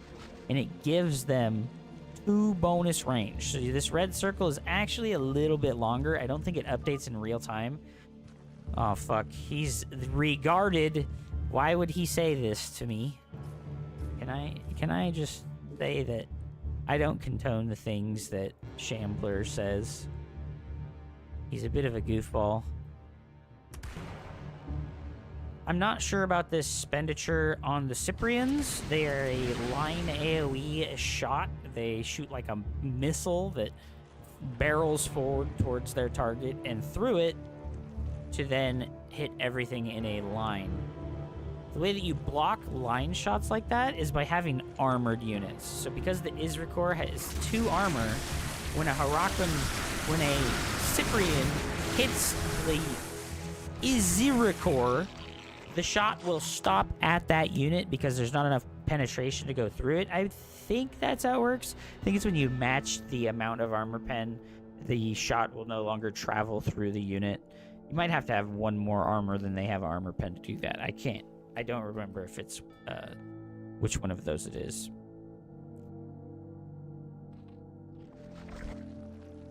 and it gives them 2 bonus range. So this red circle is actually a little bit longer. I don't think it updates in real time. Oh, fuck. He's regarded. Why would he say this to me? Can I just say that I don't condone the things that Shambler says? He's a bit of a goofball. I'm not sure about this expenditure on the Cyprians. They are a line AoE shot. They shoot like a missile that barrels forward towards their target and through it to then hit everything in a line. The way that you block line shots like that is by having armored units. So because the Isricor has 2 armor, when a Cyprian hits the Isricor, the shot will stop at that unit because there's not enough penetration to go through it. I think that's how it works. I think it's when you match the amount of armor pen, the shot will no longer travel through the unit. You might have to have 1 more armor than they have armor pen to do that. I don't remember if it's which one of those it is.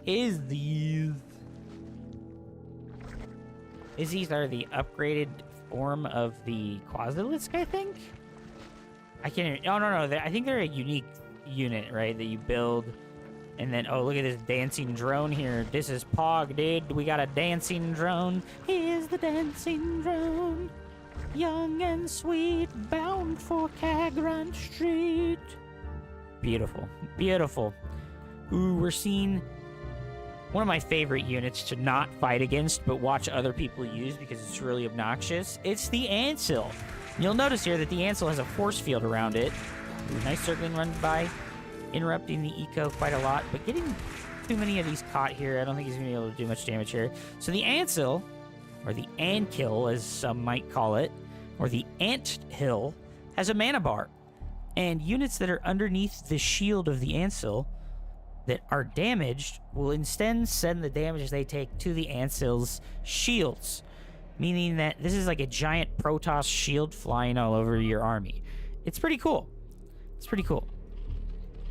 These are the upgraded form of the Quasilisk, I think? I can't even... Oh, no. I think they're a unique unit, right? That you build. And then, oh, look at this dancing drone here. This is Pog, dude. We got a dancing drone. Here's the dancing drone. Young and sweet, bound for Cagran Street. Beautiful. Beautiful. Ooh, we're seeing one of my favorite units to not fight against, but watch other people use because it's really obnoxious. It's the Ancil. You'll notice here that the Ancil has a force field around it. Ooh, nice circling run by, interrupting the eco quite a lot, but getting too many of these caught here. I don't think he's going to be able to do much damage here. So the Ancil, or the Ankill as some might call it, or the Ant Hill, has a mana bar. And units that are underneath the shield of the Ancil that are damaged will instead send the damage they take to the Ancil's shields. Meaning that this is like a giant Protoss shield flying all over your army. It's pretty cool. It's pretty cool.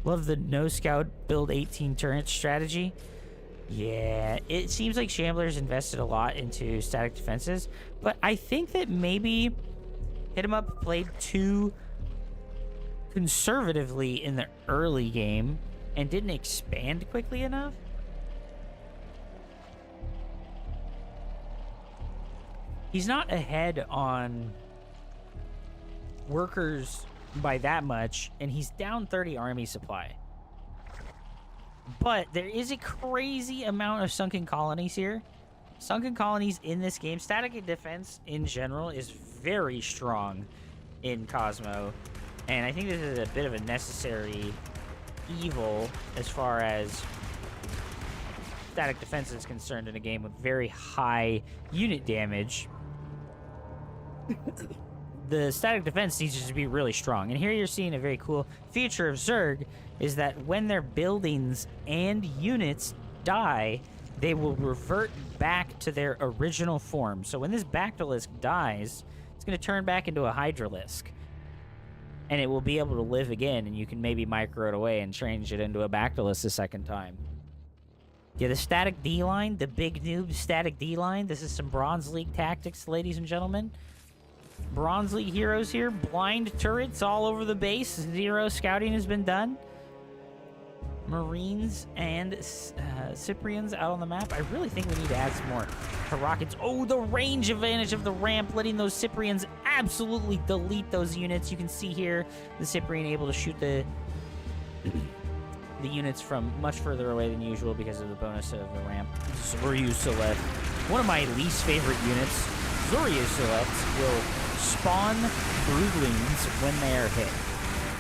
Love the no scout build 18 turret strategy. Yeah, it seems like Shambler's invested a lot into static defenses, but I think that maybe Hit 'em Up played too conservatively in the early game and didn't expand quickly enough. He's not ahead on workers by that much, and he's down 30 army supply. But there is a crazy amount of sunken colonies here. Sunken colonies in this game, static defense in general, is very strong in Cosmo. And I think this is a bit of a necessary evil as far as static defense is concerned in a game with very high unit damage. The static defense needs to be really strong. And here you're seeing a very cool feature of Zerg is that when their buildings and units die, they will revert back to their original form. So when this Bactylisk dies, it's going to turn back into a Hydralisk. And it will be able to live again, and you can maybe micro it away and change it into a Bactylisk a second time. Yeah, the static D-line, the big noob static D-line. This is some Bronze League tactics, ladies and gentlemen. Bronze League heroes here. Blind turrets all over the base. 0 scouting has been done. Marines and Cyprians out on the map. I really think we need to add some more rockets. Oh, the range advantage of the ramp, letting those Cyprians absolutely delete those units. You can see here the Cyprian able to shoot the units from much further away than usual because of the bonus of the ramp. Zoryu Select, one of my least favorite units. Zoryu Select will spawn broodlings when they are hit.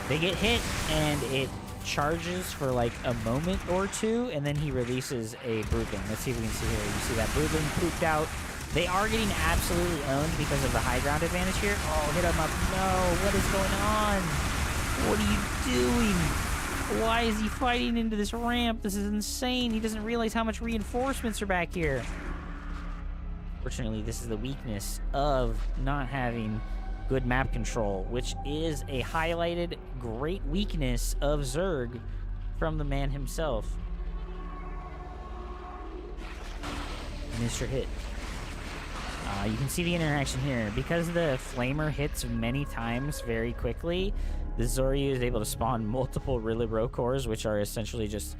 They get hit and it charges for like a moment or two, and then he releases a broodling. Let's see if we can see here. You see that broodling pooped out. They are getting absolutely owned because of the high ground advantage here. Oh, hit him up. No, what is going on? What are you doing? Why is he fighting into this ramp? This is insane. He doesn't realize how much reinforcements are back here. Fortunately, this is the weakness of not having good map control, which is a highlighted great weakness of Zerg from the man himself. Mr. Hit. You can see the interaction here. Because the Flamer hits many times very quickly, the Zoryu is able to spawn multiple Rilibro cores, which are essentially just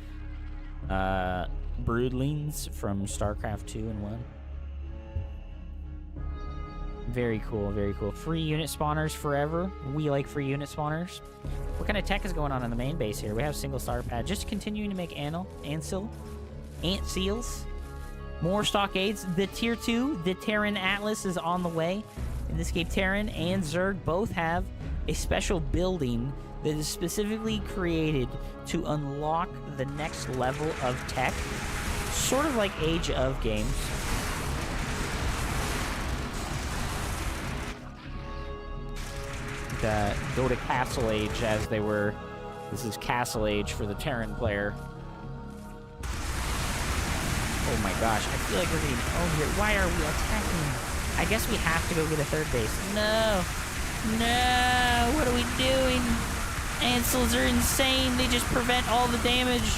broodlings from StarCraft 2 and 1. Very cool, very cool. Free unit spawners forever. We like free unit spawners. What kind of tech is going on in the main base here? We have single star pad. Just continuing to make ant seals. More stockades. The tier 2, the Terran Atlas is on the way. In this game, Terran and Zerg both have a special building that is specifically created to unlock the next level of tech. Sort of like Age of games. Go to Castle Age as they were. This is Castle Age for the Terran player. Oh my gosh, I feel like we're getting owned here. Why are we attacking? I guess we have to go get a third base. No! No! What are we doing? Ansels are insane. They just prevent all the damage.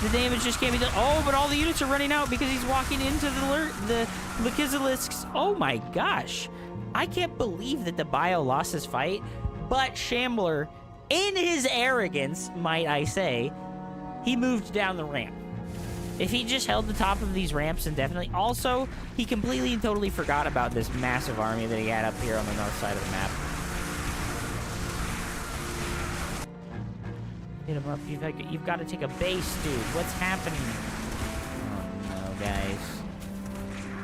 The damage just can't be done. Oh, but all the units are running out because he's walking into the Lakizelisks. Oh my gosh. I can't believe that the Bio lost his fight, but Shambler, in his arrogance, might I say, he moved down the ramp. If he just held the top of these ramps indefinitely. Also, he completely and totally forgot about this massive army that he had up here on the north side of the map. Hit him up. You've got to take a base, dude. What's happening? Oh no, guys.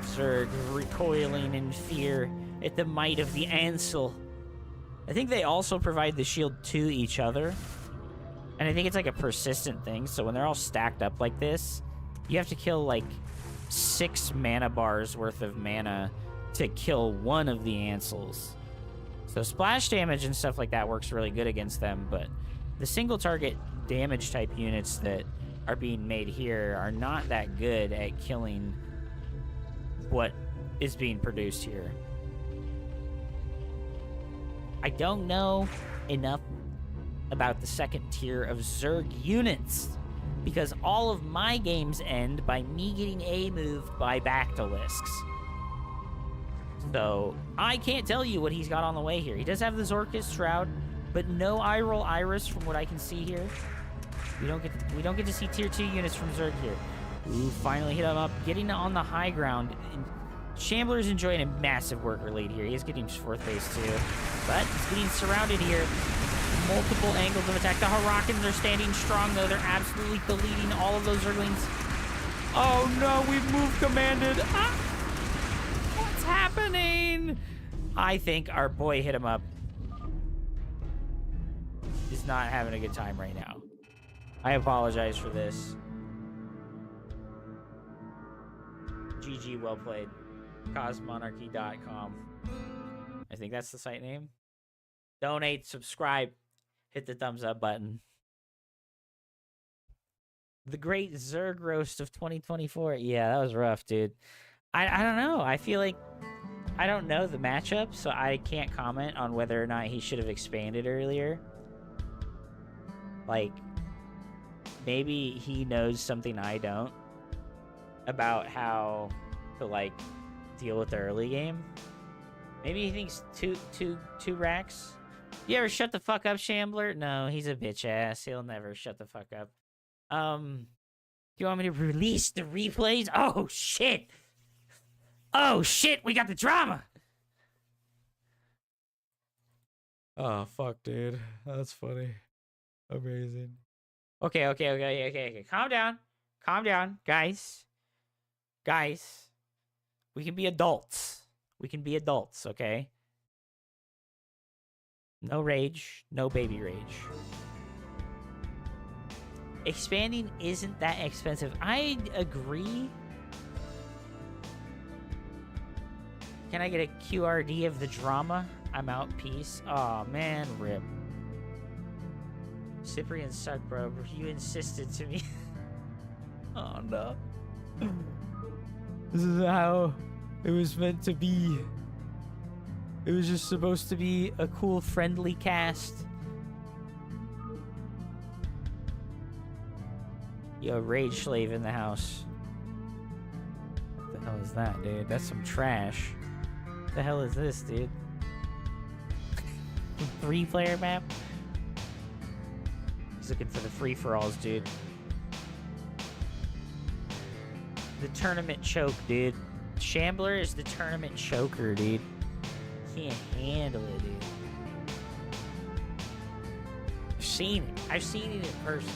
Zerg recoiling in fear at the might of the Ansel. I think they also provide the shield to each other. And I think it's like a persistent thing. So when they're all stacked up like this, you have to kill like 6 mana bars worth of mana to kill one of the Ansels. So splash damage and stuff like that works really good against them. But the single target damage type units that are being made here are not that good at killing what is being produced here. I don't know enough about the second tier of Zerg units because all of my games end by me getting A-moved by Bactylisks. So I can't tell you what he's got on the way here. He does have the Zorkist Shroud, but no Iroll Iris from what I can see here. We don't get to see tier 2 units from Zerg here. Ooh, finally hit him up, getting on the high ground. Shambler is enjoying a massive worker lead here. He is getting his 4th base too. But he's getting surrounded here. Multiple angles of attack. The Harakans are standing strong though. They're absolutely deleting all of those Zerglings. Oh no, we've moved commanded. Ah! What's happening? I think our boy hit him up is not having a good time right now. I apologize for this. GG, well played. CosMonarchy.com. I think that's the site name. Donate, subscribe, hit the thumbs up button. The great Zerg roast of 2024. Yeah, that was rough, dude. I don't know. I feel like I don't know the matchup, so I can't comment on whether or not he should have expanded earlier. Like, maybe he knows something I don't about how to, like, deal with the early game. Maybe he thinks two racks. You ever shut the fuck up, Shambler? No, he's a bitch ass. He'll never shut the fuck up. You want me to release the replays? Oh shit! Oh shit! We got the drama. Oh fuck, dude. That's funny. Amazing. Okay. Calm down, guys. Guys, we can be adults. Okay? No rage, no baby rage. Expanding isn't that expensive. I agree. Can I get a QRD of the drama? I'm out. Peace. Aw, man, rip. Cyprian suck, bro. You insisted to me. Oh, no. This is how it was meant to be. It was just supposed to be a cool, friendly cast. Yo, Rage Slave in the house. What the hell is that, dude? That's some trash. What the hell is this, dude? 3-player map? He's looking for the free-for-alls, dude. The tournament choke, dude. Shambler is the tournament choker, dude. Can't handle it, dude. I've seen it in person.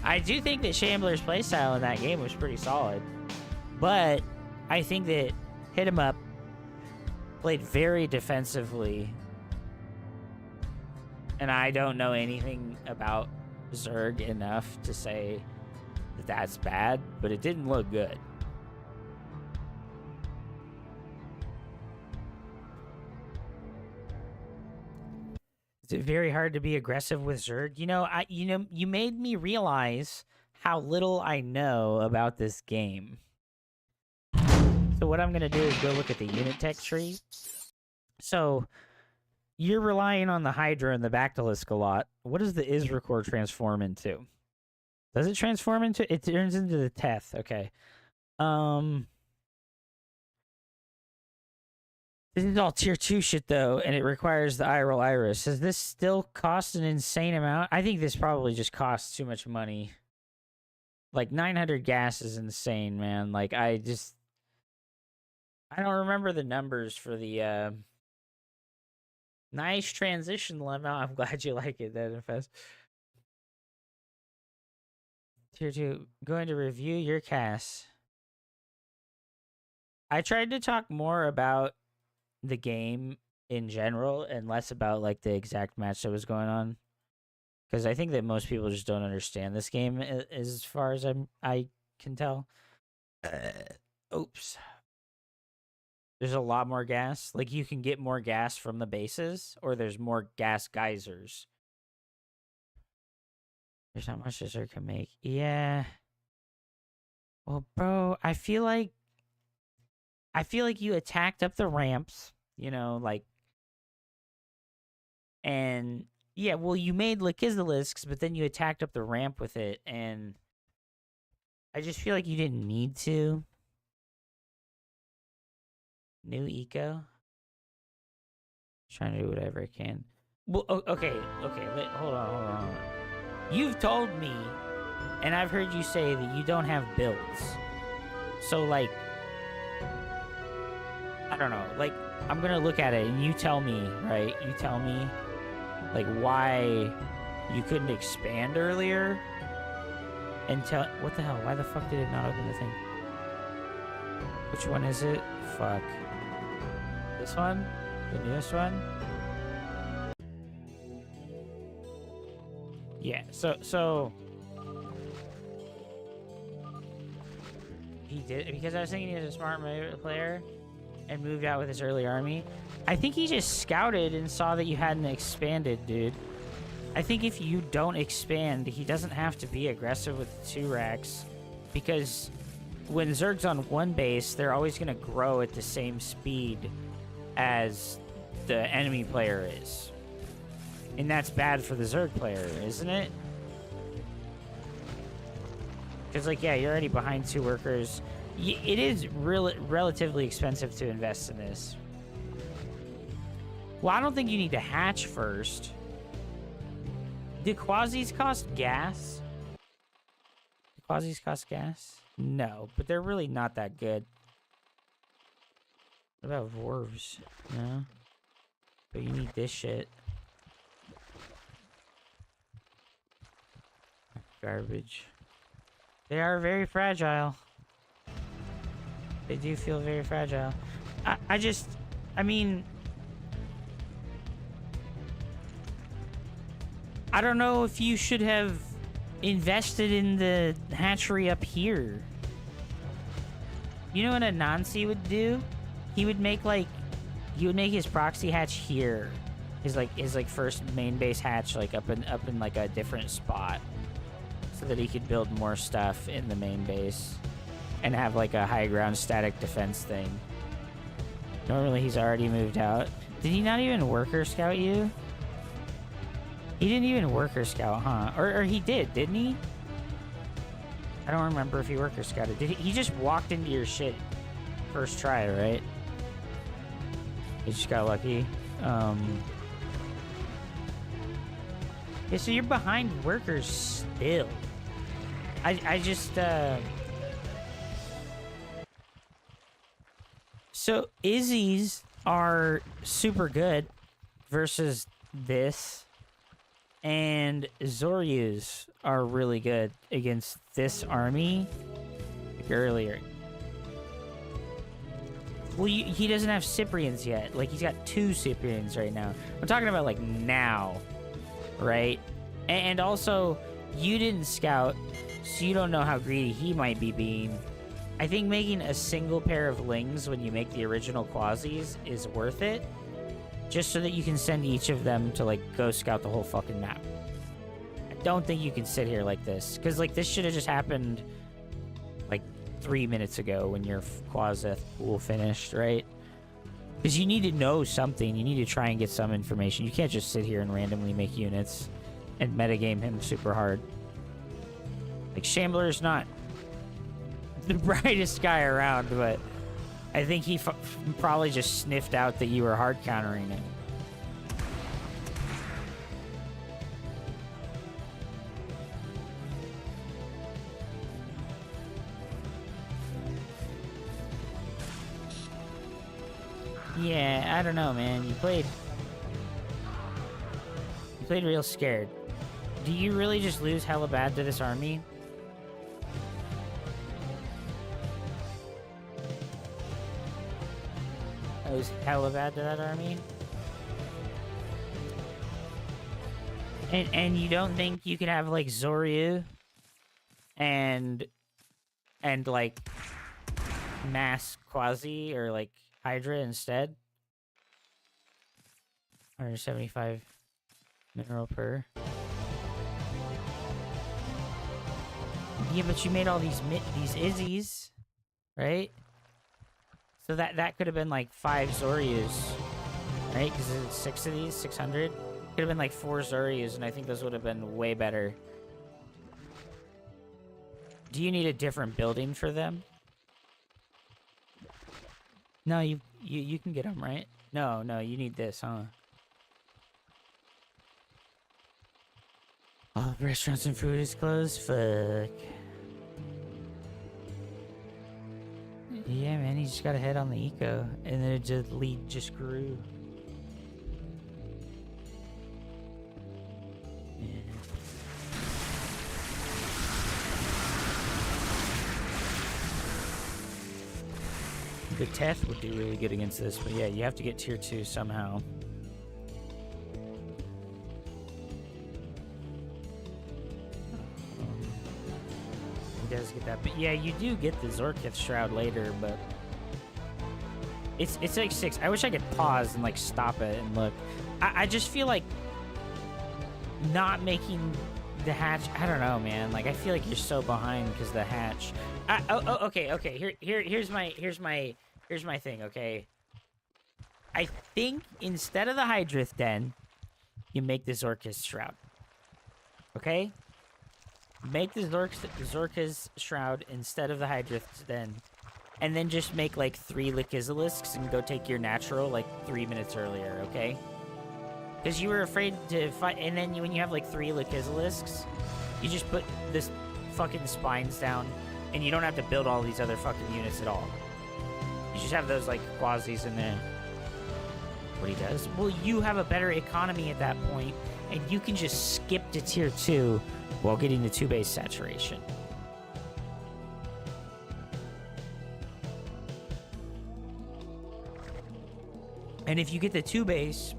I do think that Shambler's playstyle in that game was pretty solid. But I think that Hit 'em Up played very defensively. And I don't know anything about Zerg enough to say that that's bad, but it didn't look good. It's very hard to be aggressive with Zerg. You made me realize how little I know about this game. So what I'm going to do is go look at the unit tech tree. So you're relying on the Hydra and the Bactylisk a lot. What does the Israkor transform into? Does it transform into... It turns into the Teth. Okay. This is all tier 2 shit, though, and it requires the Iroh Iris. Does this still cost an insane amount? I think this probably just costs too much money. Like, 900 gas is insane, man. Like, I don't remember the numbers for the, Nice transition, Lemma. I'm glad you like it, that infest. Tier 2, going to review your cast. I tried to talk more about the game in general and less about like the exact match that was going on, because I think that most people just don't understand this game as far as I can tell. Oops. There's a lot more gas. Like, you can get more gas from the bases, or there's more gas geysers. There's not much this can make. Yeah. Well, bro, I feel like you attacked up the ramps, like, and yeah, well, you made Lakizdalisks, but then you attacked up the ramp with it, and I just feel like you didn't need to. New eco. Trying to do whatever I can. Well, okay. Hold on. You've told me, and I've heard you say that you don't have builds. So, like, I don't know. Like, I'm gonna look at it, and you tell me, right? You tell me, like, why you couldn't expand earlier. And tell... What the hell? Why the fuck did it not open the thing? Which one is it? Fuck. This one? The newest one? Yeah, so he did, because I was thinking he was a smart player and moved out with his early army. I think he just scouted and saw that you hadn't expanded, dude. I think if you don't expand, he doesn't have to be aggressive with 2 racks, because when Zerg's on one base, they're always going to grow at the same speed as the enemy player is. And that's bad for the Zerg player, isn't it? Because, like, yeah, you're already behind 2 workers. it is relatively expensive to invest in this. Well, I don't think you need to hatch first. Do quasis cost gas? Do quasis cost gas? No, but they're really not that good. What about dwarves? No. But you need this shit. Garbage. They are very fragile. They do feel very fragile. I mean, I don't know if you should have invested in the hatchery up here. You know what a Nancy would do? He would make his proxy hatch here. His first main base hatch like up in like a different spot. So that he could build more stuff in the main base. And have like a high ground static defense thing. Normally he's already moved out. Did he not even worker scout you? He didn't even worker scout, huh? Or he did, didn't he? I don't remember if he worker scouted. Did he just walked into your shit first try, right? He just got lucky. Yeah, so you're behind workers still. I just So Izzy's are super good versus this. And Zoryu's are really good against this army. Like earlier. Well, he doesn't have Cyprians yet. Like, he's got 2 Cyprians right now. I'm talking about, like, now. Right? And also, you didn't scout, so you don't know how greedy he might be being. I think making a single pair of lings when you make the original quasis is worth it. Just so that you can send each of them to, like, go scout the whole fucking map. I don't think you can sit here like this. Because, like, this should have just happened, like, 3 minutes ago when your quasi pool finished, right? Because you need to know something. You need to try and get some information. You can't just sit here and randomly make units and metagame him super hard. Like, Shambler's not the brightest guy around, but I think he probably just sniffed out that you were hard countering it. Yeah, I don't know, man. You played real scared. Do you really just lose hella bad to this army? I was hella bad to that army. And you don't think you could have like Zoryu and like mass quasi or like Hydra instead? 175 mineral per. Yeah, but you made all these Izzies, right? So that could have been like 5 Zoryus, right? Because it's 6 of these, 600. Could have been like 4 Zoryus, and I think those would have been way better. Do you need a different building for them? No, you can get them, right? No, you need this, huh? All restaurants and food is closed? Fuck. Yeah, man, he just got a head on the eco, and then the lead just grew. Yeah. The Teth would do really good against this, but yeah, you have to get tier 2 somehow. He does get that, but yeah, you do get the Zorkith Shroud later, but it's like 6. I wish I could pause and like stop it and look. I just feel like not making the hatch. I don't know, man. Like I feel like you're so behind because the hatch. Okay. Here's my thing. Okay, I think instead of the Hydrith Den, you make the Zorkith Shroud. Okay. Make the Zorka's Shroud instead of the Hydrith Den. and then just make like 3 Lickizalisks and go take your natural like 3 minutes earlier, okay? Because you were afraid to fight, and then when you have like 3 Lickizalisks, you just put this fucking spines down, and you don't have to build all these other fucking units at all. You just have those like quasis in there. What he does? Well, you have a better economy at that point, and you can just skip to tier 2 while getting the 2 base saturation. And if you get the 2 base,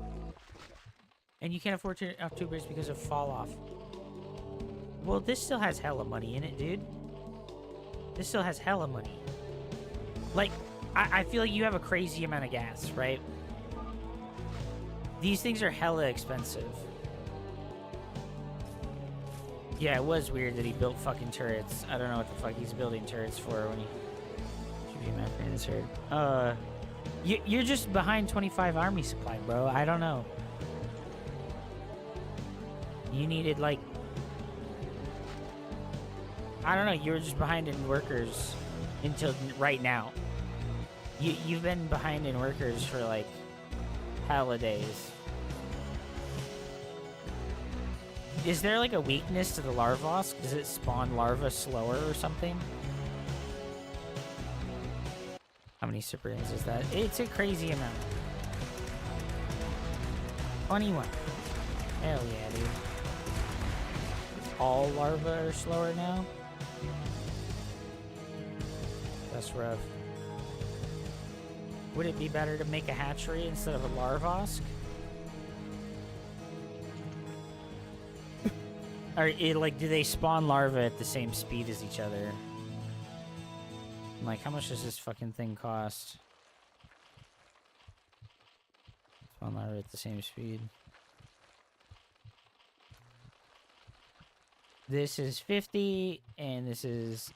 and you can't afford to have 2 base because of fall off, well, this still has hella money in it, dude. This still has hella money. Like, I feel like you have a crazy amount of gas, right? These things are hella expensive. Yeah, it was weird that he built fucking turrets. I don't know what the fuck he's building turrets for when he should be macroing this herd. You're just behind 25 army supply, bro. I don't know. You needed, like... I don't know. You were just behind in workers until right now. You've been behind in workers for, like, hella days. Is there, like, a weakness to the Larvosk? Does it spawn larva slower or something? How many Cyprians is that? It's a crazy amount. 21. Hell yeah, dude. All larvae are slower now? That's rough. Would it be better to make a hatchery instead of a Larvosk? Or, like, do they spawn larvae at the same speed as each other? Like, how much does this fucking thing cost? Spawn larvae at the same speed. This is 50, and this is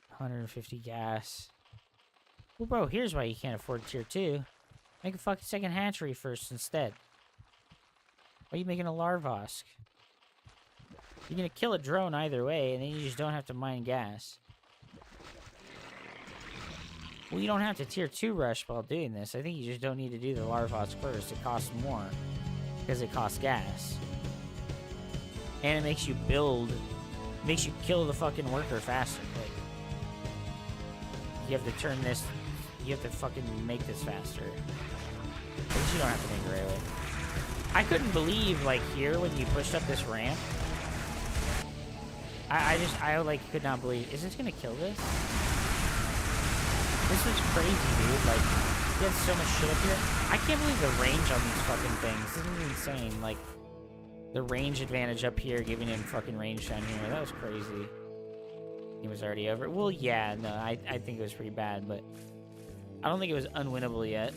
150 gas. Well, bro, here's why you can't afford tier 2. Make a fucking second hatchery first instead. Why are you making a Larvosk? You're gonna kill a drone either way, and then you just don't have to mine gas. Well, you don't have to tier 2 rush while doing this. I think you just don't need to do the Larvosk first. It costs more because it costs gas. And it makes you build, makes you kill the fucking worker faster. Like, you have to turn this, you have to fucking make this faster. At least you don't have to make it right away. I couldn't believe, like, here when you pushed up this ramp. I like could not believe. Is this gonna kill this? This was crazy, dude. Like, you had so much shit up here. I can't believe the range on these fucking things. This is insane. Like, the range advantage up here, giving him fucking range down here. That was crazy. He was already over. Well, yeah, no, I think it was pretty bad, but I don't think it was unwinnable yet.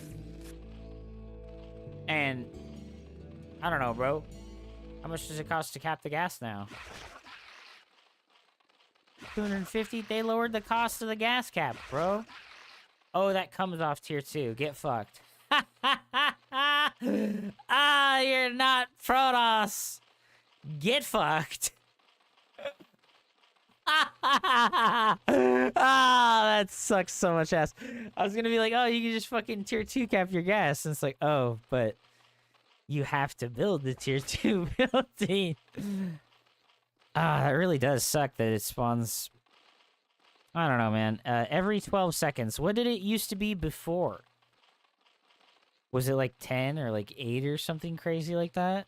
And I don't know, bro. How much does it cost to cap the gas now? 250? They lowered the cost of the gas cap, bro. Oh, that comes off tier 2. Get fucked. Ah, you're not Protoss. Get fucked. Ah, that sucks so much ass. I was gonna be like, oh, you can just fucking tier 2 cap your gas. And it's like, oh, but you have to build the tier 2 building. Ah, that really does suck that it spawns. I don't know, man. Every 12 seconds. What did it used to be before? Was it like 10 or like 8 or something crazy like that?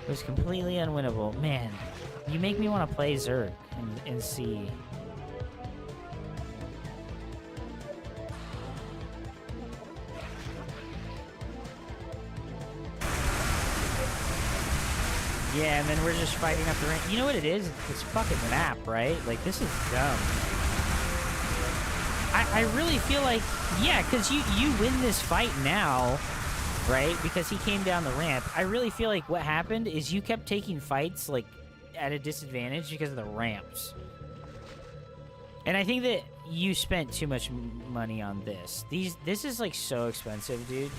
It was completely unwinnable. Man, you make me want to play Zerg and see. Yeah, and then we're just fighting up the rank. You know what it is? It's fucking map, right? Like, this is dumb. I really feel like, yeah, because you win this fight now, right? Because he came down the ramp. I really feel like what happened is you kept taking fights, like, at a disadvantage because of the ramps. And I think that you spent too much money on this. This is, like, so expensive, dude.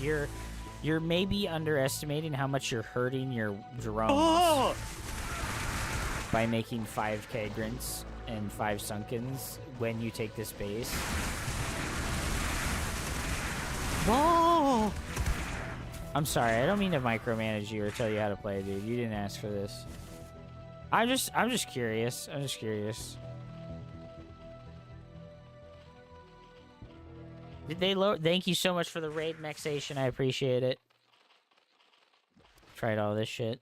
You're maybe underestimating how much you're hurting your drones. Oh! by making 5 Kagrants and 5 Sunkens when you take this base. Whoa! I'm sorry, I don't mean to micromanage you or tell you how to play, dude. You didn't ask for this. I'm just curious. I'm just curious. Did they lower? Thank you so much for the raid, Mexation. I appreciate it. Tried all this shit.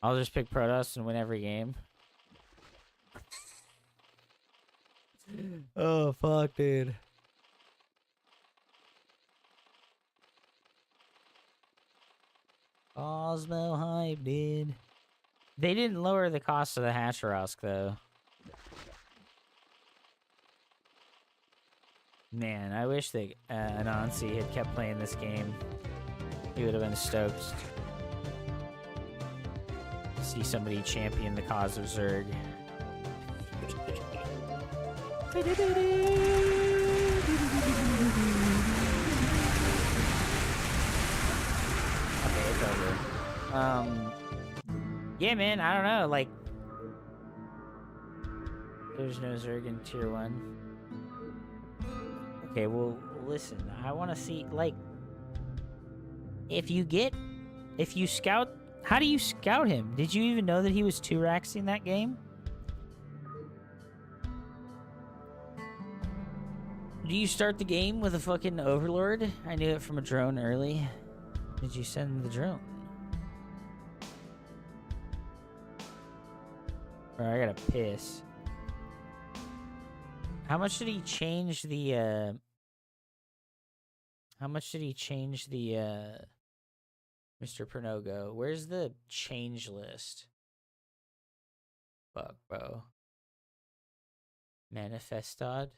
I'll just pick Protoss and win every game. Oh, fuck, dude. Osmo hype, dude. They didn't lower the cost of the Hacharosk, though. Man, I wish that Anansi had kept playing this game. He would have been stoked to see somebody champion the cause of Zerg. Okay, it's over. Yeah, man, I don't know, like... There's no Zerg in Tier 1. Okay, well, listen, I want to see, like... If you scout... How do you scout him? Did you even know that he was 2-raxing that game? Do you start the game with a fucking Overlord? I knew it from a drone early. Did you send the drone? Bro, I gotta piss. How much did he change the, How much did he change the, Mr. Pernogo? Where's the change list? Fuck, bro. Manifestod?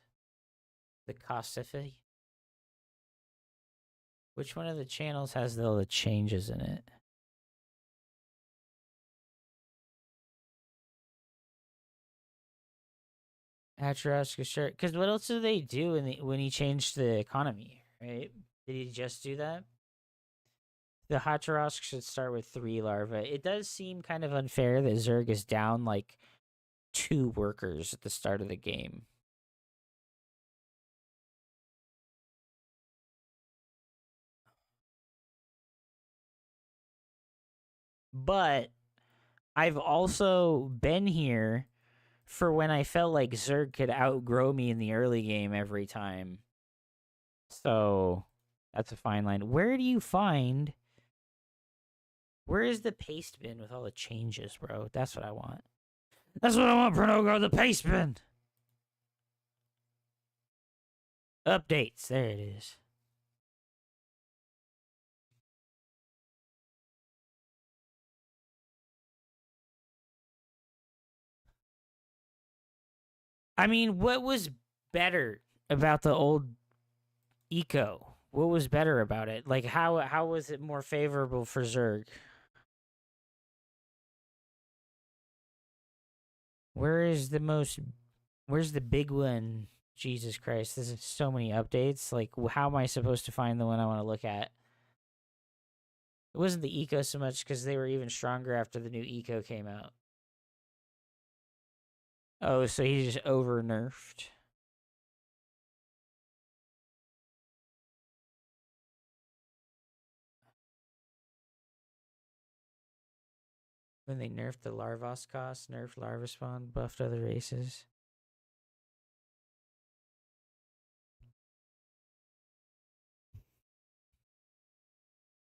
The Kosifi? Which one of the channels has all the changes in it? Hacharosk shirt. Because what else do they do when he changed the economy, right? Did he just do that? The Hacharosk should start with 3 larvae. It does seem kind of unfair that Zerg is down like 2 workers at the start of the game. But I've also been here for when I felt like Zerg could outgrow me in the early game every time. So that's a fine line. Where do you find... Where is the paste bin with all the changes, bro? That's what I want. That's what I want, Pronogo, the paste bin! Updates. There it is. I mean, what was better about the old eco? What was better about it? Like, how was it more favorable for Zerg? Where's the big one? Jesus Christ, this is so many updates. Like, how am I supposed to find the one I want to look at? It wasn't the eco so much because they were even stronger after the new eco came out. Oh, so he just over nerfed. When they nerfed the Larvos cost, nerfed larva spawn, buffed other races.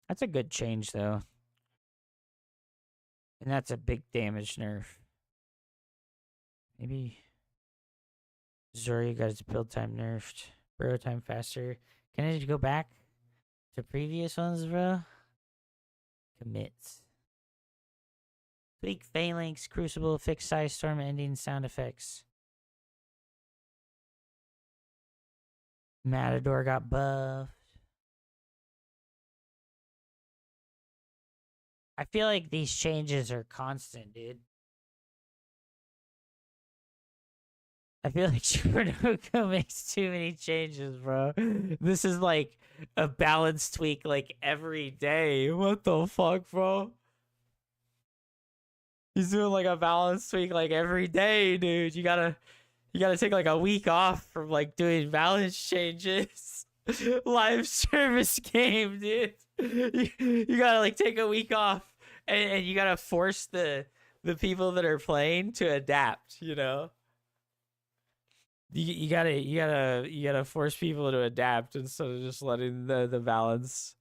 That's a good change, though. And that's a big damage nerf. Maybe Zori got its build time nerfed. Bro time faster. Can I just go back to previous ones, bro? Commits. Tweak phalanx, crucible, fixed size, storm ending, sound effects. Matador got buffed. I feel like these changes are constant, dude. I feel like Supernova makes too many changes, bro. This is like a balance tweak like every day. What the fuck, bro? He's doing like a balance tweak like every day, dude. You gotta take like a week off from like doing balance changes. Live service game, dude. You gotta like take a week off and you gotta force the people that are playing to adapt, you know? You gotta force people to adapt instead of just letting the balance.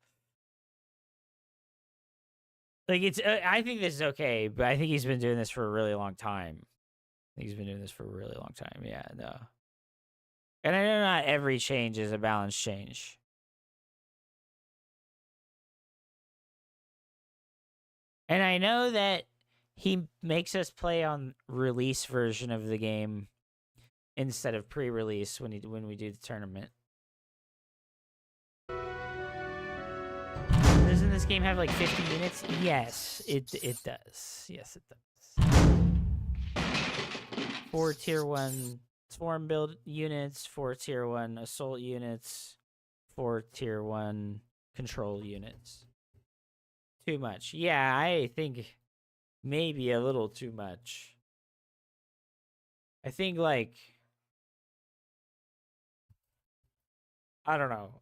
Like it's I think this is okay, but I think he's been doing this for a really long time. I think he's been doing this for a really long time. Yeah, no. And I know not every change is a balance change. And I know that he makes us play on release version of the game instead of pre-release when we do the tournament. Doesn't this game have like 50 units? Yes, it does. Yes, it does. 4 tier 1 swarm build units, 4 tier 1 assault units, 4 tier 1 control units. Too much. Yeah, I think maybe a little too much. I think like I don't know.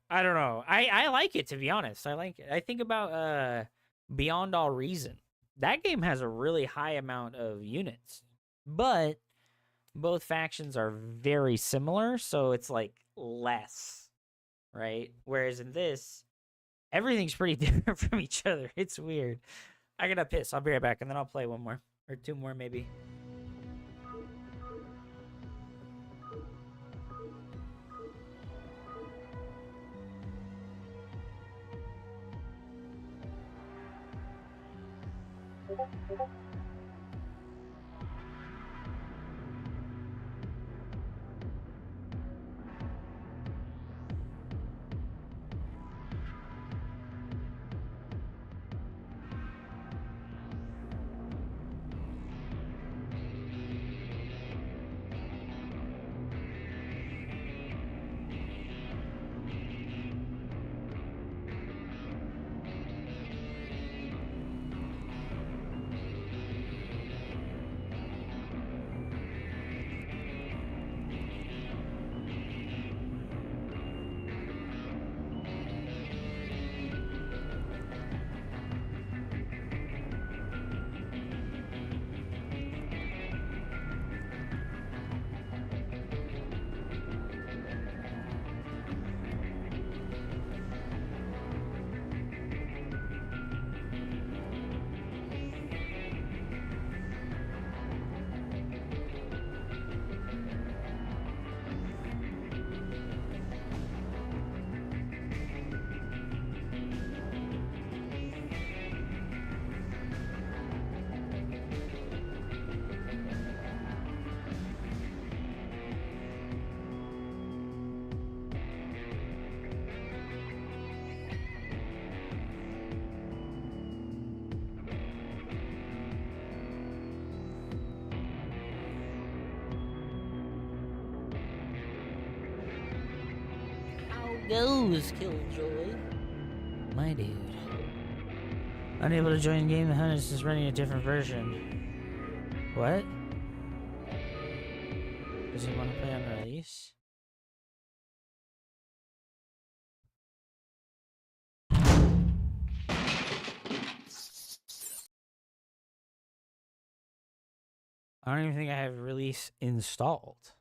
I like it, to be honest. I like it. I think about Beyond All Reason. That game has a really high amount of units. But both factions are very similar, so it's like less, right? Whereas in this, everything's pretty different from each other. It's weird. I gotta piss. I'll be right back, and then I'll play one more. Or 2 more, maybe. Goes Killjoy. My dude. Unable to join game, the Huntress is running a different version. What? Does he want to play on release? I don't even think I have release installed.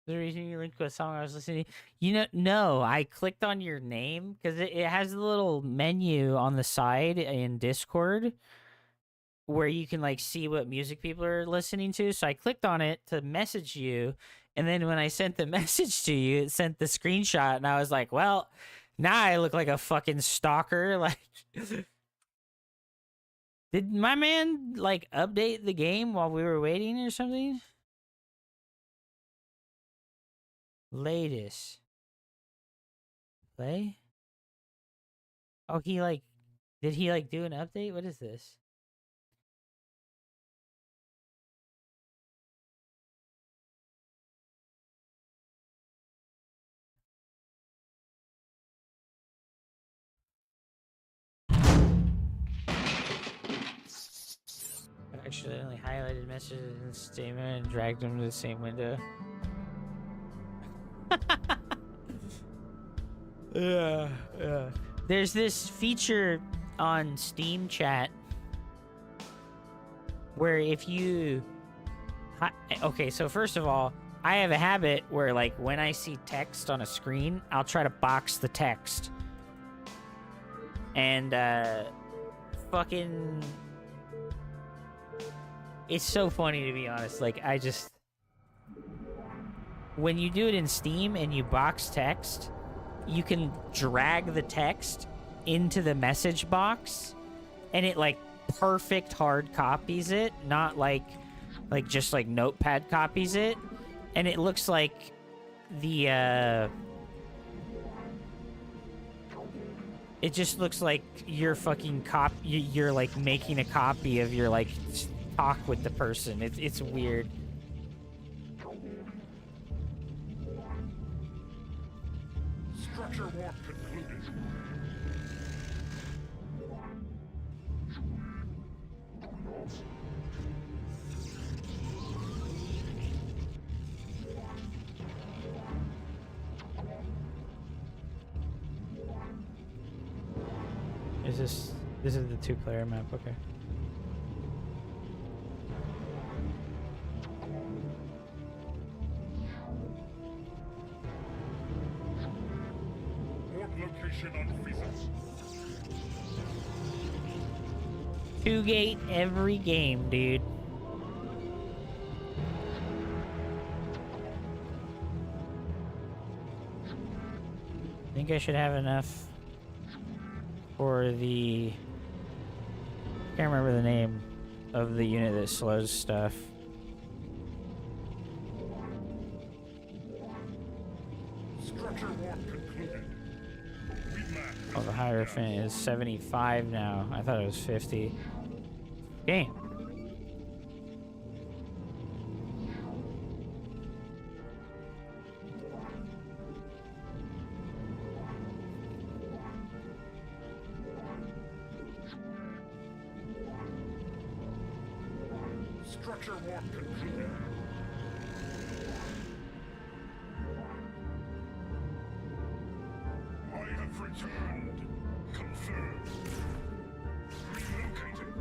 The reason you linked to a song I was listening to, no, I clicked on your name because it has a little menu on the side in Discord where you can like see what music people are listening to. So I clicked on it to message you, and then when I sent the message to you, it sent the screenshot, and I was like, well, now I look like a fucking stalker. Like, did my man like update the game while we were waiting or something? Latest. Play? Oh, did he like do an update? What is this? accidentally highlighted messages in statement and dragged them to the same window. Yeah. There's this feature on Steam Chat where if you... Okay, so first of all, I have a habit where, like, when I see text on a screen, I'll try to box the text. And, fucking... It's so funny, to be honest. Like, I just... When you do it in Steam and you box text, you can drag the text into the message box, and it, like, perfect hard copies it, not, like just, like, notepad copies it. And it looks like the, it just looks like you're fucking you're, like, making a copy of your, like, talk with the person. It's weird. Structure warp concluded. This is the 2-player map, okay. Warp location unfeasible. 2-gate every game, dude. I think I should have enough for the... Can't remember the name of the unit that slows stuff. Structure warp concluded. Oh, the Hierophant is 75 now. I thought it was 50. Game. Structure warp concluded. I have returned. Confirmed. Relocating.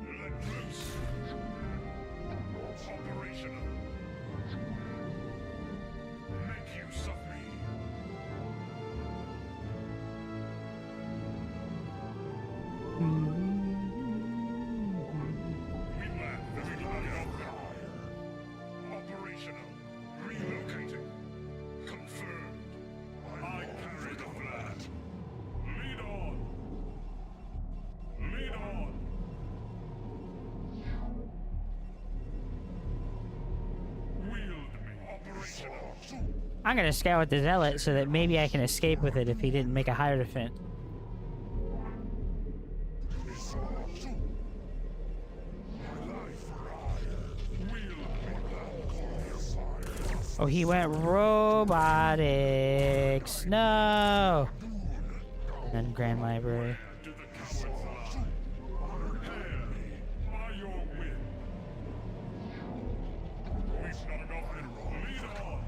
Let loose. Operational. Make use of me. We lack the operational. Relocating. Confirmed. I carry the flag. Lead on. Lead on. Wield me. Operational. I'm gonna scout with the Zealot so that maybe I can escape with it if he didn't make a Hierophant. Oh, he went robotics. No. Then Grand Library. Do the cowards lie? Here, by your will. We've not enough and lead on.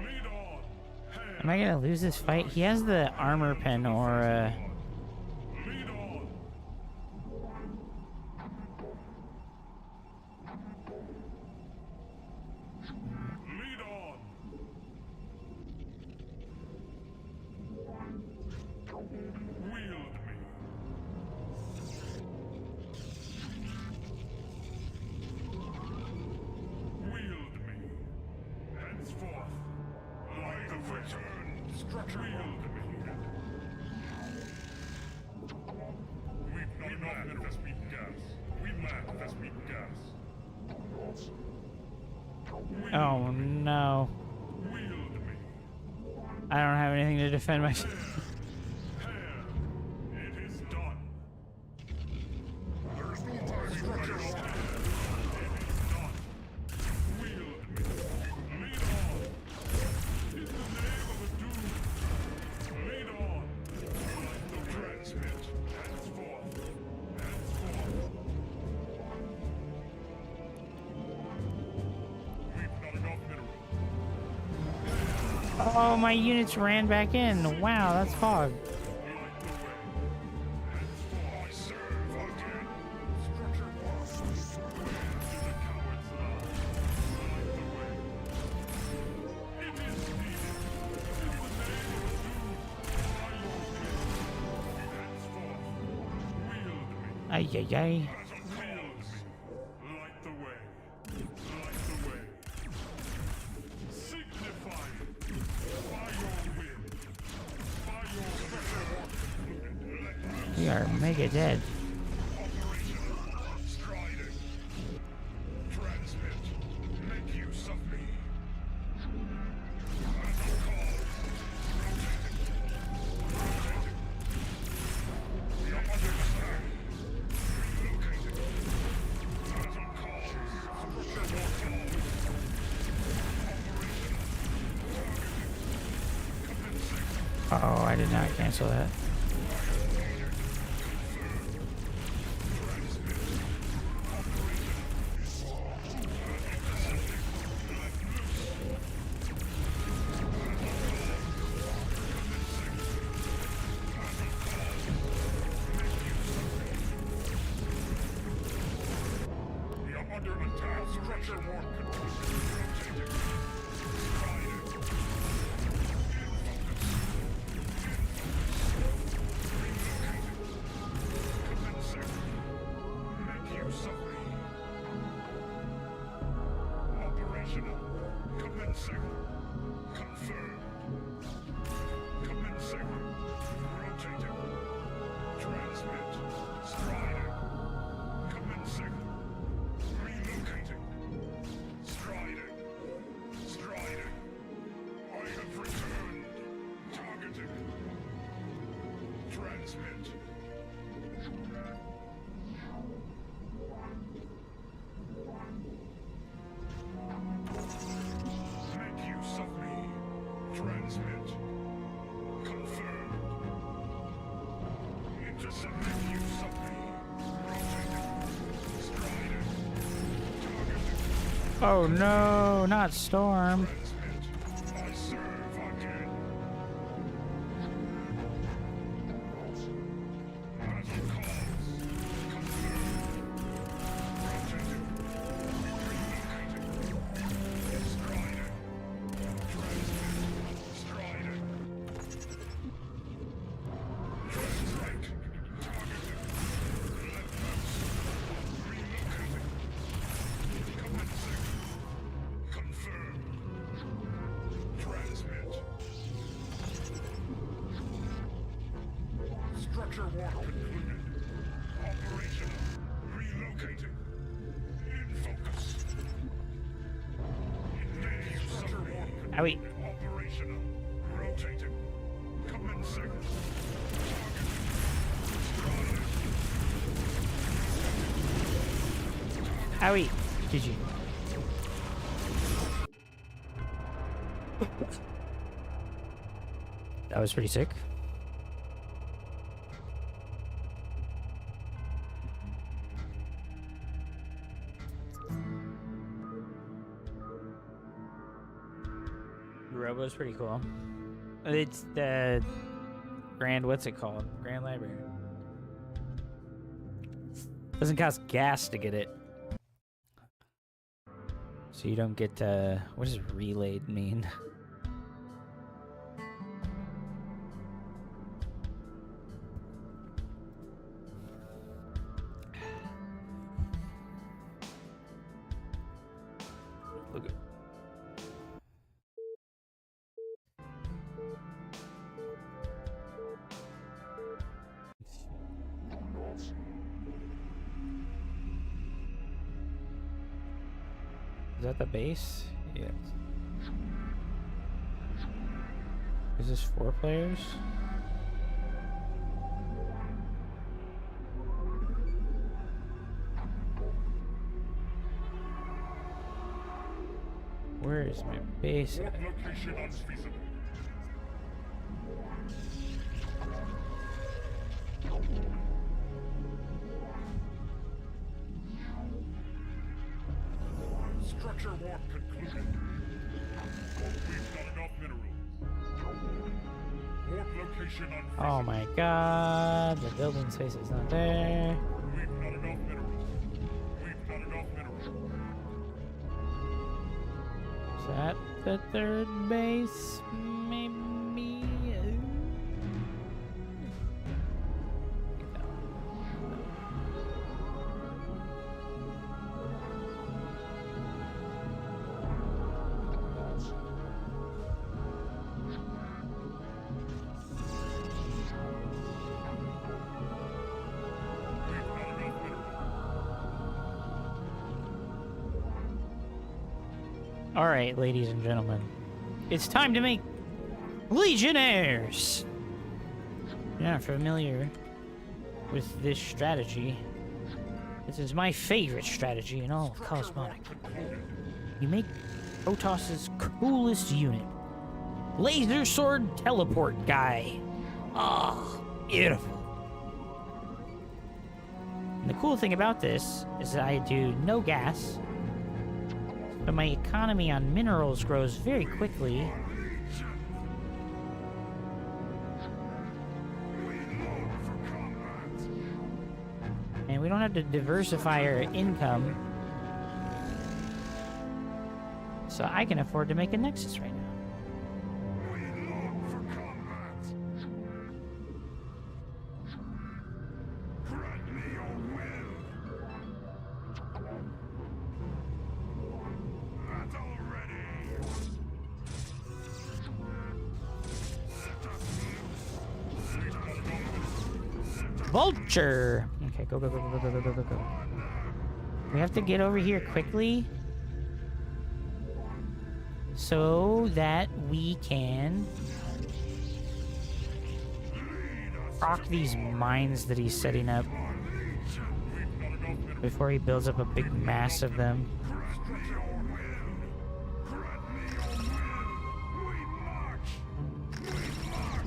Lead on. Here, Am I gonna lose this fight? He has the armor pen aura. lead on. Lead on. Wield me. Wield me. Henceforth, light of return. Structure wield me. We manifest me gas. We manifest me gas. Oh no. Wield me. I don't have anything to defend myself. Here, it is done. There is no time. Structure it is done. Wield me. Lead on. In the name of a doom. Lead on. Transmit. Henceforth. Henceforth. Oh, my units ran back in. Wow, that's fog. I serve again. Structure walk. Where do the cowards lie? Light the way. It is needed. In the name of Zeus, by your will. Henceforth, wield me. Ay, ay, ay. Wield me. Light the way. Light the way. Signify it. By your will. By your structure walk concluded. Let loose. We are mega dead. Operational. Striding. Transmit. Make use of me. Battle calls. Rotating. You understand. Relocating. Battle calls. Structure walk calls. Operational. Targeting. Commencing. Oh, I did not cancel that. We are under attack. Structure war concluded. Rotating. Striding. In focus. Relocating. Commencing. Make use of me. Operational. Commencing. Confirmed. Commencing. Rotating. Transmit. Striding. Commencing. Relocating. Striding. Striding. I have returned. Targeting. Transmit. Make use of me. Transmit. Confirmed. Intercept. Make use of me. Rotating. Striding. Targeting. Oh no, not Storm. Transmit. I serve again. Battle calls. Confirmed. Rotating. Relocating. Striding. Transmit. Striding. Strike. Targeting. Let loose. Relocating. Commencing. Confirmed. Transmit. Structure war concluded. Operational. Relocating. In focus. Engage. Structure war concluded. Owie. Operational. Rotating. Commencing. Targeting. Striding. Owie. GG. That was pretty sick. Robo's pretty cool. It's the Grand, what's it called? Grand Library. Doesn't cost gas to get it. So you don't get, what does relayed mean? Look at. Is that the base? Yes. Is this 4 players? Where is my base? Port location unfeasible. Structure warp concluded. We've got enough minerals. Fortification unfeasible. Oh my god, the building space is not there. We've not enough minerals. We've not enough minerals. Is that the third base? Maybe. We've not enough minerals. All right, ladies and gentlemen, it's time to make Legionnaires. If you're not familiar with this strategy, this is my favorite strategy in all of Cosmonic. You make Protos's coolest unit, Laser Sword Teleport Guy. Ah, beautiful. And the cool thing about this is that I do no gas, but my economy on minerals grows very quickly. And we don't have to diversify our income. So I can afford to make a Nexus right now. Vulture! Okay, go, go, go, go, go, go, go, go, go. We have to get over here quickly so that we can proc these mines that he's setting up before he builds up a big mass of them.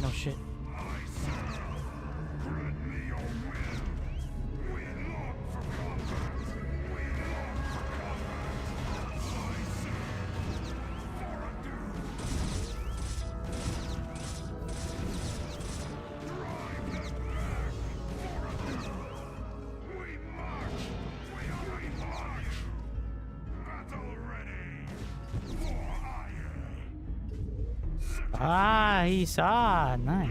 No shit. Ah, he saw. Nice.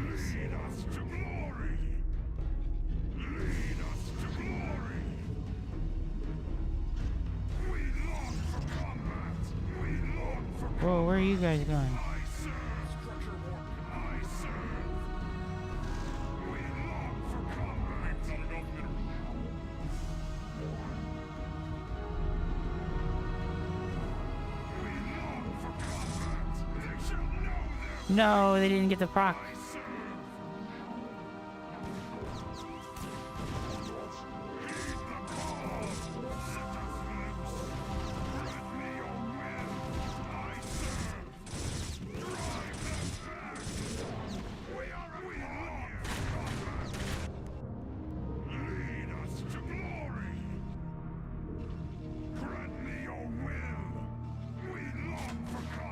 Whoa, where are you guys going? No, they didn't get the proc.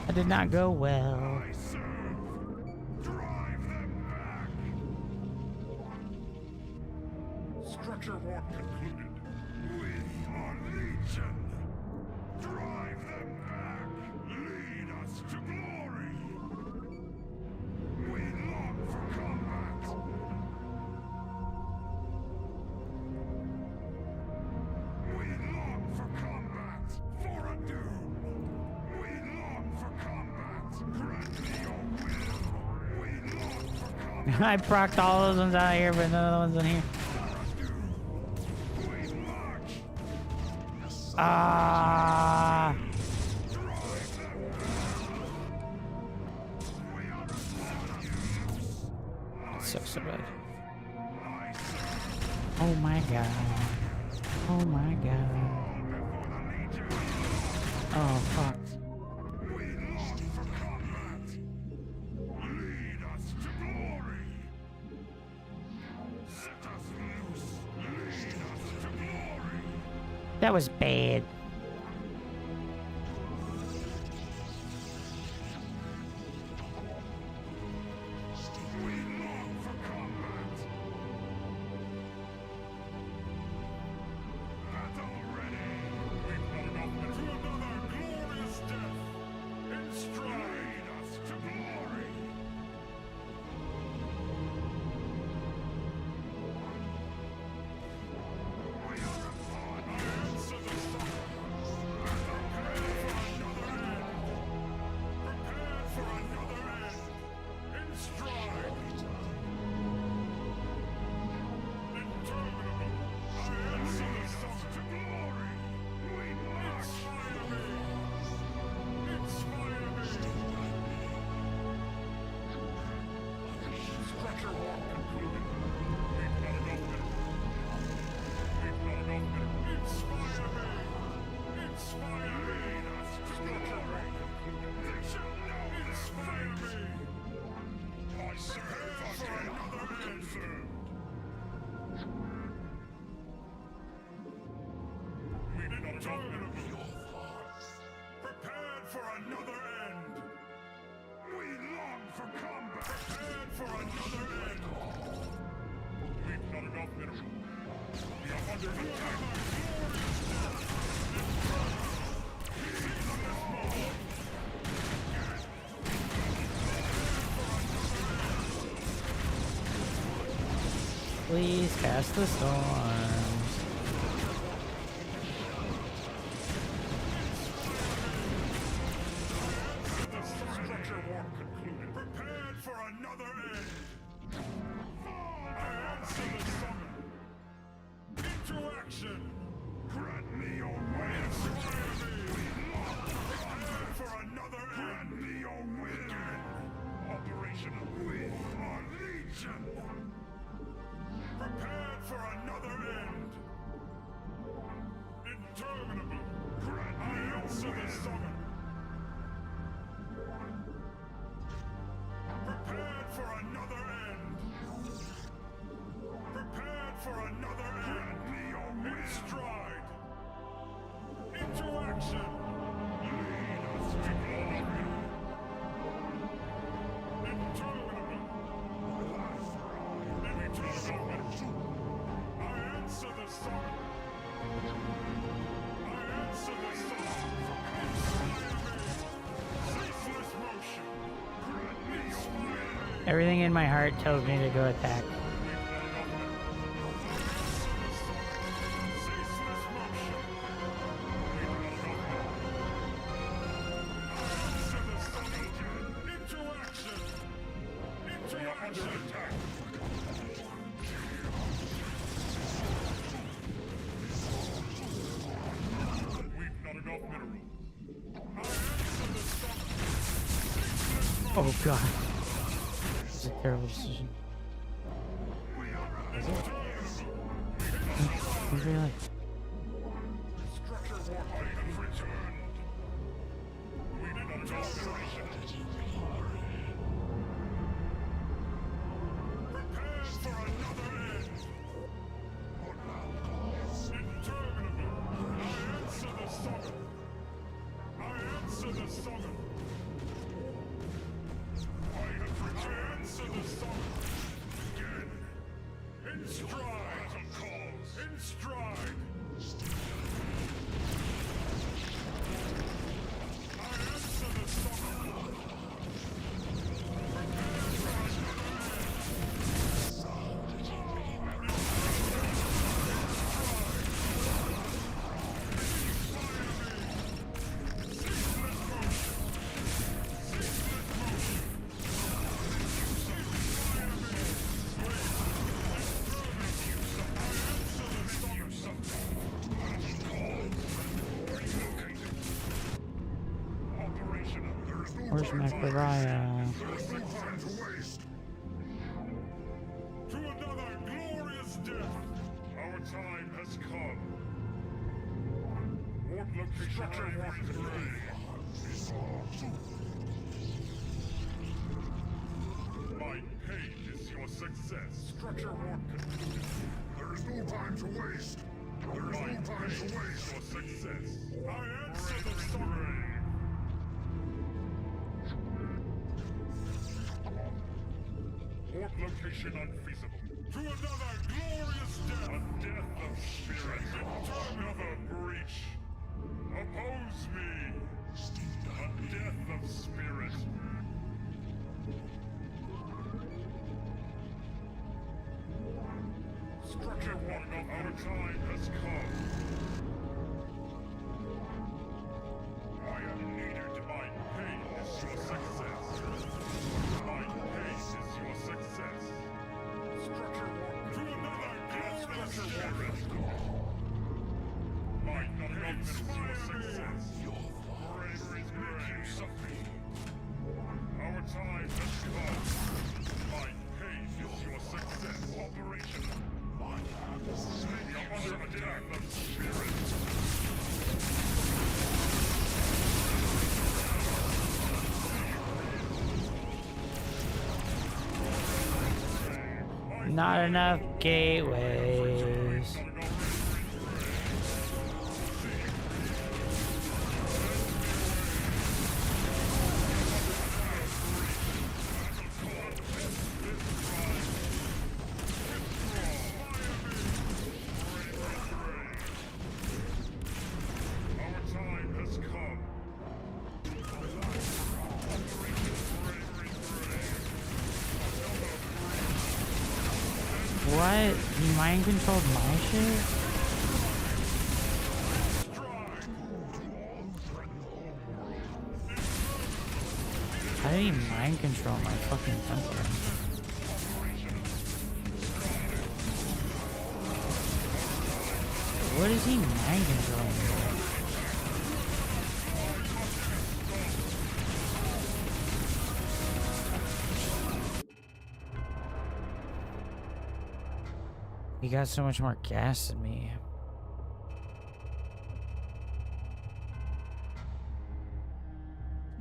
That did not go well. Structure warp concluded. We are Legion. Drive them back. Lead us to glory. We long for combat. We long for combat. For a doom. We long for combat. Grant me your will. We long for combat. I procced all those ones out of here, but none of the ones in here. Ah. So bad. Oh my god. Oh my god. Oh fuck. That was bad. concluded. We've not enough minerals. We've not enough minerals. Inspire me! Inspire me! Structure work concluded. Inspire me! I serve for another confirmed. We've not enough minerals. Prepared for another end. We long for combat. Prepared for another end. We've not enough minerals. We are under attack. Please cast the storms. The structure war concluded. Prepared for another end. I answer the summon. Into action. Grant me your will. Inspire me. Prepared for another end. Grant me your will. Again. Operational. With our legion. Prepared for another end. Interminable. Grant me I answer the summon. Prepared for another end. Prepared for another end. In stride. Into action. Lead us to glory. Interminable. Interminable. I answer the summon. I answer the summon. Inspire me. Ceaseless motion. Inspire me. Everything in my heart tells me to go attack. Oh god. It's a terrible decision. Is it? Really? Structure war items returned. We did not operation. Prepare for another end. Interminable. I answer the summon. I answer the summon. I answer the summon. Again. In stride. In stride. I answer the summon. Where's my pariah? To another glorious death. Our time has come. Warp location structure warp my pain is your success. Structure warp concluded. There is no time to waste. There is no time to waste. Your success. I answer the summon. Warp location unfeasible. To another glorious death! A death of spirit. Another breach. Oppose me! A death of spirit. Structure one of our time has come. I am needed. My pain is your success. My pain is your success. Structure one to another glorious death. My pain is your success. Bravery is make use of me. Our time has come. My pain is your success. Not enough gateways. Our time has come. What? You mind controlled my shit? How did he mind control my fucking temple? What is he mind controlling? He got so much more gas than me.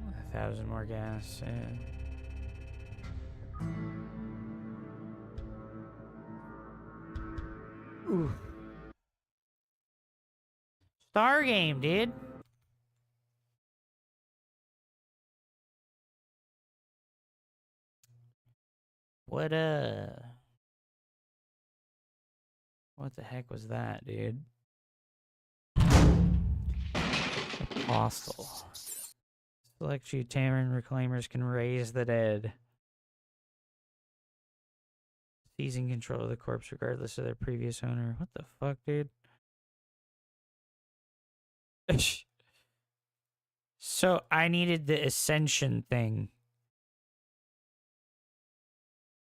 A 1,000 more gas, yeah. Ooh. Star game, dude. What the heck was that, dude? Apostle. Select you Tamarin reclaimers can raise the dead. Seizing control of the corpse regardless of their previous owner. What the fuck, dude? So I needed the ascension thing.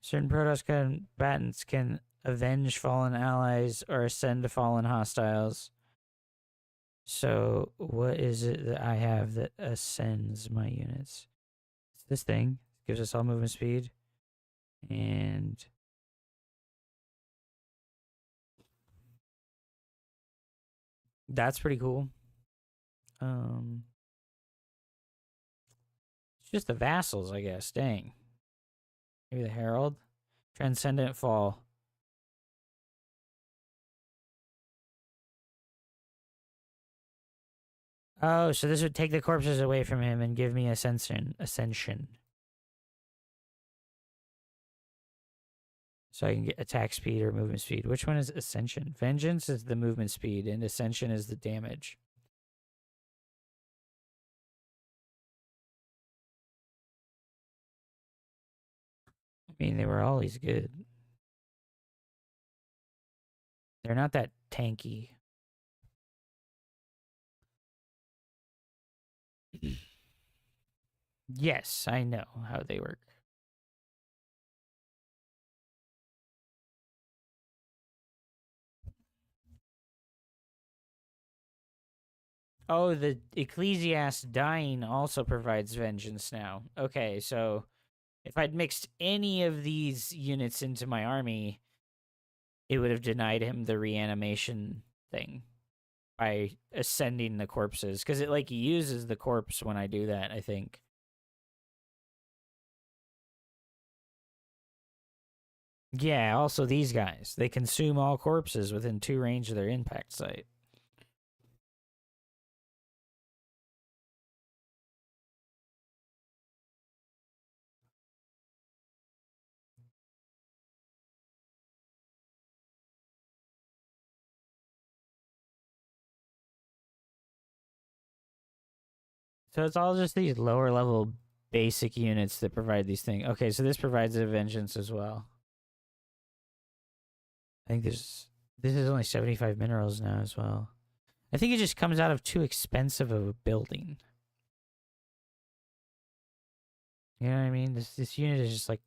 Certain Protoss combatants can avenge fallen allies or ascend to fallen hostiles. So what is it that I have that ascends my units? It's this thing. Gives us all movement speed. And that's pretty cool. It's just the vassals, I guess. Dang. Maybe the Herald. Transcendent Fall. Oh, so this would take the corpses away from him and give me ascension. So I can get attack speed or movement speed. Which one is ascension? Vengeance is the movement speed and ascension is the damage. I mean, they were always good. They're not that tanky. Yes, I know how they work. Oh, the Ecclesiast dying also provides vengeance now. Okay, so if I'd mixed any of these units into my army, it would have denied him the reanimation thing by ascending the corpses. Because it, like, uses the corpse when I do that, I think. Yeah, also these guys. They consume all corpses within 2 range of their impact site. So it's all just these lower level basic units that provide these things. Okay, so this provides a vengeance as well. I think this is only 75 minerals now as well. I think it just comes out of too expensive of a building. You know what I mean? This unit is just like,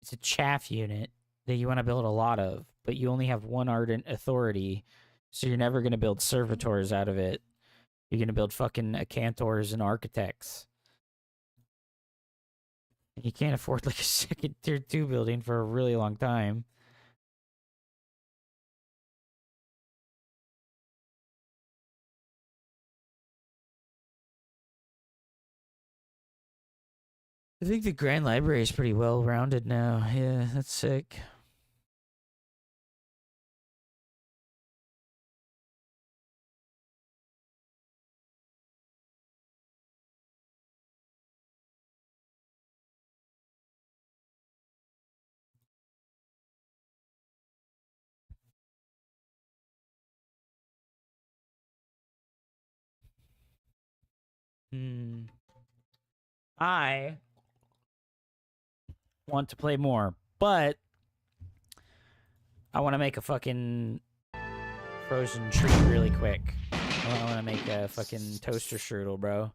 it's a chaff unit that you want to build a lot of, but you only have 1 ardent authority, so you're never going to build servitors out of it. You're going to build fucking acantors and architects. You can't afford like a second tier 2 building for a really long time. I think the Grand Library is pretty well rounded now. Yeah, that's sick. I want to play more, but I want to make a fucking frozen treat really quick. I want to make a fucking toaster strudel, bro.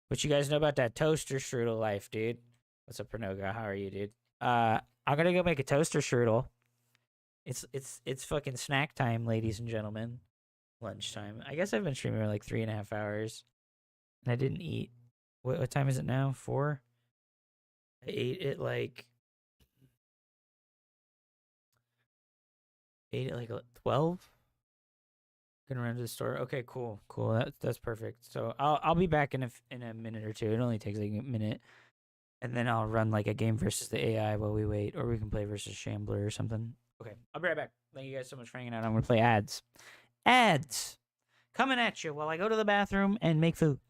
What you guys know about that toaster strudel life, dude? What's up, Pranoga? How are you, dude? I'm gonna go make a toaster strudel. It's fucking snack time, ladies and gentlemen. Lunchtime. I guess I've been streaming for like 3.5 hours, and I didn't eat. What time is it now? 4. I ate it like 12. Gonna run to the store. Okay, cool. That's perfect. So I'll be back in a minute or two. It only takes like a minute, and then I'll run like a game versus the AI while we wait, or we can play versus Shambler or something. Okay, I'll be right back. Thank you guys so much for hanging out. I'm gonna play ads. Ads coming at you while I go to the bathroom and make food.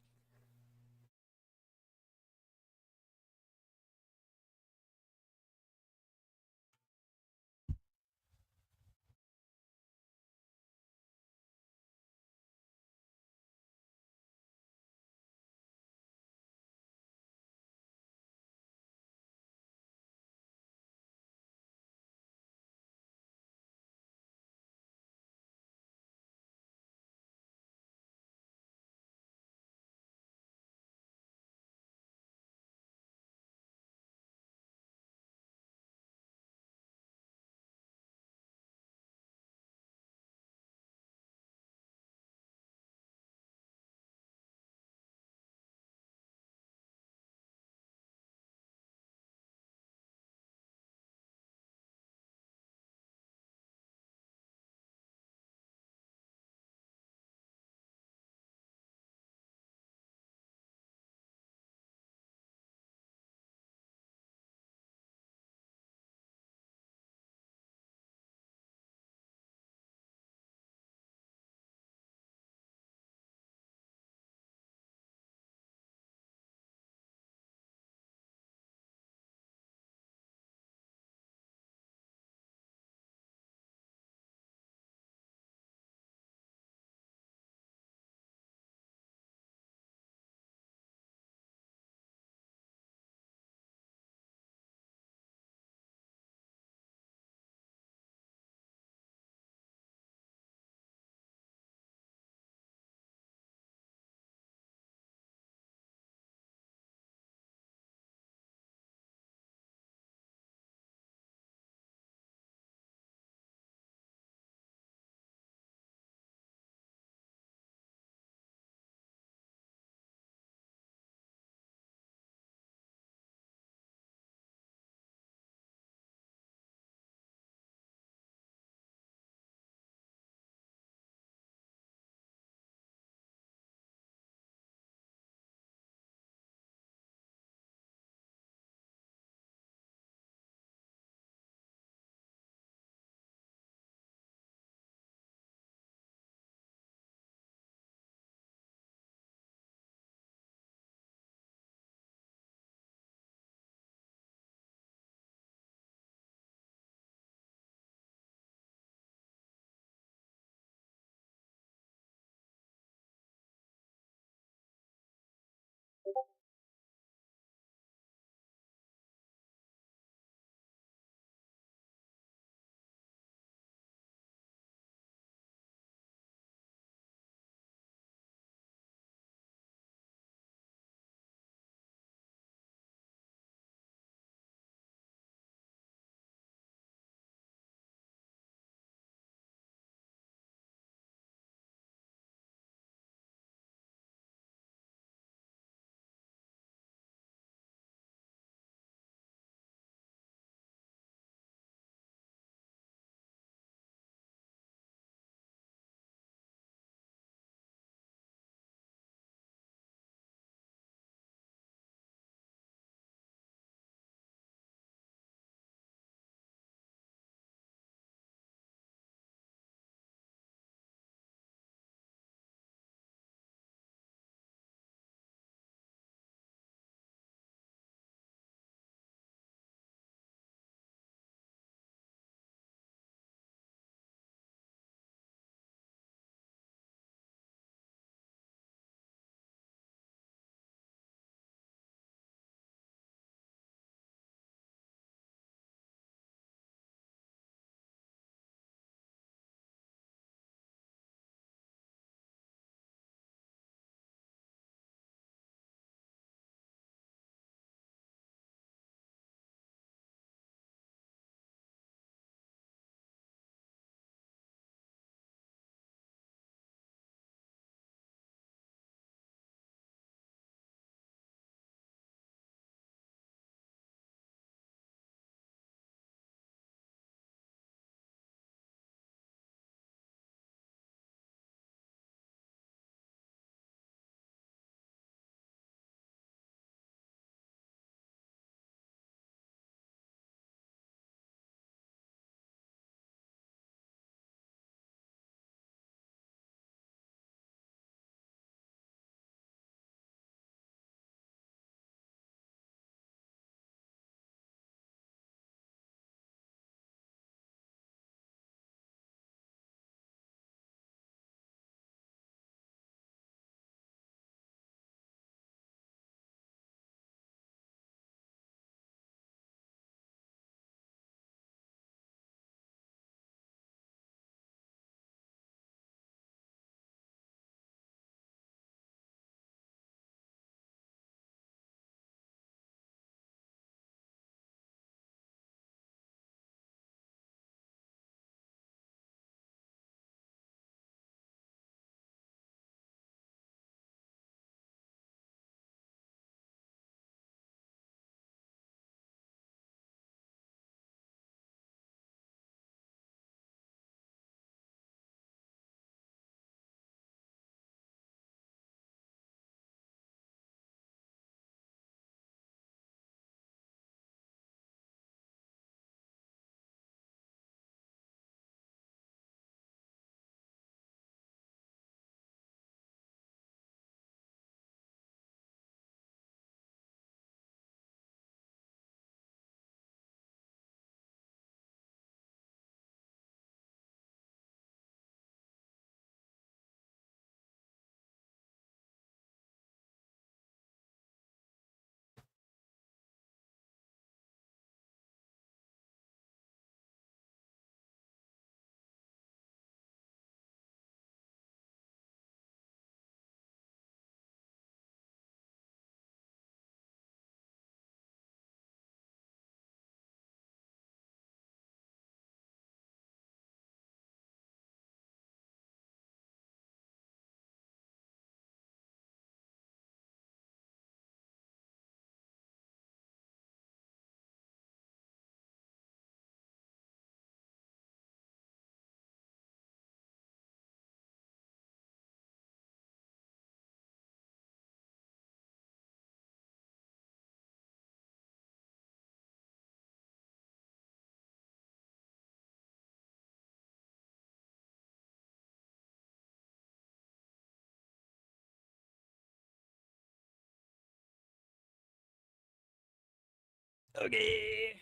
Okay.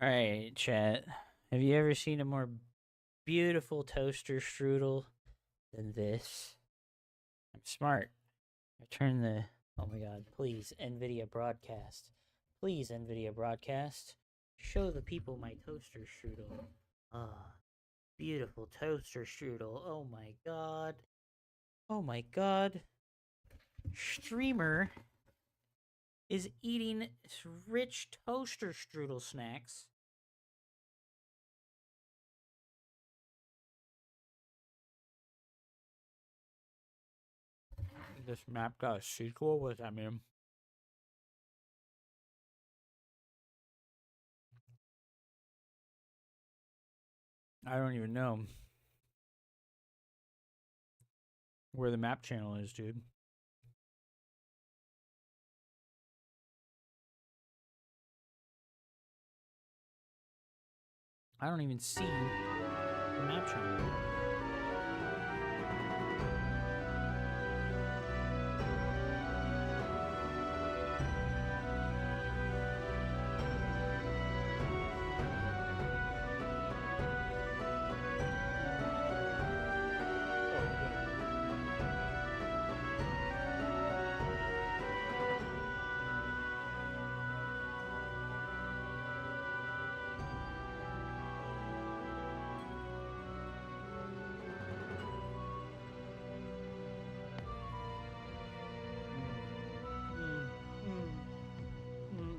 All right, chat. Have you ever seen a more beautiful toaster strudel than this? I'm smart. I turn the. Oh my god, please, NVIDIA broadcast. Please, NVIDIA broadcast. Show the people my toaster strudel. Ah, beautiful toaster strudel. Oh my god. Oh my god. Streamer is eating rich toaster strudel snacks. This map got a sequel? What does that mean? I don't even know where the map channel is, dude. I don't even see the map channel.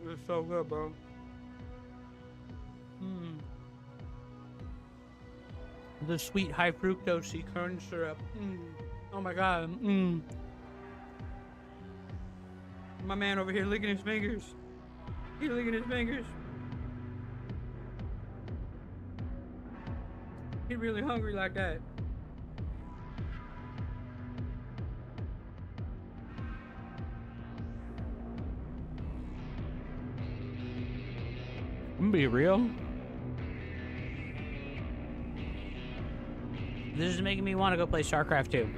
It's so good, bro. The sweet high fructose corn syrup. Oh my god. My man over here licking his fingers. He's licking his fingers. He's really hungry like that. I'm gonna be real. This is making me want to go play StarCraft 2.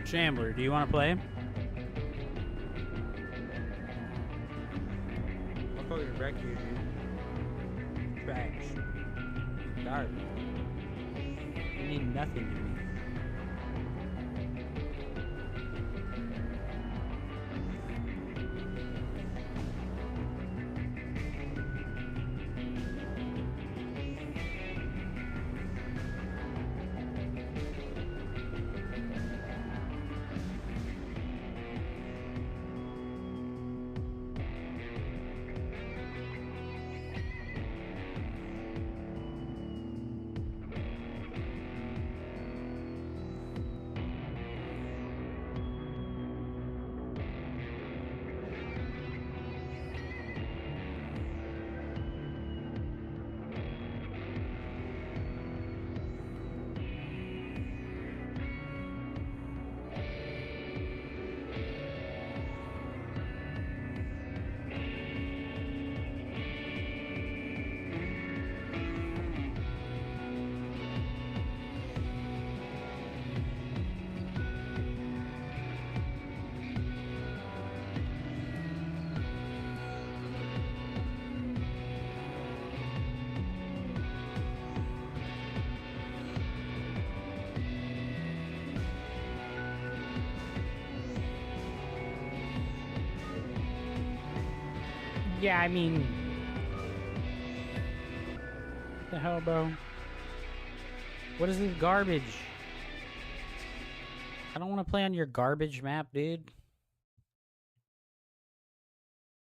Shambler, do you want to play? I'll fucking wreck you, dude. Trash. Garbage. You mean nothing to me. Yeah, I mean... What the hell, bro? What is this garbage? I don't want to play on your garbage map, dude.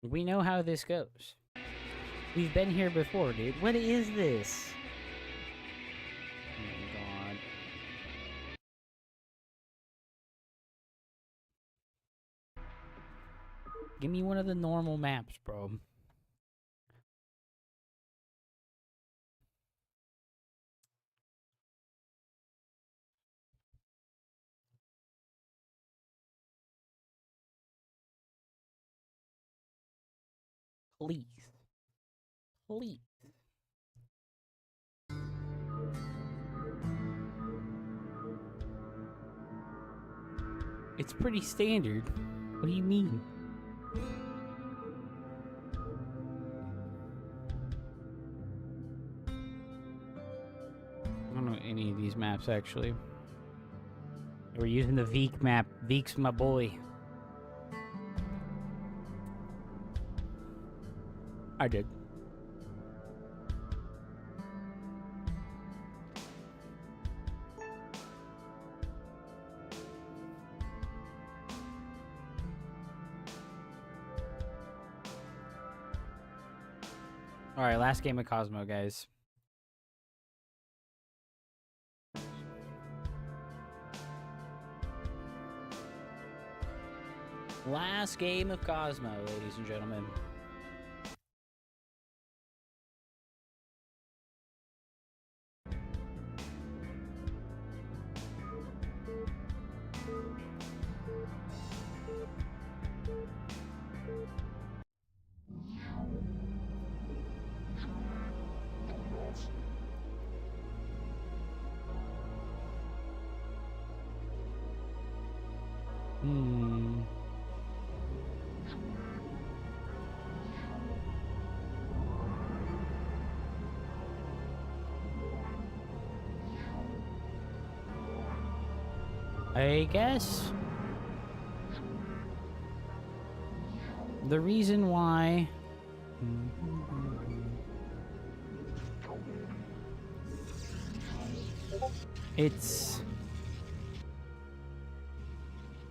We know how this goes. We've been here before, dude. What is this? Oh my god. Give me one of the normal maps, bro. Please. Please. It's pretty standard. What do you mean? I don't know any of these maps actually. We're using the Veek map. Veek's my boy. I did. All right, last game of Cosmo, guys. Last game of Cosmo, ladies and gentlemen. I guess the reason why it's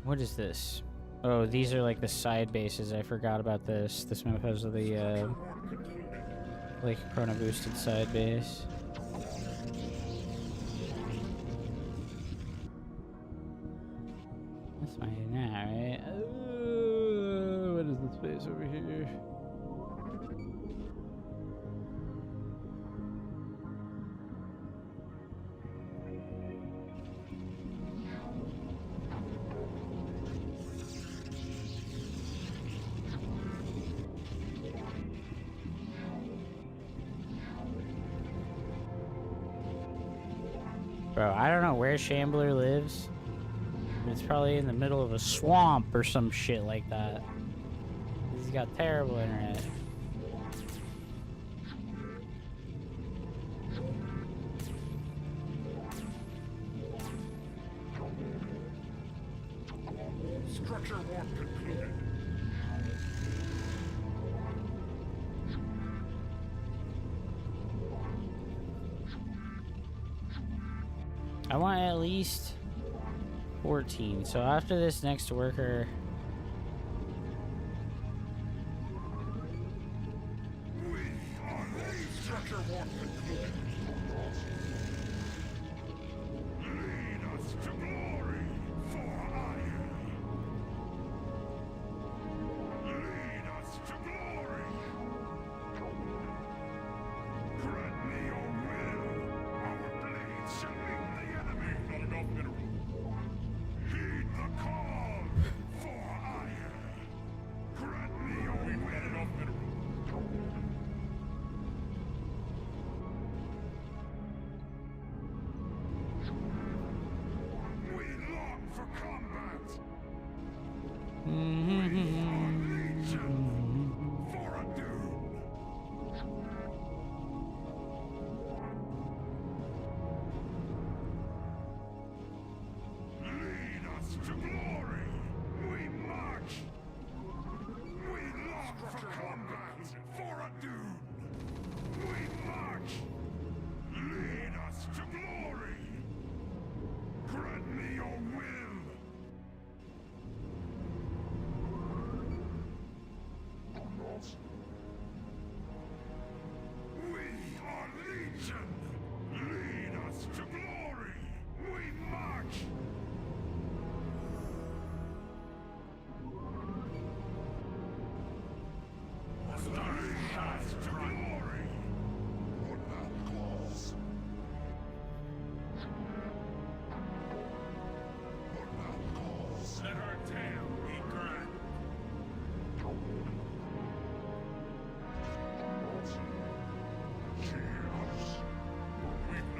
what is this? Oh, these are like the side bases. I forgot about this. This map has the like chrono boosted side base. That's my now, right? What is this space over here? Bro, I don't know where Shambler lives. It's probably in the middle of a swamp or some shit like that. He's got terrible internet. Structure warp concluded. I want at least 14. So after this next worker, We are ready. Structure warp concluded. Lead us to glory for hire. Lead us to glory. Grant me your will. Our blades shall meet the enemy. Not enough mineral. Heed the call for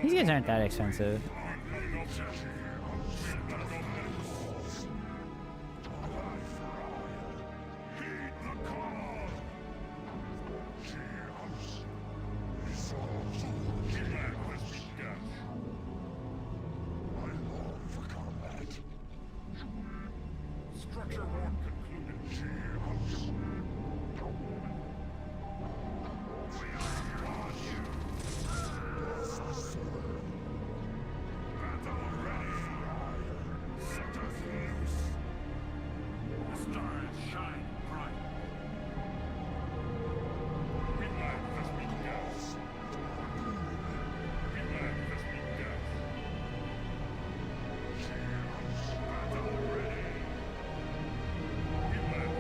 These guys aren't that expensive. Structure warp concluded. Battle ready. Set us loose. The stars shine bright. We lack the speed gas. We lack the speed gas. Battle ready.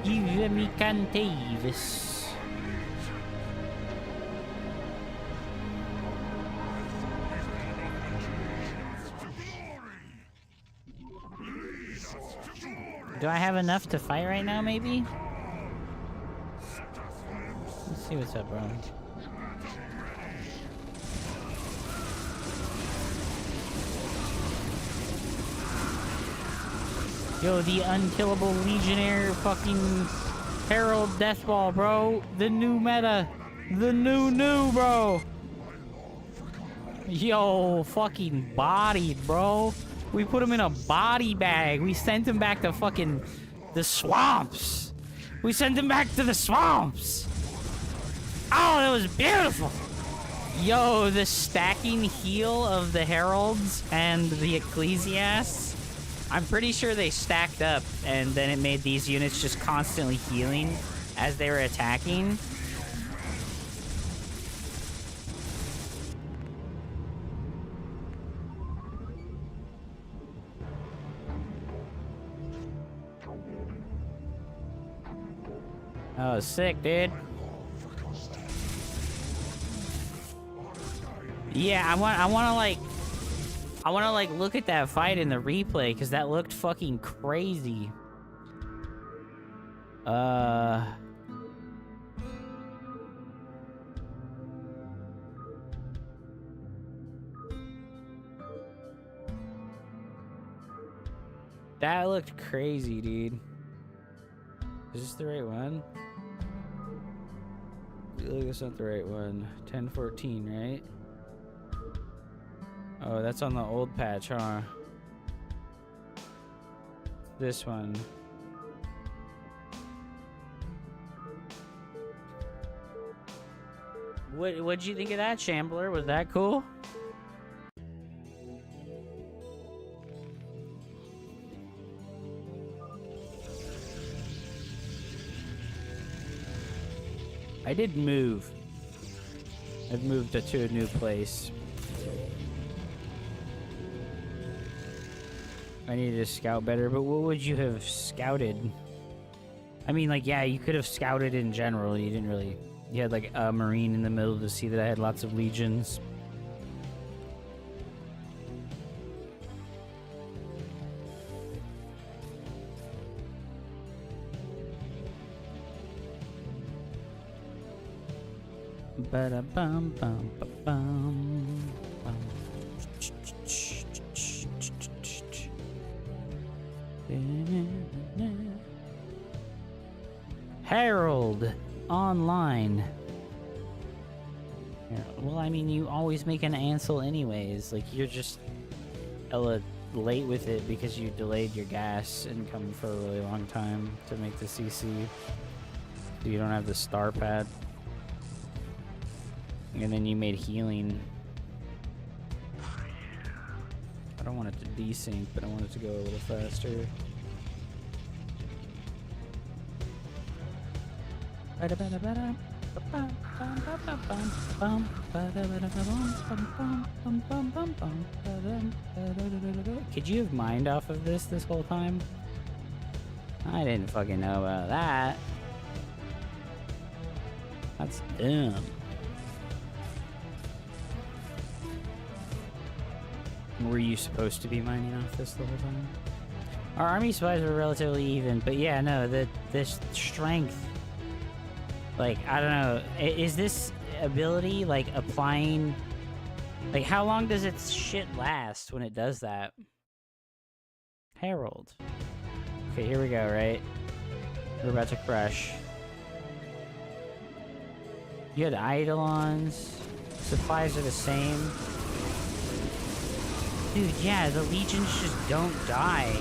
Give me Cantavis. Do I have enough to fight right now, maybe? Let's see what's up, bro. Yo, the unkillable legionnaire fucking Herald Deathball, bro. The new meta. The new, bro. Yo, fucking bodied, bro. We put him in a body bag. We sent him back to fucking the swamps. We sent him back to the swamps. Oh, that was beautiful. Yo, the stacking heal of the Heralds and the Ecclesiasts. I'm pretty sure they stacked up, and then it made these units just constantly healing as they were attacking. Oh, sick, dude. Yeah, I want to like look at that fight in the replay because that looked fucking crazy. That looked crazy, dude. Is this the right one? I feel like it's not the right one. 1014, right? Oh, that's on the old patch, huh? This one. What'd you think of that, Shambler? Was that cool? I did move. I've moved to a new place. I needed to scout better, but what would you have scouted? I mean, like, yeah, you could have scouted in general. You didn't really... You had, like, a marine in the middle to see that I had lots of legions. Ba-da-bum-bum-ba-bum. Herald online. Yeah, well, I mean, you always make an Ansel anyways. Like, you're just late with it because you delayed your gas income for a really long time to make the CC. So you don't have the star pad. And then you made healing. I don't want it to desync, but I want it to go a little faster. Could you have mined off of this whole time? I didn't fucking know about that. That's dumb. Were you supposed to be mining off this the whole time? Our army supplies were relatively even, but yeah, no, this strength, like, I don't know, is this ability like applying Like, how long does its shit last when it does that? Herald. Okay, here we go, right? We're about to crush. You had Eidolons. Supplies are the same. Dude, yeah, the legions just don't die.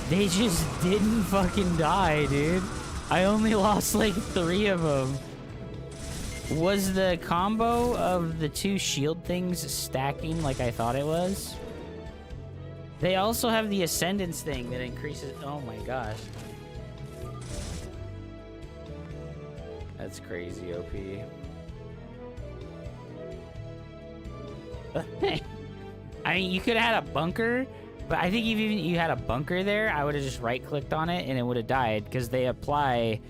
They just didn't fucking die, dude. I only lost like 3 of them. Was the combo of the 2 shield things stacking like I thought it was? They also have the Ascendance thing that increases... Oh my gosh. That's crazy, OP. I mean, you could have had a bunker, but I think if even you had a bunker there, I would have just right-clicked on it and it would have died, because they apply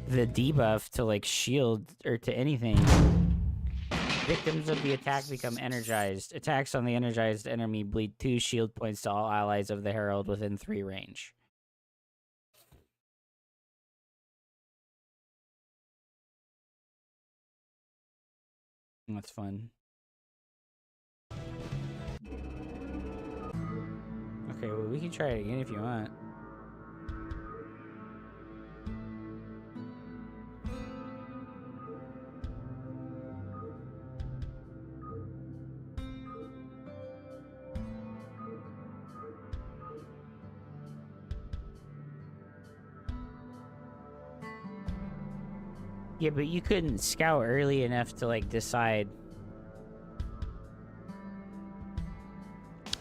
the debuff to, like, shield or to anything. Victims of the attack become energized. Attacks on the energized enemy bleed 2 shield points to all allies of the Herald within 3 range. That's fun. Okay, well, we can try it again if you want. Yeah, but you couldn't scout early enough to, like, decide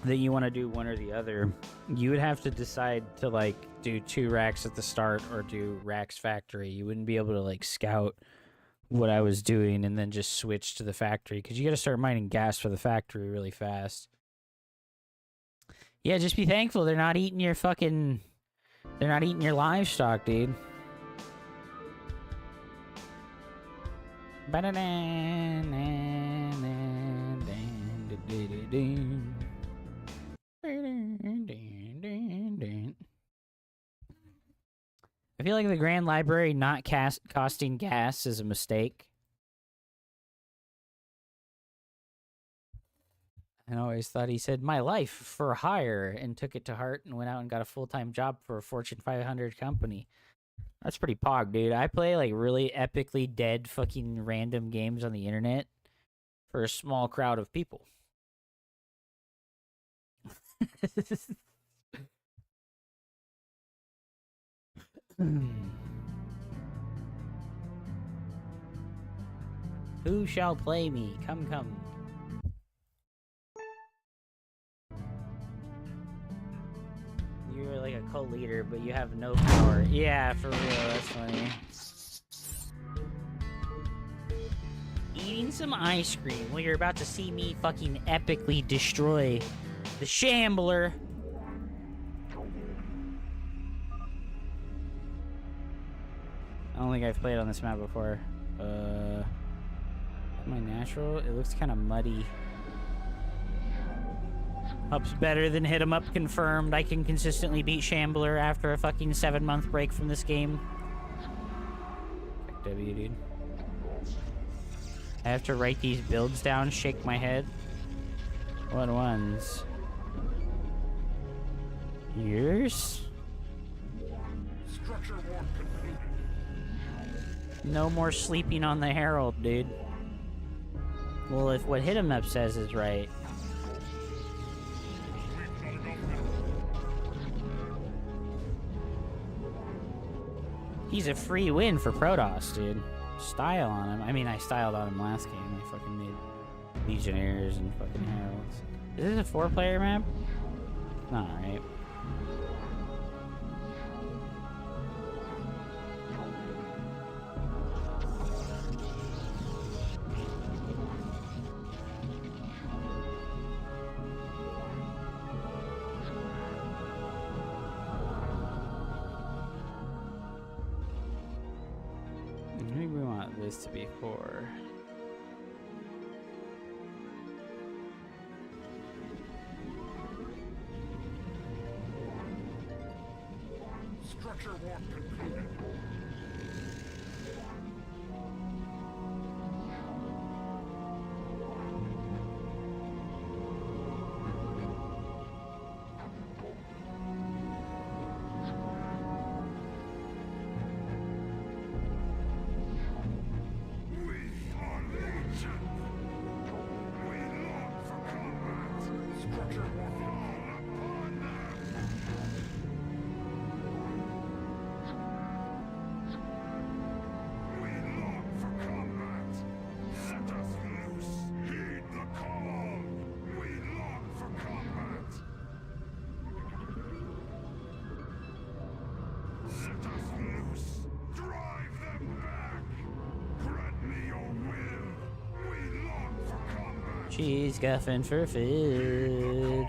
that you want to do one or the other. You would have to decide to, like, do 2 racks at the start or do racks factory. You wouldn't be able to, like, scout what I was doing and then just switch to the factory, because you got to start mining gas for the factory really fast. Yeah, just be thankful they're not eating your fucking... They're not eating your livestock, dude. I feel like the Grand Library not costing gas is a mistake. I always thought he said, "My life for hire," and took it to heart and went out and got a full-time job for a Fortune 500 company. That's pretty pog, dude. I play, like, really epically dead fucking random games on the internet for a small crowd of people. Who shall play me? Come, come. You're like a co-leader, but you have no power. Yeah, for real, that's funny. Eating some ice cream while you're about to see me fucking epically destroy the Shambler. I don't think I've played on this map before. Am I natural? It looks kind of muddy. Up's better than hit 'em up confirmed. I can consistently beat Shambler after a fucking 7-month break from this game. Fuck W, dude. I have to write these builds down, shake my head. What ones? Yours? Structure warp completed. No more sleeping on the Herald, dude. Well, if what hit 'em up says is right. He's a free win for Protoss, dude. Style on him. I mean, I styled on him last game. I fucking made Legionnaires and fucking Heralds. Is this a 4-player map? Not right. Maybe we want this to be 4. Structure warp completed. She's guffing for food.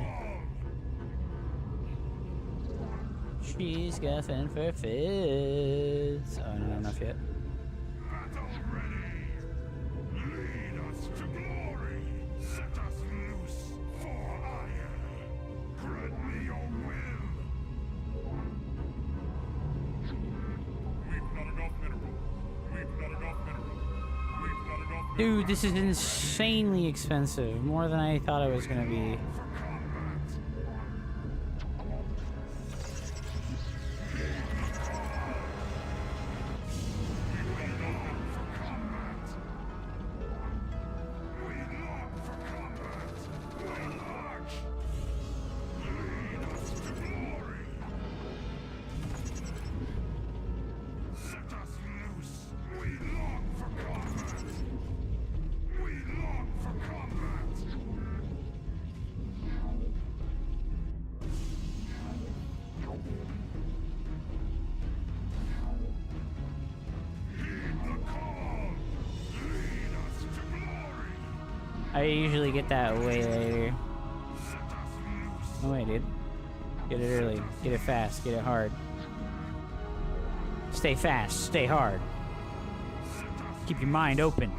She's guffing for food. Oh, not enough yet. Battle ready! Lead us to glory! Set us loose for ire! Grant me your will! We've not enough mineral. We've not enough mineral. We've not enough mineral. Dude, this is insanely expensive. More than I thought it was gonna be. For combat! I usually get that way later. No way, dude. Get it early. Get it fast. Get it hard. Stay fast. Stay hard. Keep your mind open.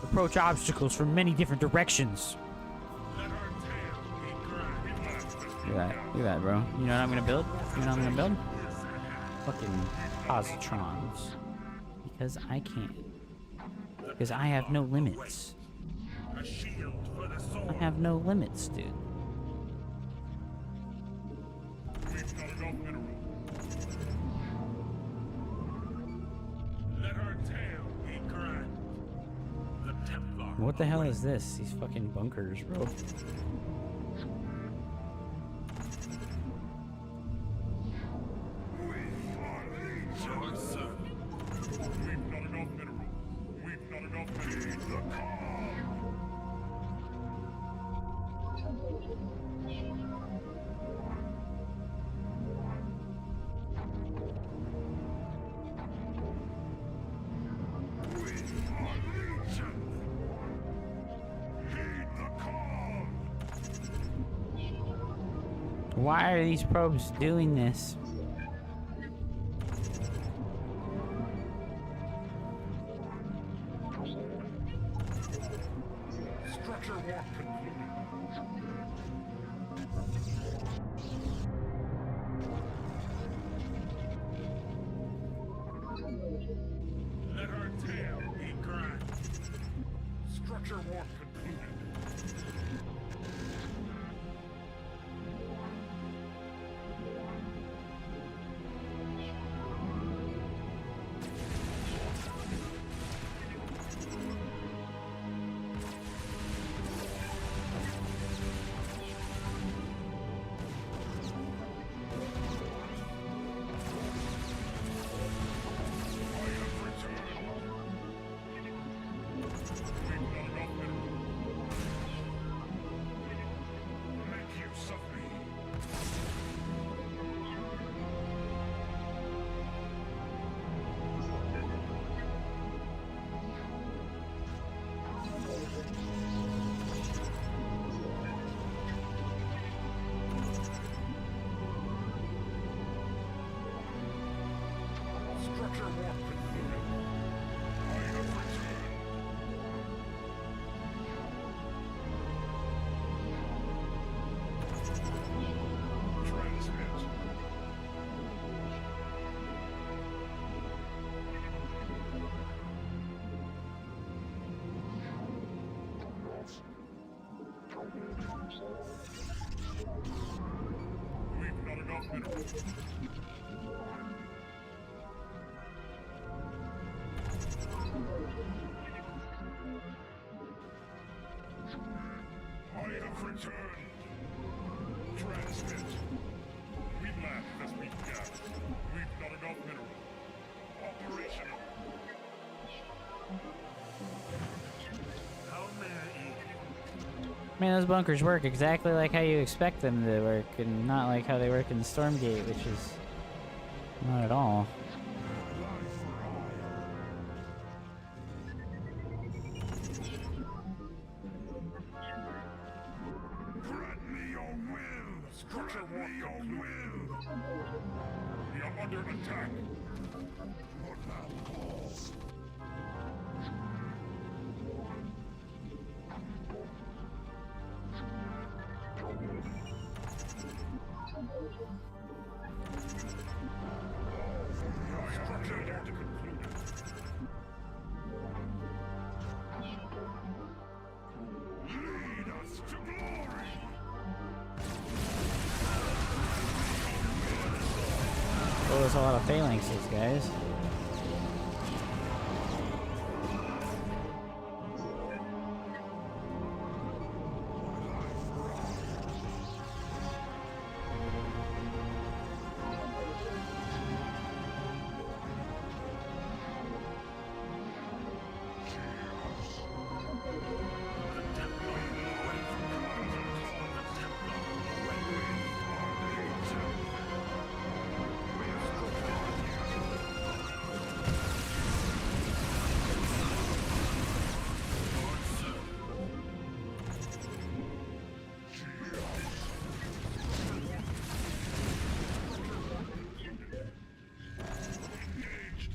Approach obstacles from many different directions. Look at that. Look at that, bro. You know what I'm gonna build? You know what I'm gonna build? Fucking positrons. Because I can. Because I have no limits. A shield for the I sword. have no limits, dude. We've not enough mineral. Let our tale be grand. The Templar. What the hell is this? These fucking bunkers, bro. We've not enough mineral. We've not enough mineral. Why are these probes doing this? Structure warp concluded. Let our tale be grand. Structure warp concluded. Make use of me. Structure warp concluded. I have returned. Transmit. We've not enough mineral. I have returned. Transmit. We lack the speed gap. We've not enough mineral. Operational. How may I eat? Man, those bunkers work exactly like how you expect them to work, and not like how they work in Stormgate, which is not at all. Structure walk concluded. We are under attack. What now calls? Structure walk concluded. Lead us to glory! Oh, there's a lot of phalanxes, guys. Engaged.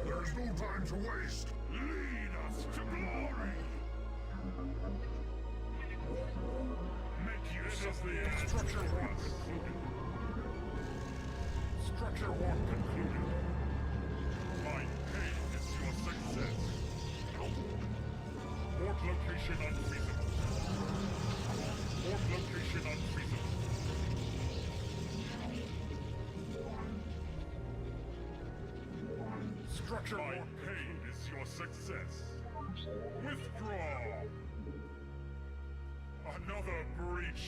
There's no time to waste. Lead us to glory. Make use of the structure walk concluded. Structure walk concluded. My pain is your success. Port location unfeasible. Port location unfeasible. Structure my pain is your success. Withdraw. Another breach.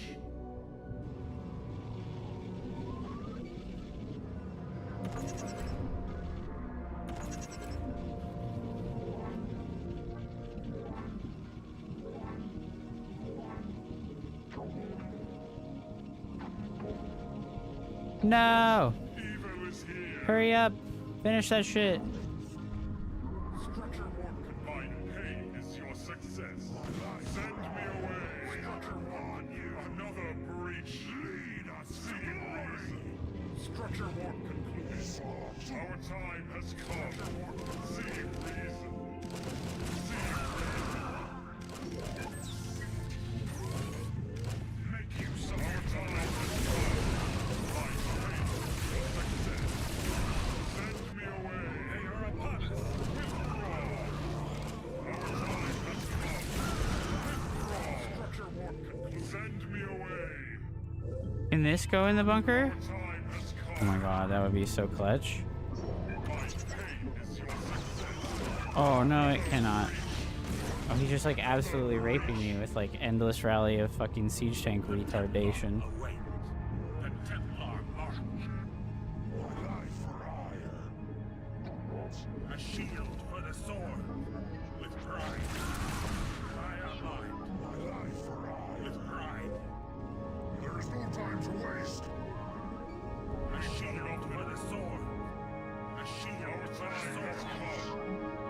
No! Evil is here. Hurry up! Finish that shit. Structure walk combined pain is your success. Send me away. Structure on you. Another breach. Lead us. See reason. Structure walk concluded. Our time has come. See reason. See reason. Make use of our time has come. My pain is your success. Send me away. They are upon us. Withdraw. Our time has come. Withdraw. Structure walk concluded. Send me away. Can this go in the bunker? Our time has Oh come. my god, that would be so clutch. My pain is your success. Oh no, it cannot. Oh, he's just like absolutely raping me with like endless rally of fucking siege tank retardation. Await. The Templar march. A shield for the sword. With pride. I am mine. With pride. There is no time to waste. A shield for the sword. A shield for the sword.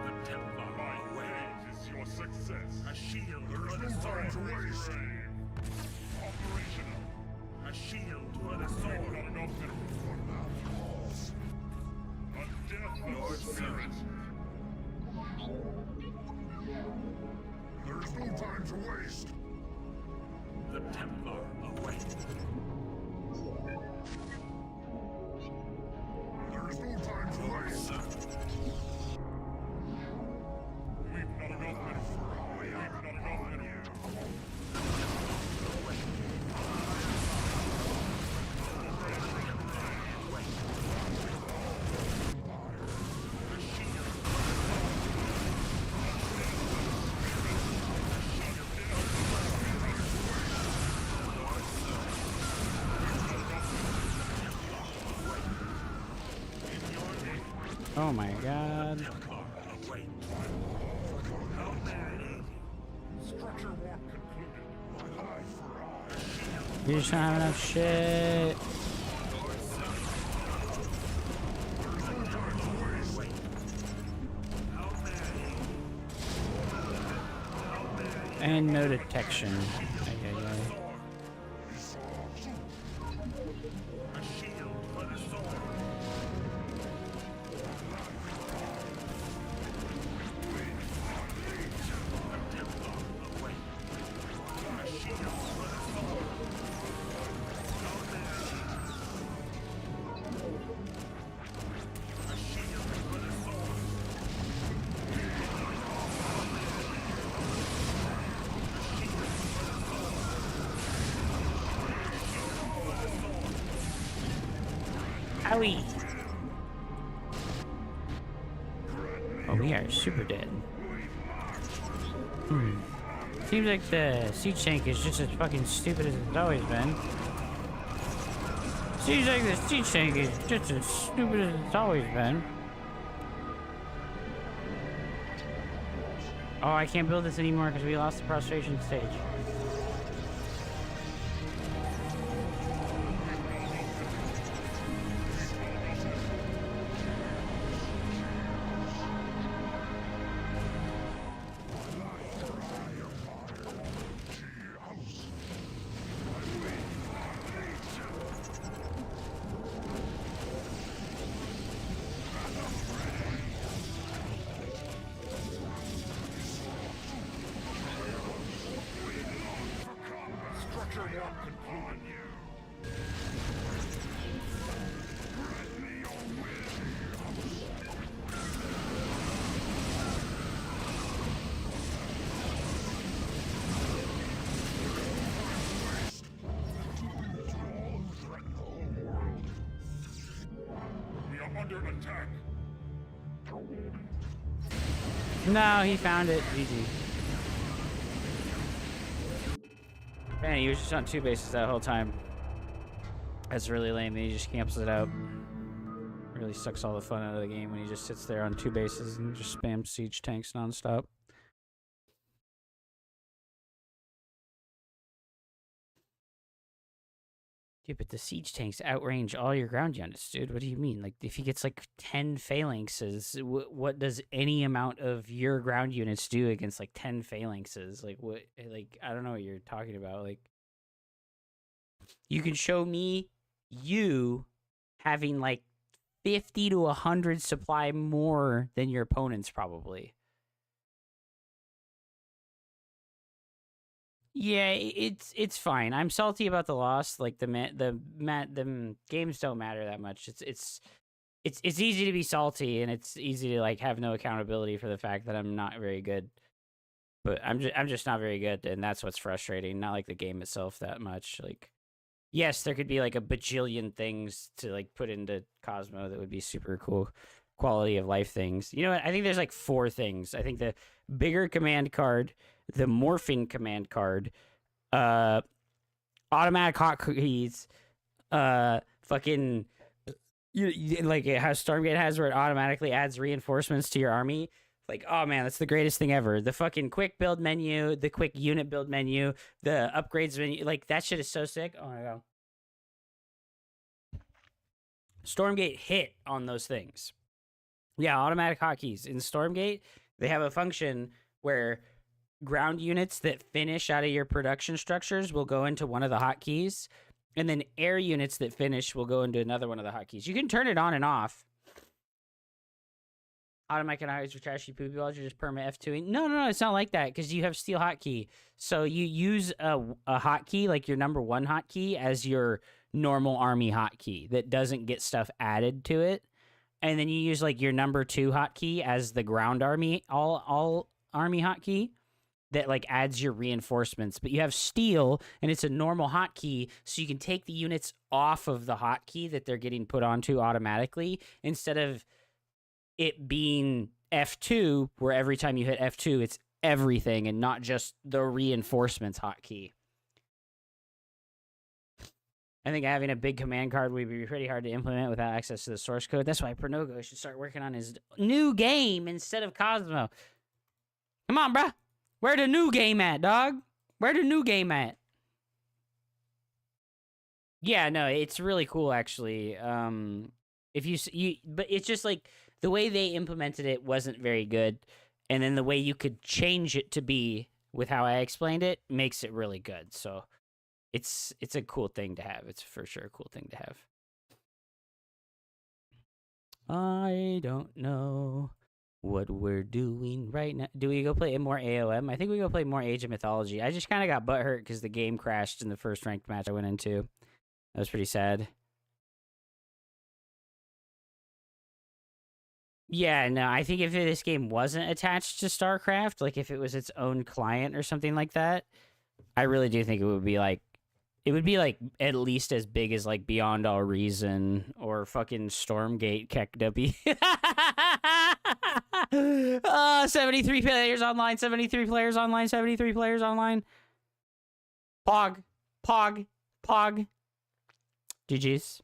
The Templar await is your success. A shield for the sword. To waste. Operational. A shield for the sword. Not enough minerals. A death of spirit. There is no time to waste. The Templar await. There is no time to waste. We've not enough minerals. We've not enough minerals. Oh my god. Await. Structure walk concluded. You just don't have enough shit. And no detection. Ay, ay, ay. A shield for the sword. A Templar away. A shield for the sword. No mercy. A shield for the sword. Owie! Oh, we are super dead. Seems like the siege tank is just as fucking stupid as it's always been. Seems like the siege tank is just as stupid as it's always been. Oh, I can't build this anymore because we lost the prostration stage. Structure one concluded. We are under attack. No, he found it. GG. Man, he was just on 2 bases that whole time. That's really lame. He just cancels it out. Really sucks all the fun out of the game when he just sits there on 2 bases and just spams siege tanks nonstop. Dude, but the siege tanks outrange all your ground units, dude. What do you mean? Like, if he gets like 10 phalanxes, what does any amount of your ground units do against like 10 phalanxes? Like, what? Like, I don't know what you're talking about. Like, you can show me you having like 50 to 100 supply more than your opponents, probably. Yeah, it's fine. I'm salty about the loss. Like the games don't matter that much. It's easy to be salty, and it's easy to like have no accountability for the fact that I'm not very good. But I'm just not very good, and that's what's frustrating. Not like the game itself that much. Like, yes, there could be like a bajillion things to like put into Cosmo that would be super cool quality of life things. You know what? I think there's like 4 things. I think the bigger command card, the morphing command card, automatic hotkeys, fucking like how Stormgate has where it automatically adds reinforcements to your army. Like, oh man, that's the greatest thing ever. The fucking quick build menu, the quick unit build menu, the upgrades menu, like that shit is so sick. Oh my god. Stormgate hit on those things. Yeah, automatic hotkeys. In Stormgate, they have a function where ground units that finish out of your production structures will go into one of the hotkeys, and then air units that finish will go into another one of the hotkeys. You can turn it on and off. Automatic eyes with trashy poopy balls, you're just perma F2ing. No, it's not like that because you have steel hotkey. So you use a hotkey, like your number 1 hotkey, as your normal army hotkey that doesn't get stuff added to it. And then you use like your number 2 hotkey as the ground army, all army hotkey that like adds your reinforcements. But you have steel and it's a normal hotkey, so you can take the units off of the hotkey that they're getting put onto automatically instead of it being F2, where every time you hit F2, it's everything and not just the reinforcements hotkey. I think having a big command card would be pretty hard to implement without access to the source code. That's why Pronogo should start working on his new game instead of Cosmo. Come on, bruh. Where the new game at, dog? Where the new game at? Yeah, no, it's really cool, actually. If you but it's just like the way they implemented it wasn't very good, and then the way you could change it to be with how I explained it makes it really good. So it's a cool thing to have. It's for sure a cool thing to have. I don't know what we're doing right now. Do we go play more AOM? I think we go play more Age of Mythology. I just kind of got butthurt because the game crashed in the first ranked match I went into. That was pretty sad. Yeah, no, I think if this game wasn't attached to StarCraft, like if it was its own client or something like that, I really do think it would be like at least as big as like Beyond All Reason or fucking Stormgate KEKW. 73 players online, 73 players online, 73 players online. Pog. GG's.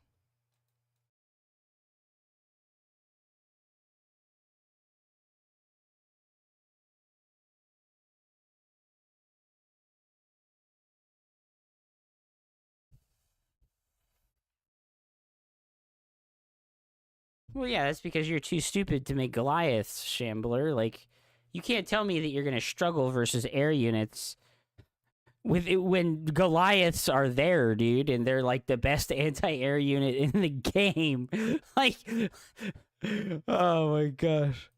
Well, yeah, that's because you're too stupid to make Goliaths, Shambler. Like, you can't tell me that you're going to struggle versus air units with it when Goliaths are there, dude, and they're like the best anti-air unit in the game. Like, oh my gosh.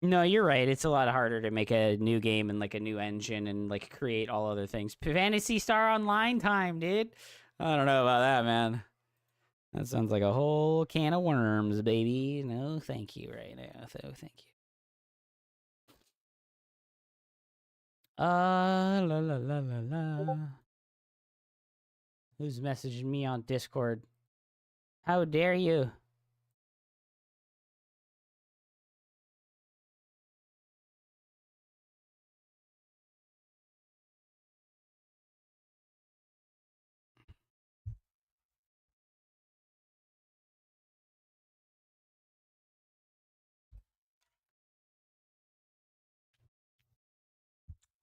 No, you're right. It's a lot harder to make a new game and like a new engine and like create all other things. Fantasy Star Online time, dude. I don't know about that, man. That sounds like a whole can of worms, baby. No, thank you right now. So, thank you. La la la la la. Who's messaging me on Discord? How dare you?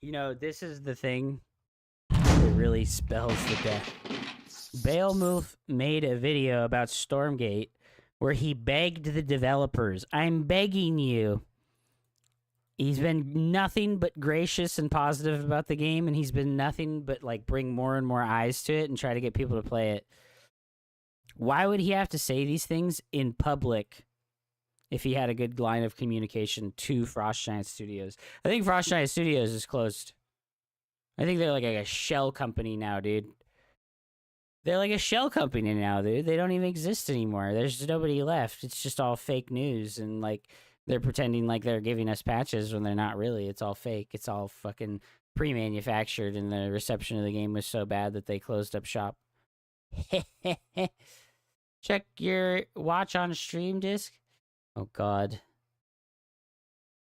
You know, this is the thing that really spells the death. Bailmouth made a video about Stormgate where he begged the developers, I'm begging you. He's been nothing but gracious and positive about the game, and he's been nothing but like bring more and more eyes to it and try to get people to play it. Why would he have to say these things in public if he had a good line of communication to Frost Giant Studios? I think Frost Giant Studios is closed. I think they're like a shell company now, dude. They're like a shell company now, dude. They don't even exist anymore. There's nobody left. It's just all fake news, and like they're pretending like they're giving us patches when they're not really. It's all fake. It's all fucking pre-manufactured, and the reception of the game was so bad that they closed up shop. Check your watch on stream disc. Oh, God.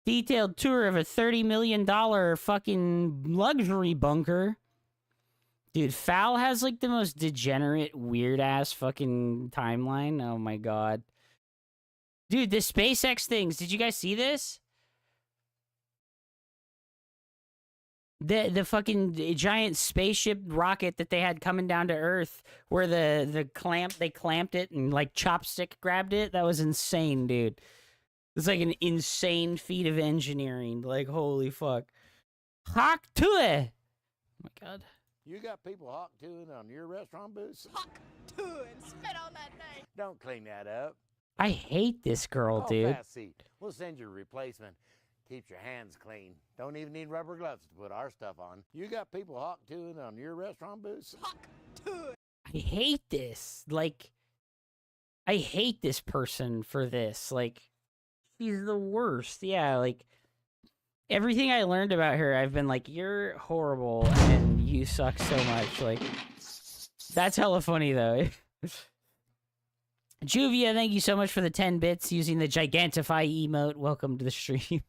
Detailed tour of a $30 million fucking luxury bunker. Dude, Foul has like the most degenerate, weird-ass fucking timeline. Oh, my God. Dude, the SpaceX things. Did you guys see this? The fucking giant spaceship rocket that they had coming down to Earth, where they clamped it and like chopstick grabbed it. That was insane, dude. It's like an insane feat of engineering. Like, holy fuck. Hawk to it. Oh my God. You got people hawk tooing on your restaurant booths? Hawk to and spit on that name. Don't clean that up. I hate this girl, Oh, dude. fast seat. We'll send you a replacement. Keeps your hands clean. Don't even need rubber gloves to put our stuff on. You got people hawk tooing on your restaurant booths? Hawk to. I hate this. Like, I hate this person for this. Like, she's the worst. Yeah, like, everything I learned about her, I've been like, you're horrible and you suck so much. Like, that's hella funny, though. Juvia, thank you so much for the 10 bits using the Gigantify emote. Welcome to the stream.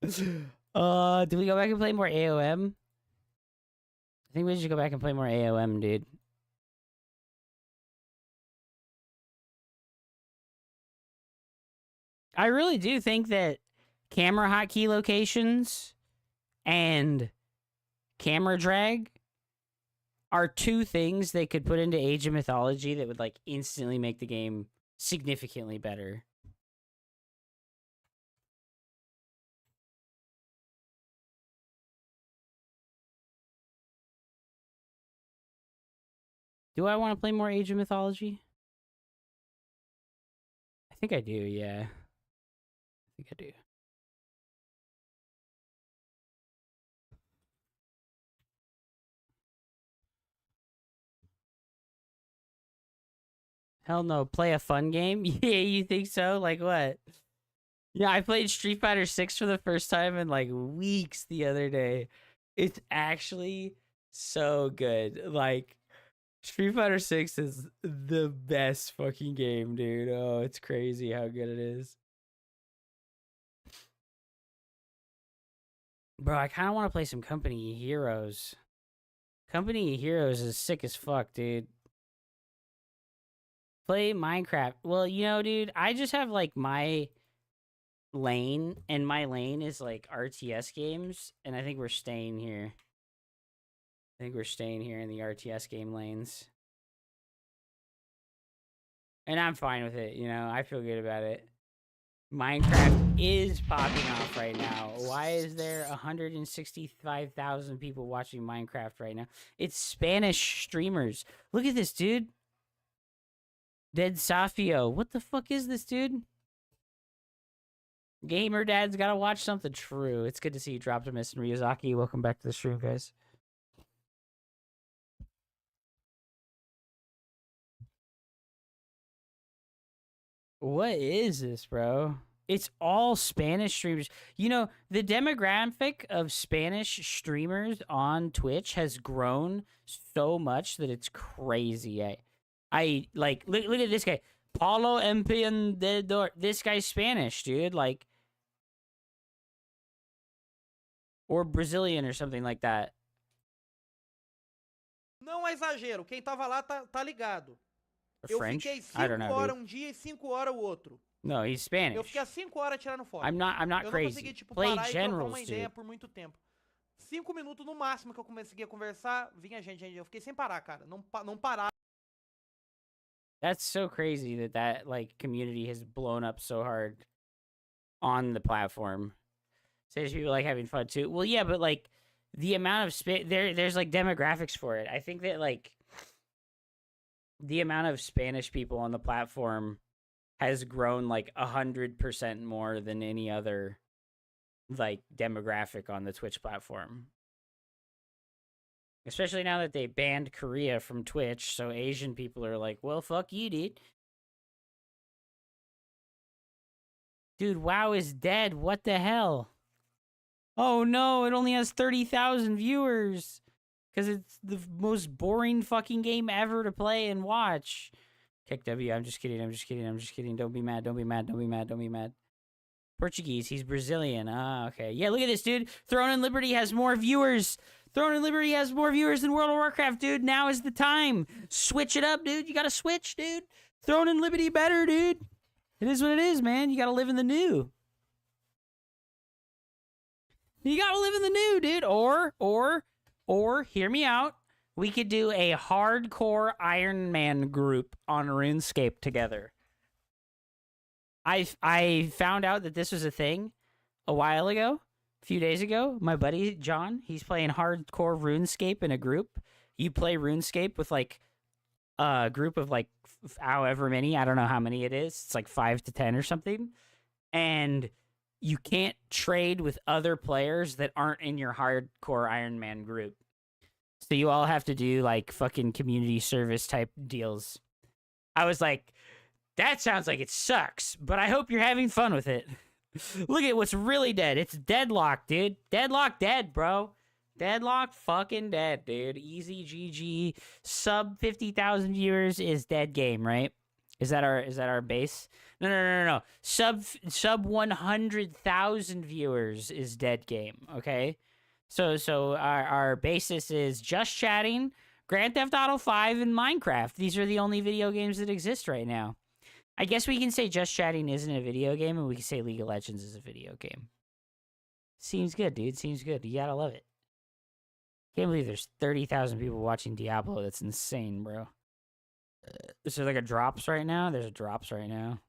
Do we go back and play more AOM? I think we should go back and play more AOM, dude. I really do think that camera hotkey locations and camera drag are two things they could put into Age of Mythology that would like instantly make the game significantly better. Do I want to play more Age of Mythology? I think I do, yeah. I think I do. Hell no, play a fun game? Yeah, you think so? Like what? Yeah, I played Street Fighter 6 for the first time in like weeks the other day. It's actually so good. Like Street Fighter 6 is the best fucking game, dude. Oh, it's crazy how good it is. Bro, I kind of want to play some Company Heroes. Company Heroes is sick as fuck, dude. Play Minecraft. Well, you know, dude, I just have like my lane, and my lane is like RTS games, and I think we're staying here. I think we're staying here in the RTS game lanes. And I'm fine with it, you know, I feel good about it. Minecraft is popping off right now. Why is there 165,000 people watching Minecraft right now? It's Spanish streamers. Look at this, dude. Dead Safio. What the fuck is this, dude? Gamer Dad's gotta watch something. True. It's good to see you, Droptimus and Ryuzaki. Welcome back to the stream, guys. What is this, bro? It's all Spanish streamers. You know, the demographic of Spanish streamers on Twitch has grown so much that it's crazy. I like look at this guy. Paulo Emprendedor. This guy's Spanish, dude. Like, or Brazilian or something like that. Não é exagero. Quem tava lá tá ligado. Or Eu French? fiquei I don't 5 know, horas dude. um dia e 5 horas o outro. No, he's Spanish. Eu fiquei 5 horas tirando foto. I'm not Eu não crazy. consegui, tipo, Play parar e trocar generals, uma ideia dude. por muito tempo. 5 minutos no máximo que eu conseguia conversar, vinha gente. Eu fiquei sem parar, cara. Não parar. That's so crazy that like community has blown up so hard on the platform. Spanish people like having fun too. Well, yeah, but like the amount of there's like demographics for it. I think that like the amount of Spanish people on the platform has grown like 100% more than any other like demographic on the Twitch platform. Especially now that they banned Korea from Twitch, so Asian people are like, well, fuck you, dude. Dude, WoW is dead. What the hell? Oh no, it only has 30,000 viewers. Because it's the most boring fucking game ever to play and watch. Kick W, I'm just kidding, I'm just kidding, I'm just kidding. Don't be mad, don't be mad, don't be mad, don't be mad. Portuguese, he's Brazilian. Ah, okay. Yeah, look at this, dude. Throne and Liberty has more viewers. Throne and Liberty has more viewers than World of Warcraft, dude. Now is the time. Switch it up, dude. You gotta switch, dude. Throne and Liberty better, dude. It is what it is, man. You gotta live in the new. You gotta live in the new, dude. Or, hear me out. We could do a hardcore Iron Man group on RuneScape together. I found out that this was a thing a while ago, a few days ago. My buddy John, he's playing hardcore RuneScape in a group. You play RuneScape with like a group of like however many, I don't know how many it is. It's like 5 to 10 or something. And you can't trade with other players that aren't in your hardcore Iron Man group. So you all have to do like fucking community service type deals. I was like, that sounds like it sucks, but I hope you're having fun with it. Look at what's really dead. It's Deadlock, dude. Deadlock dead, bro. Deadlock fucking dead, dude. Easy GG. Sub 50,000 viewers is dead game, right? Is that our base? No. Sub 100,000 viewers is dead game, okay? So our basis is Just Chatting, Grand Theft Auto 5, and Minecraft. These are the only video games that exist right now. I guess we can say Just Chatting isn't a video game, and we can say League of Legends is a video game. Seems good, dude. Seems good. You gotta love it. Can't believe there's 30,000 people watching Diablo. That's insane, bro. Is there like a drops right now? There's a drops right now.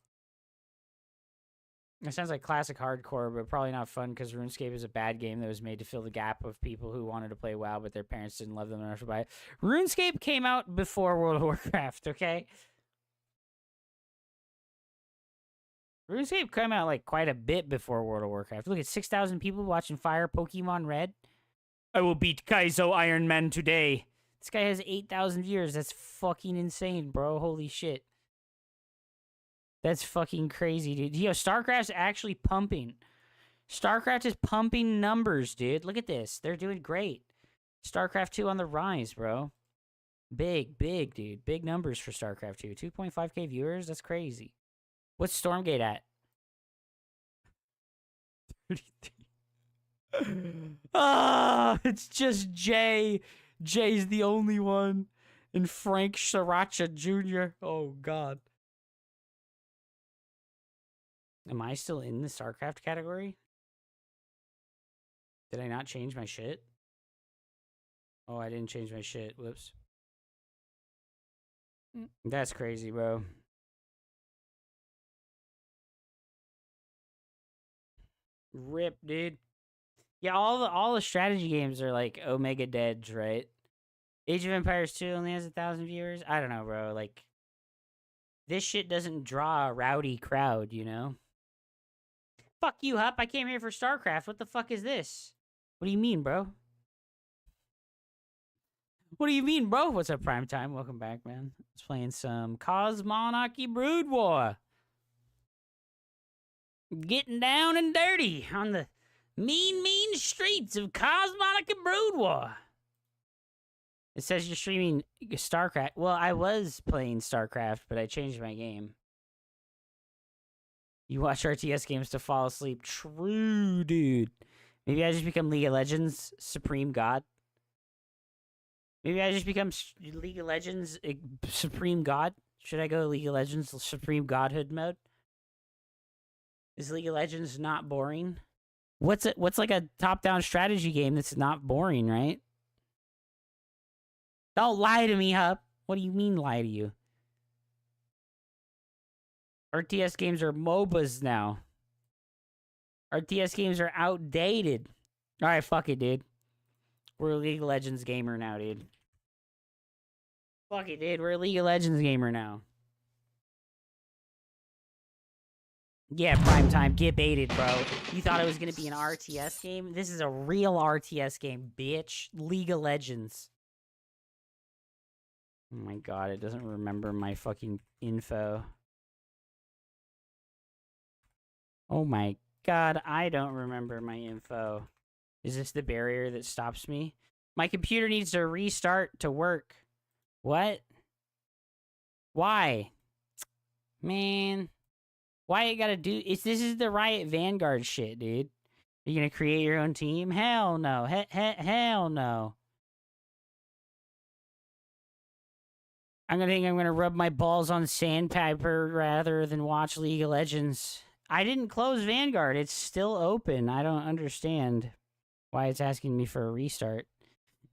It sounds like classic hardcore, but probably not fun because RuneScape is a bad game that was made to fill the gap of people who wanted to play WoW, but their parents didn't love them enough to buy it. RuneScape came out before World of Warcraft, okay? RuneScape came out like quite a bit before World of Warcraft. Look at 6,000 people watching Fire Pokemon Red. I will beat Kaizo Iron Man today. This guy has 8,000 viewers. That's fucking insane, bro. Holy shit. That's fucking crazy, dude. Yo, StarCraft's actually pumping. StarCraft is pumping numbers, dude. Look at this. They're doing great. StarCraft 2 on the rise, bro. Big, dude. Big numbers for StarCraft 2. 2.5k viewers? That's crazy. What's Stormgate at? 33. Ah, it's just Jay. Jay's the only one. And Frank Sriracha Jr. Oh, God. Am I still in the StarCraft category? Did I not change my shit? Oh, I didn't change my shit. Whoops. That's crazy, bro. Rip, dude. Yeah, all the strategy games are like Omega Deads, right? Age of Empires 2 only has 1,000 viewers. I don't know, bro. Like, this shit doesn't draw a rowdy crowd, you know? Fuck you, Hup. I came here for StarCraft. What the fuck is this? What do you mean, bro? What do you mean, bro? What's up, Prime Time? Welcome back, man. Let's playing some Cosmonarchy Brood War. Getting down and dirty on the mean streets of Cosmonarchy Brood War. It says you're streaming StarCraft. Well, I was playing StarCraft, but I changed my game. You watch RTS games to fall asleep. True, dude. Maybe I just become League of Legends Supreme God. Maybe I just become League of Legends Supreme God. Should I go League of Legends Supreme Godhood mode? Is League of Legends not boring? What's like a top-down strategy game that's not boring, right? Don't lie to me, Hup. What do you mean lie to you? RTS games are MOBAs now. RTS games are outdated. Alright, fuck it, dude. We're a League of Legends gamer now, dude. Fuck it, dude. We're a League of Legends gamer now. Yeah, Prime Time. Get baited, bro. You thought it was going to be an RTS game? This is a real RTS game, bitch. League of Legends. Oh my god, it doesn't remember my fucking info. Oh my god, I don't remember my info. Is this the barrier that stops me? My computer needs to restart to work. What? Why? Man. Why you gotta do... This is the Riot Vanguard shit, dude. Are you gonna create your own team? Hell no. Hell no. I'm gonna rub my balls on sandpaper rather than watch League of Legends. I didn't close Vanguard. It's still open. I don't understand why it's asking me for a restart.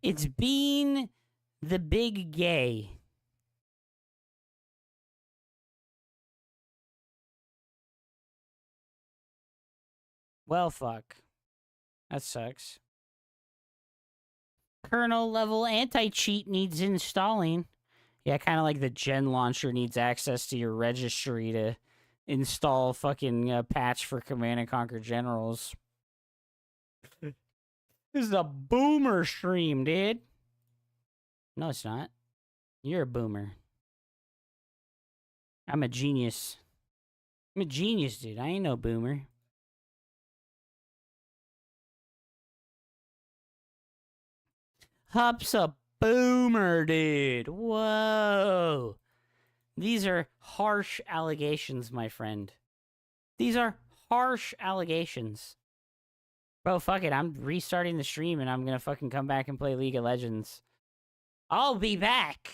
It's being the big gay. Well, fuck. That sucks. Kernel level anti-cheat needs installing. Yeah, kind of like the Gen launcher needs access to your registry to install fucking patch for Command & Conquer Generals. This is a boomer stream, dude. No, it's not. You're a boomer. I'm a genius. I'm a genius, dude. I ain't no boomer. Hup's a boomer, dude. Whoa. These are harsh allegations, my friend. These are harsh allegations. Bro, fuck it. I'm restarting the stream and I'm gonna fucking come back and play League of Legends. I'll be back.